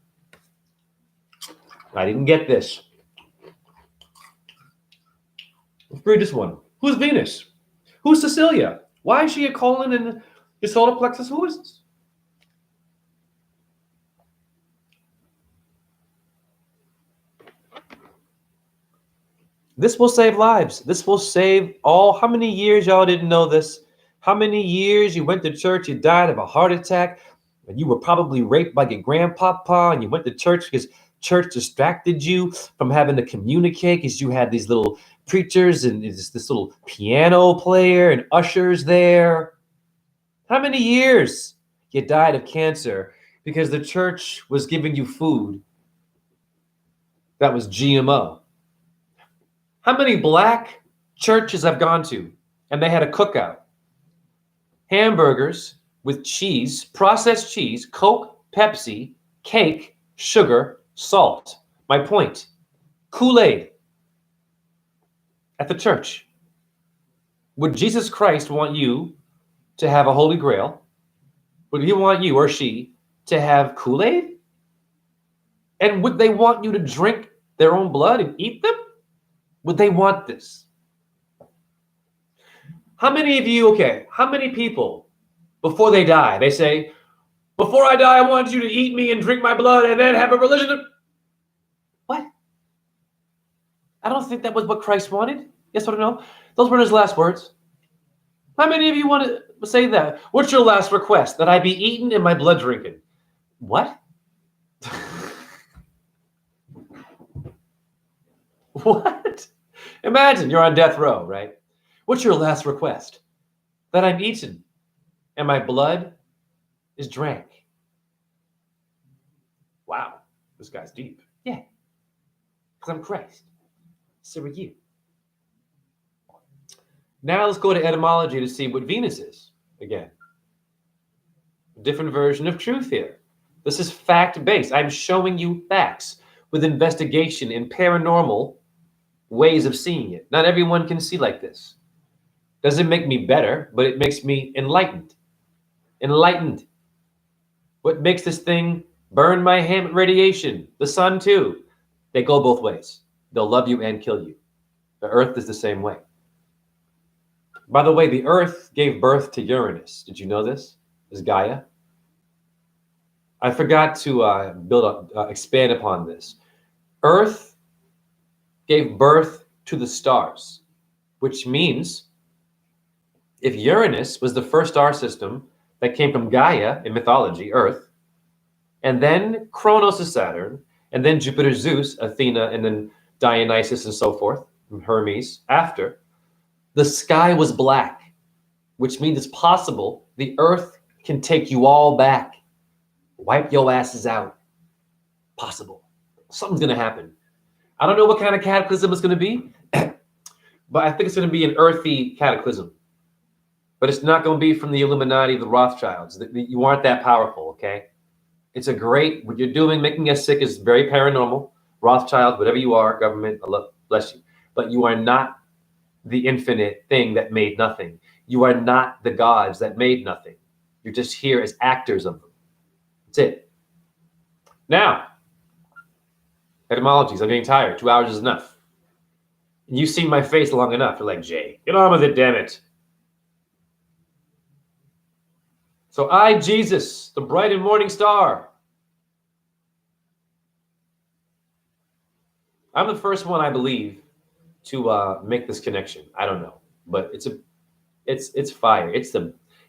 I didn't get this. Let's read this one. Who's Venus? Who's Cecilia? Why is she a colon in your solar plexus? Who is this? This will save lives. This will save all. How many years y'all didn't know this? How many years you went to church, you died of a heart attack, and you were probably raped by your grandpapa, and you went to church because church distracted you from having to communicate because you had these little preachers and this little piano player and ushers there. How many years you died of cancer because the church was giving you food that was GMO? How many black churches I've gone to and they had a cookout? Hamburgers with cheese, processed cheese, Coke, Pepsi, cake, sugar, salt. My point, Kool-Aid at the church. Would Jesus Christ want you to have a Holy Grail? Would he want you or she to have Kool-Aid? And would they want you to drink their own blood and eat them? Would they want this? How many of you, how many people, before they die, they say, before I die, I want you to eat me and drink my blood and then have a religion? What? I don't think that was what Christ wanted. Yes or no? Those were his last words. How many of you want to say that? What's your last request? That I be eaten and my blood drinking? What? What? Imagine you're on death row, right? What's your last request? That I'm eaten and my blood is drank. Wow, this guy's deep. Yeah, because I'm Christ. So are you. Now let's go to etymology to see what Venus is again. A different version of truth here. This is fact-based. I'm showing you facts with investigation and paranormal ways of seeing it. Not everyone can see like this. Doesn't make me better, but it makes me enlightened. Enlightened. What makes this thing burn my hand with radiation? The sun too. They go both ways. They'll love you and kill you. The earth is the same way. By the way, the earth gave birth to Uranus. Did you know this? Is Gaia. I forgot to expand upon this. Earth gave birth to the stars, which means if Uranus was the first star system that came from Gaia in mythology, Earth, and then Kronos is Saturn, and then Jupiter, Zeus, Athena, and then Dionysus and so forth, and Hermes after, the sky was black, which means it's possible the Earth can take you all back, wipe your asses out. Possible. Something's going to happen. I don't know what kind of cataclysm it's going to be, but I think it's going to be an earthy cataclysm. But it's not going to be from the Illuminati, the Rothschilds. You aren't that powerful, okay? It's a great, what you're doing, making us sick is very paranormal. Rothschild, whatever you are, government, Allah bless you. But you are not the infinite thing that made nothing. You are not the gods that made nothing. You're just here as actors of them. That's it. Now, etymologies, I'm getting tired. 2 hours is enough. And you've seen my face long enough. You're like, Jay, get on with it, damn it. So I, Jesus, the bright and morning star. I'm the first one, I believe, to make this connection. I don't know, but it's fire. It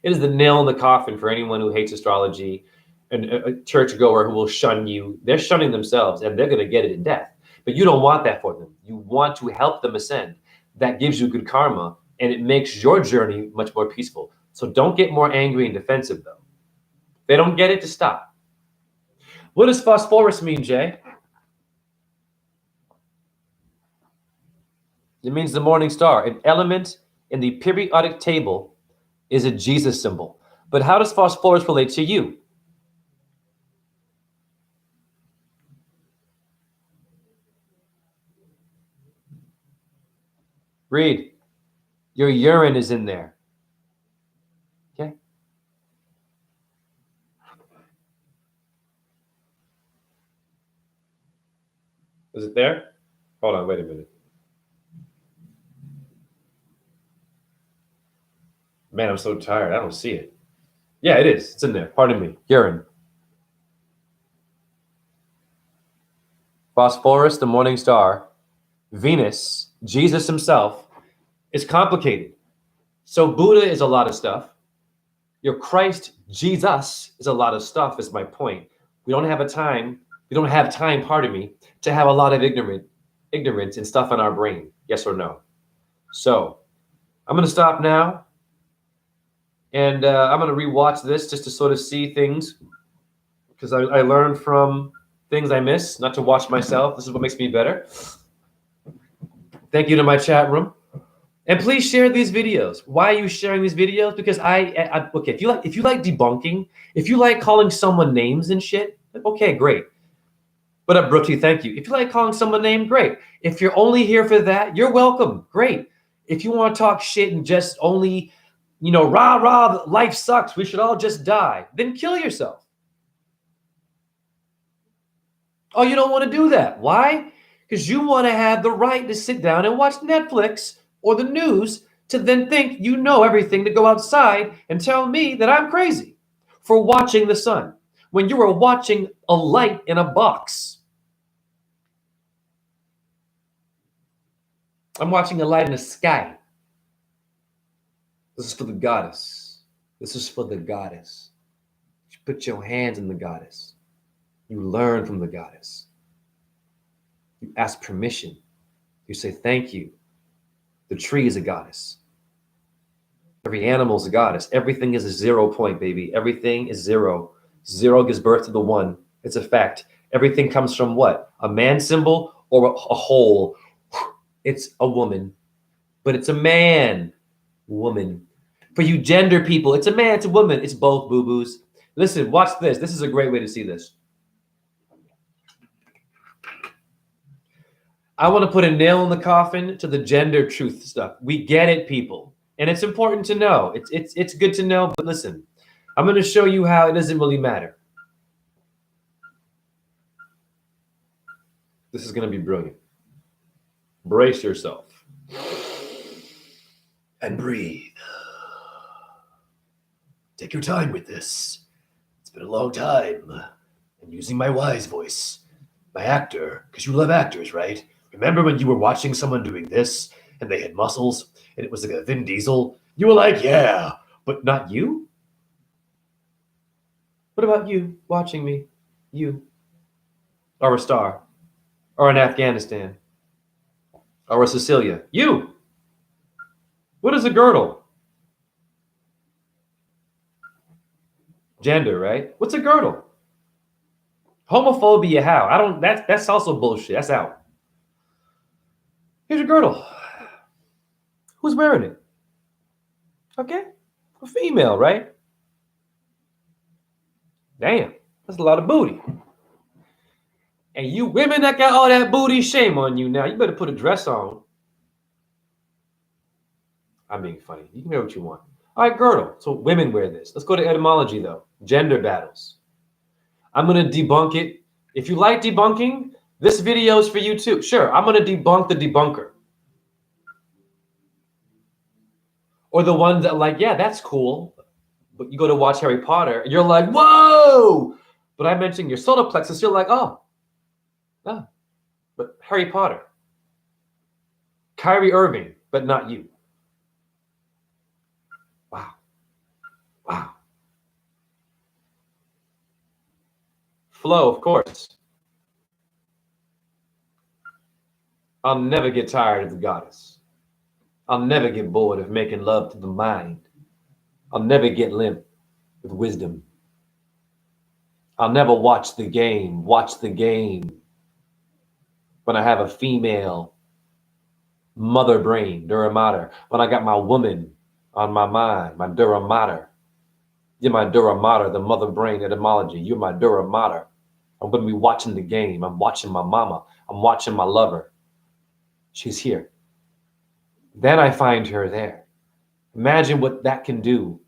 is the nail in the coffin for anyone who hates astrology and a churchgoer who will shun you. They're shunning themselves, and they're going to get it in death. But you don't want that for them. You want to help them ascend. That gives you good karma, and it makes your journey much more peaceful. So don't get more angry and defensive, though. If they don't get it, to stop. What does phosphorus mean, Jay? It means the morning star. An element in the periodic table is a Jesus symbol. But how does phosphorus relate to you? Read. Your urine is in there. Okay? Is it there? Hold on, wait a minute. Man, I'm so tired. I don't see it. Yeah, it is. It's in there. Pardon me. Urine. Phosphorus, the morning star. Venus, Jesus himself, is complicated. So Buddha is a lot of stuff. Your Christ, Jesus, is a lot of stuff, is my point. We don't have time, pardon me, to have a lot of ignorance and stuff in our brain. Yes or no? So I'm going to stop now. And I'm going to rewatch this just to sort of see things, because I learned from things I miss, not to watch myself. This is what makes me better. Thank you to my chat room. And please share these videos. Why are you sharing these videos? Because okay, if you like debunking, if you like calling someone names and shit, okay, great. What up, Brookie? Thank you. If you like calling someone name, great. If you're only here for that, you're welcome. Great. If you want to talk shit and just only, rah, rah, life sucks, we should all just die, then kill yourself. Oh, you don't want to do that. Why? Because you want to have the right to sit down and watch Netflix or the news to then think you know everything, to go outside and tell me that I'm crazy for watching the sun when you were watching a light in a box. I'm watching a light in the sky. This is for the goddess. This is for the goddess. You put your hands in the goddess. You learn from the goddess. You ask permission. You say thank you. The tree is a goddess. Every animal is a goddess. Everything is a 0 point, baby. Everything is zero. Zero gives birth to the one. It's a fact. Everything comes from what? A man symbol or a whole? It's a woman, but it's a man. Woman. For you gender people, it's a man, it's a woman. It's both, boo-boos. Listen, watch this. This is a great way to see this. I want to put a nail in the coffin to the gender truth stuff. We get it, people. And it's important to know. It's good to know, but listen, I'm going to show you how it doesn't really matter. This is going to be brilliant. Brace yourself. And breathe. Take your time with this. It's been a long time. I'm using my wise voice. My actor, because you love actors, right? Remember when you were watching someone doing this and they had muscles and it was like a Vin Diesel? You were like, yeah, but not you? What about you watching me? You. Or a star. Or an Afghanistan. Or a Cecilia. You. What is a girdle? Gender, right? What's a girdle? Homophobia, how? That's also bullshit. That's out. Here's a girdle. Who's wearing it? Okay. A female, right? Damn. That's a lot of booty. And you women that got all that booty, shame on you now. You better put a dress on. I'm being funny. You can wear what you want. All right, girdle. So women wear this. Let's go to etymology, though. Gender battles. I'm going to debunk it. If you like debunking, this video is for you too. Sure, I'm going to debunk the debunker. Or the ones that like, yeah, that's cool. But you go to watch Harry Potter, and you're like, whoa! But I mentioned your solar plexus, you're like, oh. But Harry Potter. Kyrie Irving, but not you. Wow. Wow. Flow, of course. I'll never get tired of the goddess. I'll never get bored of making love to the mind. I'll never get limp with wisdom. I'll never watch the game when I have a female mother brain, Dura Mater, when I got my woman on my mind, my Dura Mater. You're my Dura Mater, the mother brain etymology. You're my Dura Mater. I'm going to be watching the game. I'm watching my mama. I'm watching my lover. She's here. Then I find her there. Imagine what that can do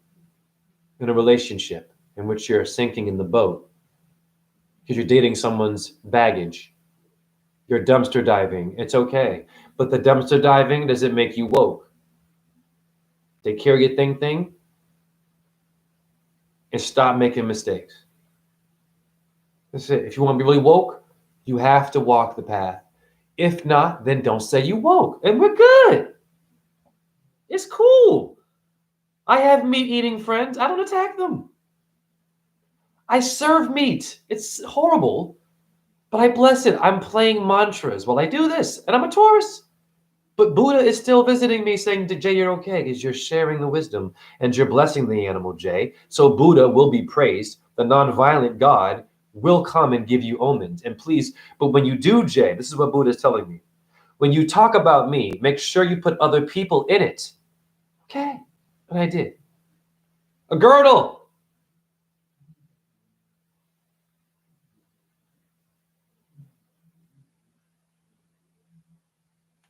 in a relationship in which you're sinking in the boat because you're dating someone's baggage. You're dumpster diving. It's okay. But the dumpster diving, does it make you woke? Take care of your thing and stop making mistakes. That's it. If you want to be really woke, you have to walk the path. If not, then don't say you woke. And we're good. It's cool. I have meat-eating friends. I don't attack them. I serve meat. It's horrible, but I bless it. I'm playing mantras while I do this, and I'm a Taurus. But Buddha is still visiting me saying, Jay, you're okay because you're sharing the wisdom and you're blessing the animal, Jay. So Buddha will be praised. The nonviolent God will come and give you omens. And please, but when you do, Jay, this is what Buddha is telling me. When you talk about me, make sure you put other people in it. Okay. And I did. A girdle.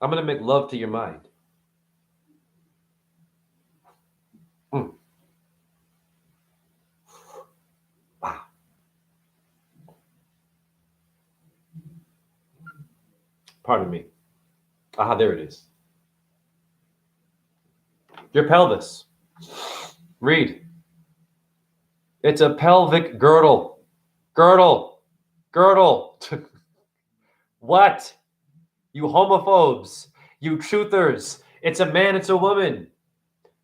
I'm going to make love to your mind. Wow. Pardon me. Aha, there it is. Your pelvis. Read. It's a pelvic girdle. Girdle. Girdle. What? You homophobes. You truthers. It's a man, it's a woman.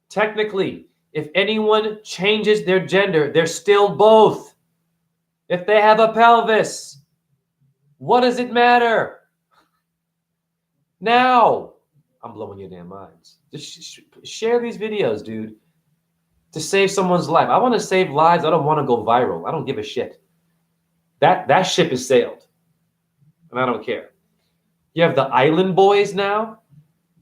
Technically, if anyone changes their gender, they're still both. If they have a pelvis, what does it matter? Now, I'm blowing your damn minds. Just share these videos, dude, to save someone's life. I want to save lives. I don't want to go viral. I don't give a shit. That ship has sailed, and I don't care. You have the Island Boys now.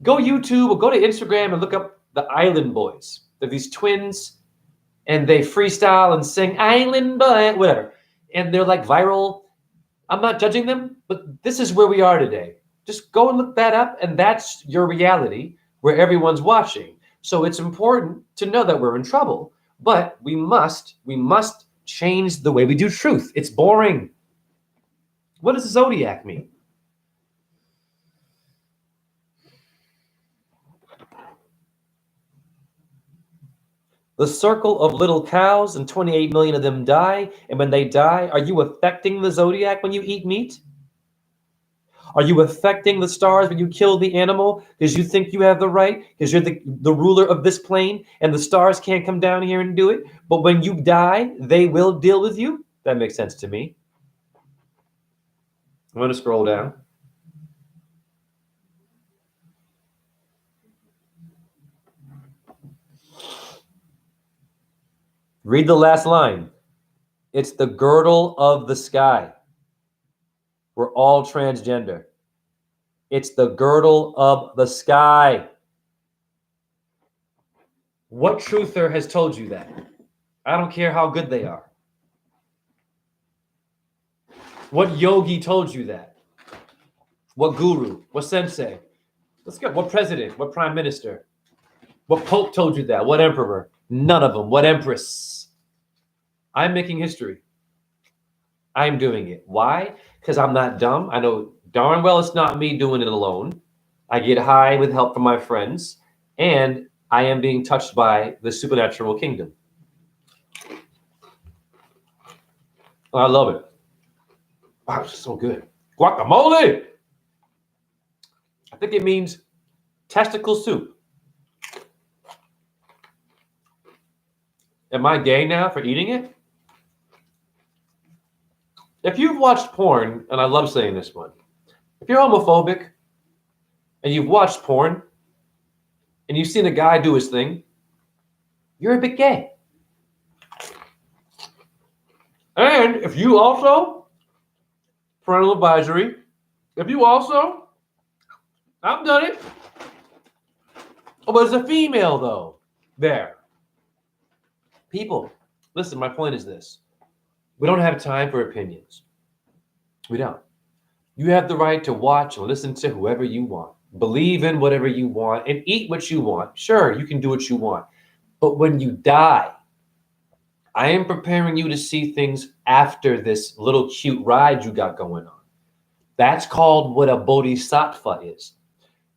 Go YouTube or go to Instagram and look up the Island Boys. They're these twins, and they freestyle and sing Island Boy, whatever. And they're like viral. I'm not judging them, but this is where we are today. Just go and look that up, and that's your reality where everyone's watching. So it's important to know that we're in trouble, but we must change the way we do truth. It's boring. What does the zodiac mean? The circle of little cows, and 28 million of them die. And when they die, are you affecting the zodiac when you eat meat? Are you affecting the stars when you kill the animal because you think you have the right, because you're the ruler of this plane and the stars can't come down here and do it? But when you die, they will deal with you? That makes sense to me. I'm going to scroll down. Read the last line. It's the girdle of the sky. We're all transgender. It's the girdle of the sky. What truther has told you that? I don't care how good they are. What yogi told you that? What guru? What sensei? Let's go. What president? What prime minister? What pope told you that? What emperor? None of them. What empress? I'm making history. I'm doing it. Why? Because I'm not dumb. I know darn well it's not me doing it alone. I get high with help from my friends, and I am being touched by the supernatural kingdom. I love it. Wow, it's so good. Guacamole. I think it means testicle soup. Am I gay now for eating it? If you've watched porn, and I love saying this one, if you're homophobic and you've watched porn and you've seen a guy do his thing, you're a bit gay. And if you also, parental advisory, if you also, I've done it, but as a female though, there. People, listen, my point is this. We don't have time for opinions. We don't. You have the right to watch and listen to whoever you want. Believe in whatever you want and eat what you want. Sure, you can do what you want. But when you die, I am preparing you to see things after this little cute ride you got going on. That's called what a Bodhisattva is.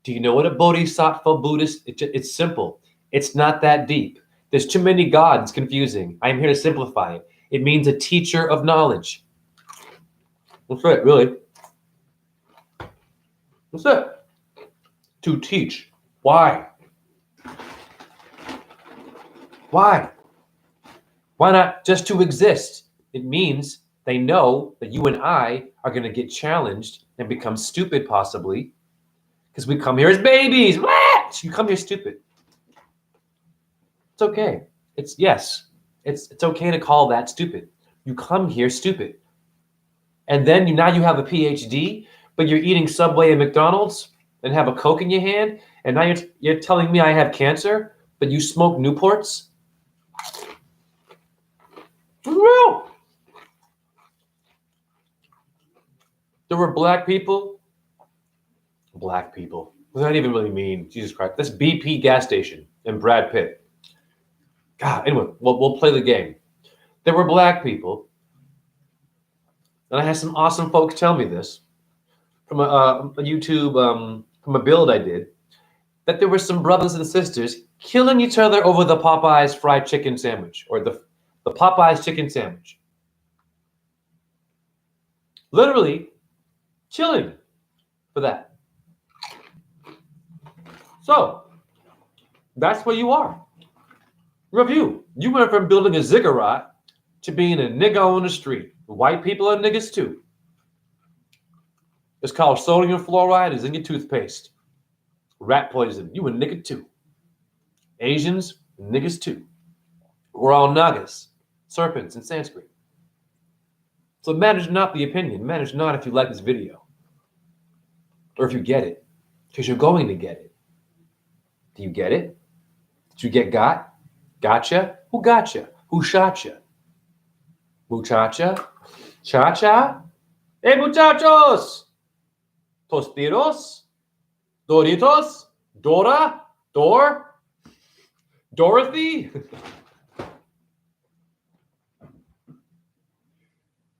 Do you know what a Bodhisattva Buddhist? It's simple. It's not that deep. There's too many gods. Confusing. I'm here to simplify it. It means a teacher of knowledge. That's it, really. That's it. To teach. Why? Why? Why not just to exist? It means they know that you and I are going to get challenged and become stupid, possibly, because we come here as babies. What? You come here stupid. It's okay. It's okay to call that stupid. You come here stupid. And then now you have a PhD, but you're eating Subway and McDonald's and have a Coke in your hand, and now you're telling me I have cancer, but you smoke Newports? For real. There were black people. Black people. What does that even really mean? Jesus Christ. That's BP gas station and Brad Pitt. God, anyway, we'll play the game. There were black people, and I had some awesome folks tell me this from a YouTube, from a build I did, that there were some brothers and sisters killing each other over the Popeyes fried chicken sandwich, or the Popeyes chicken sandwich. Literally chilling for that. So, that's where you are. Review. You went from building a ziggurat to being a nigga on the street. White people are niggas too. It's called sodium fluoride. It's in your toothpaste. Rat poison. You a nigga too. Asians, niggas too. We're all nagas, serpents in Sanskrit. So it matters not the opinion. It matters not if you like this video or if you get it, because you're going to get it. Do you get it? Did you get got? Gotcha? Who gotcha? Who shot ya? Muchacha? Cha-cha? Hey, muchachos! Tostitos? Doritos? Dora? Dor? Dorothy?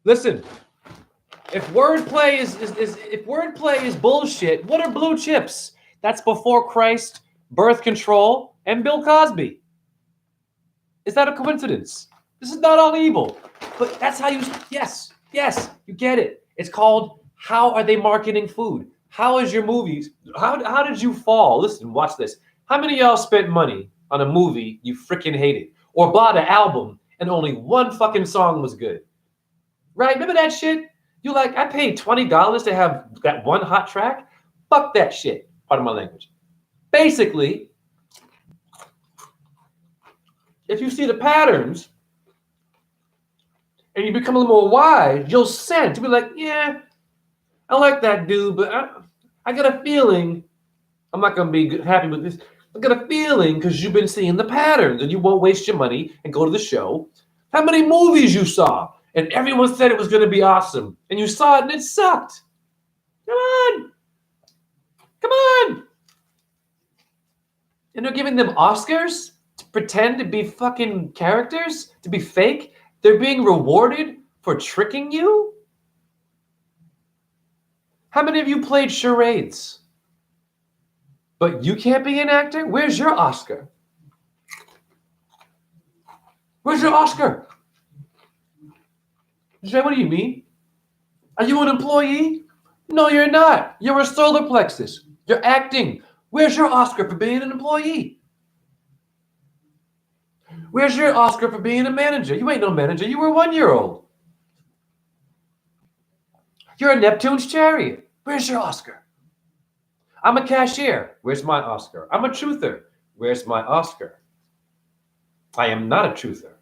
Listen, if wordplay is bullshit, what are blue chips? That's before Christ, birth control, and Bill Cosby. Is that a coincidence? This is not all evil. But that's how you, yes, you get it. It's called, how are they marketing food? How is your movies? How did you fall? Listen, watch this. How many of y'all spent money on a movie you freaking hated? Or bought an album and only one fucking song was good? Right? Remember that shit? You like, I paid $20 to have that one hot track? Fuck that shit. Pardon my language. Basically, if you see the patterns and you become a little more wise, you'll sense. You'll be like, yeah, I like that dude, but I got a feeling I'm not going to be happy with this. I got a feeling, because you've been seeing the patterns and you won't waste your money and go to the show. How many movies you saw and everyone said it was going to be awesome and you saw it and it sucked? Come on. And they're giving them Oscars to pretend to be fucking characters, to be fake. They're being rewarded for tricking you. How many of you played charades? But you can't be an actor? Where's your Oscar? Where's your Oscar? Jay, what do you mean? Are you an employee? No, you're not. You're a solar plexus. You're acting. Where's your Oscar for being an employee? Where's your Oscar for being a manager? You ain't no manager. You were a 1-year-old. You're a Neptune's chariot. Where's your Oscar? I'm a cashier. Where's my Oscar? I'm a truther. Where's my Oscar? I am not a truther.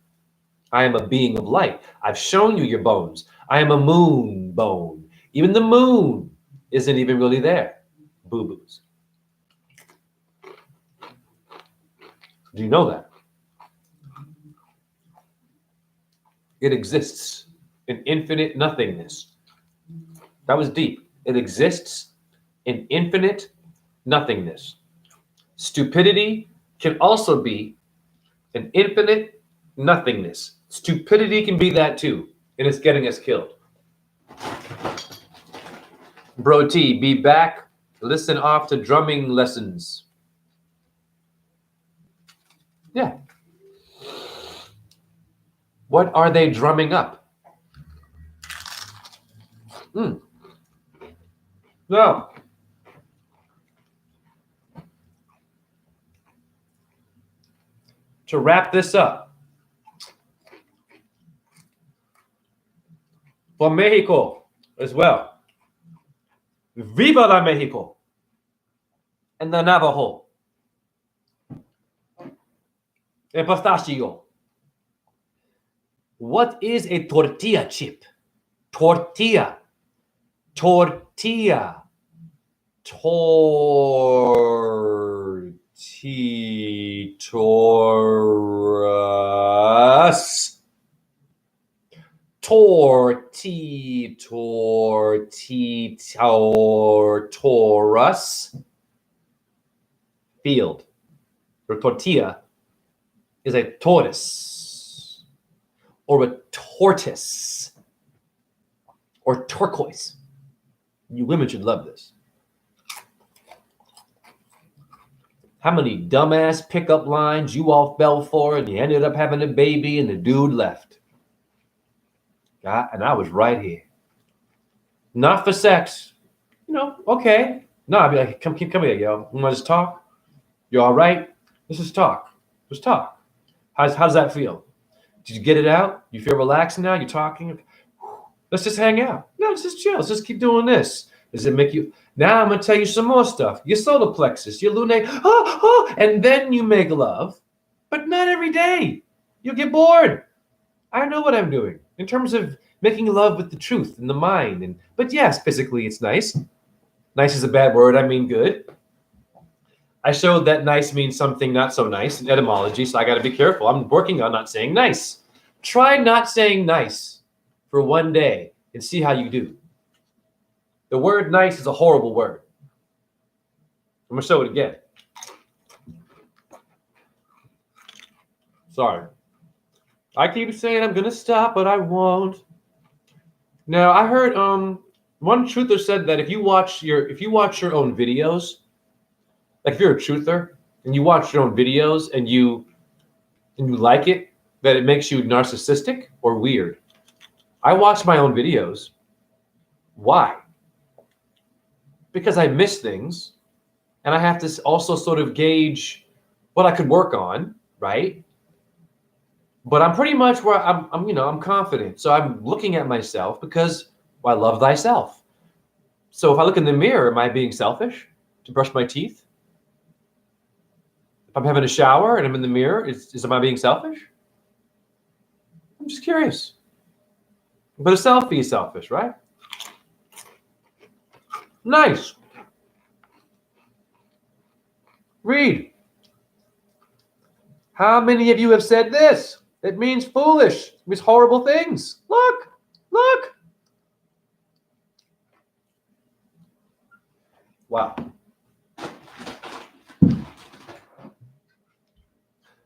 I am a being of light. I've shown you your bones. I am a moon bone. Even the moon isn't even really there. Boo-boos. Do you know that? It exists in infinite nothingness. That was deep. It exists in infinite nothingness. Stupidity can also be an infinite nothingness. Stupidity can be that too, and it's getting us killed. Bro T, be back. Listen off to drumming lessons. Yeah. What are they drumming up? No. To wrap this up, for Mexico as well. Viva la Mexico and the Navajo and pistachio. What is a tortilla chip? Tortilla. Tortilla. Taurus. Taurus. Field. Or tortilla is a tortoise or a tortoise or turquoise. You women should love this. How many dumbass pickup lines you all fell for and you ended up having a baby and the dude left. And I was right here. Not for sex. You know, okay. No, I'd be like, come here, yo. You want to just talk? You all right? Let's just talk. Just talk. How's that feel? Did you get it out? You feel relaxed now? You're talking? Let's just hang out. No, let's just chill. Let's just keep doing this. Does it make you... Now I'm going to tell you some more stuff. Your solar plexus, your lunate, and then you make love. But not every day. You'll get bored. I know what I'm doing in terms of making love with the truth and the mind. But yes, physically it's nice. Nice is a bad word. I mean good. I showed that nice means something not so nice in etymology, so I got to be careful. I'm working on not saying nice. Try not saying nice for one day and see how you do. The word nice is a horrible word. I'm going to show it again. Sorry. I keep saying I'm going to stop, but I won't. Now, I heard one truther said that if you watch your own videos, like if you're a truther and you watch your own videos and you like it, that it makes you narcissistic or weird. I watch my own videos. Why? Because I miss things and I have to also sort of gauge what I could work on, right? But I'm pretty much where I'm confident. So I'm looking at myself because I love thyself. So if I look in the mirror, am I being selfish to brush my teeth? If I'm having a shower and I'm in the mirror, am I being selfish? I'm just curious. But a selfie is selfish, right? Nice. Read. How many of you have said this? It means foolish. It means horrible things. Look. Wow.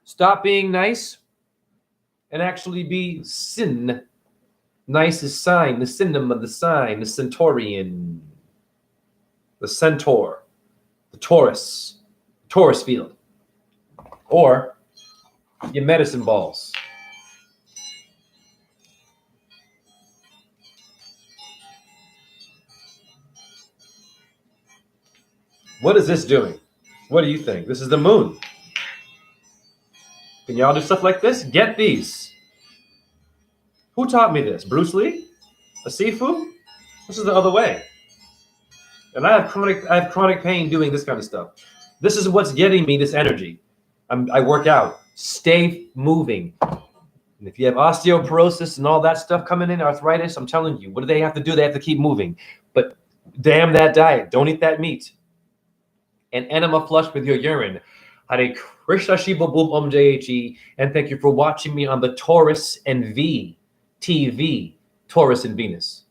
Stop being nice and actually be sin. Nice is sign, the cinema, the sign, the centurion, the centaur, the Taurus field, or your medicine balls. What is this doing? What do you think? This is the moon. Can y'all do stuff like this? Get these. Who taught me this? Bruce Lee? A Sifu? This is the other way. And I have chronic pain doing this kind of stuff. This is what's getting me this energy. I work out. Stay moving. And if you have osteoporosis and all that stuff coming in, arthritis, I'm telling you, what do they have to do? They have to keep moving. But damn that diet. Don't eat that meat. And enema flush with your urine. Hare Krishna Shiva Boom Om JHE. And thank you for watching me on the Taurus and V TV, Taurus and Venus.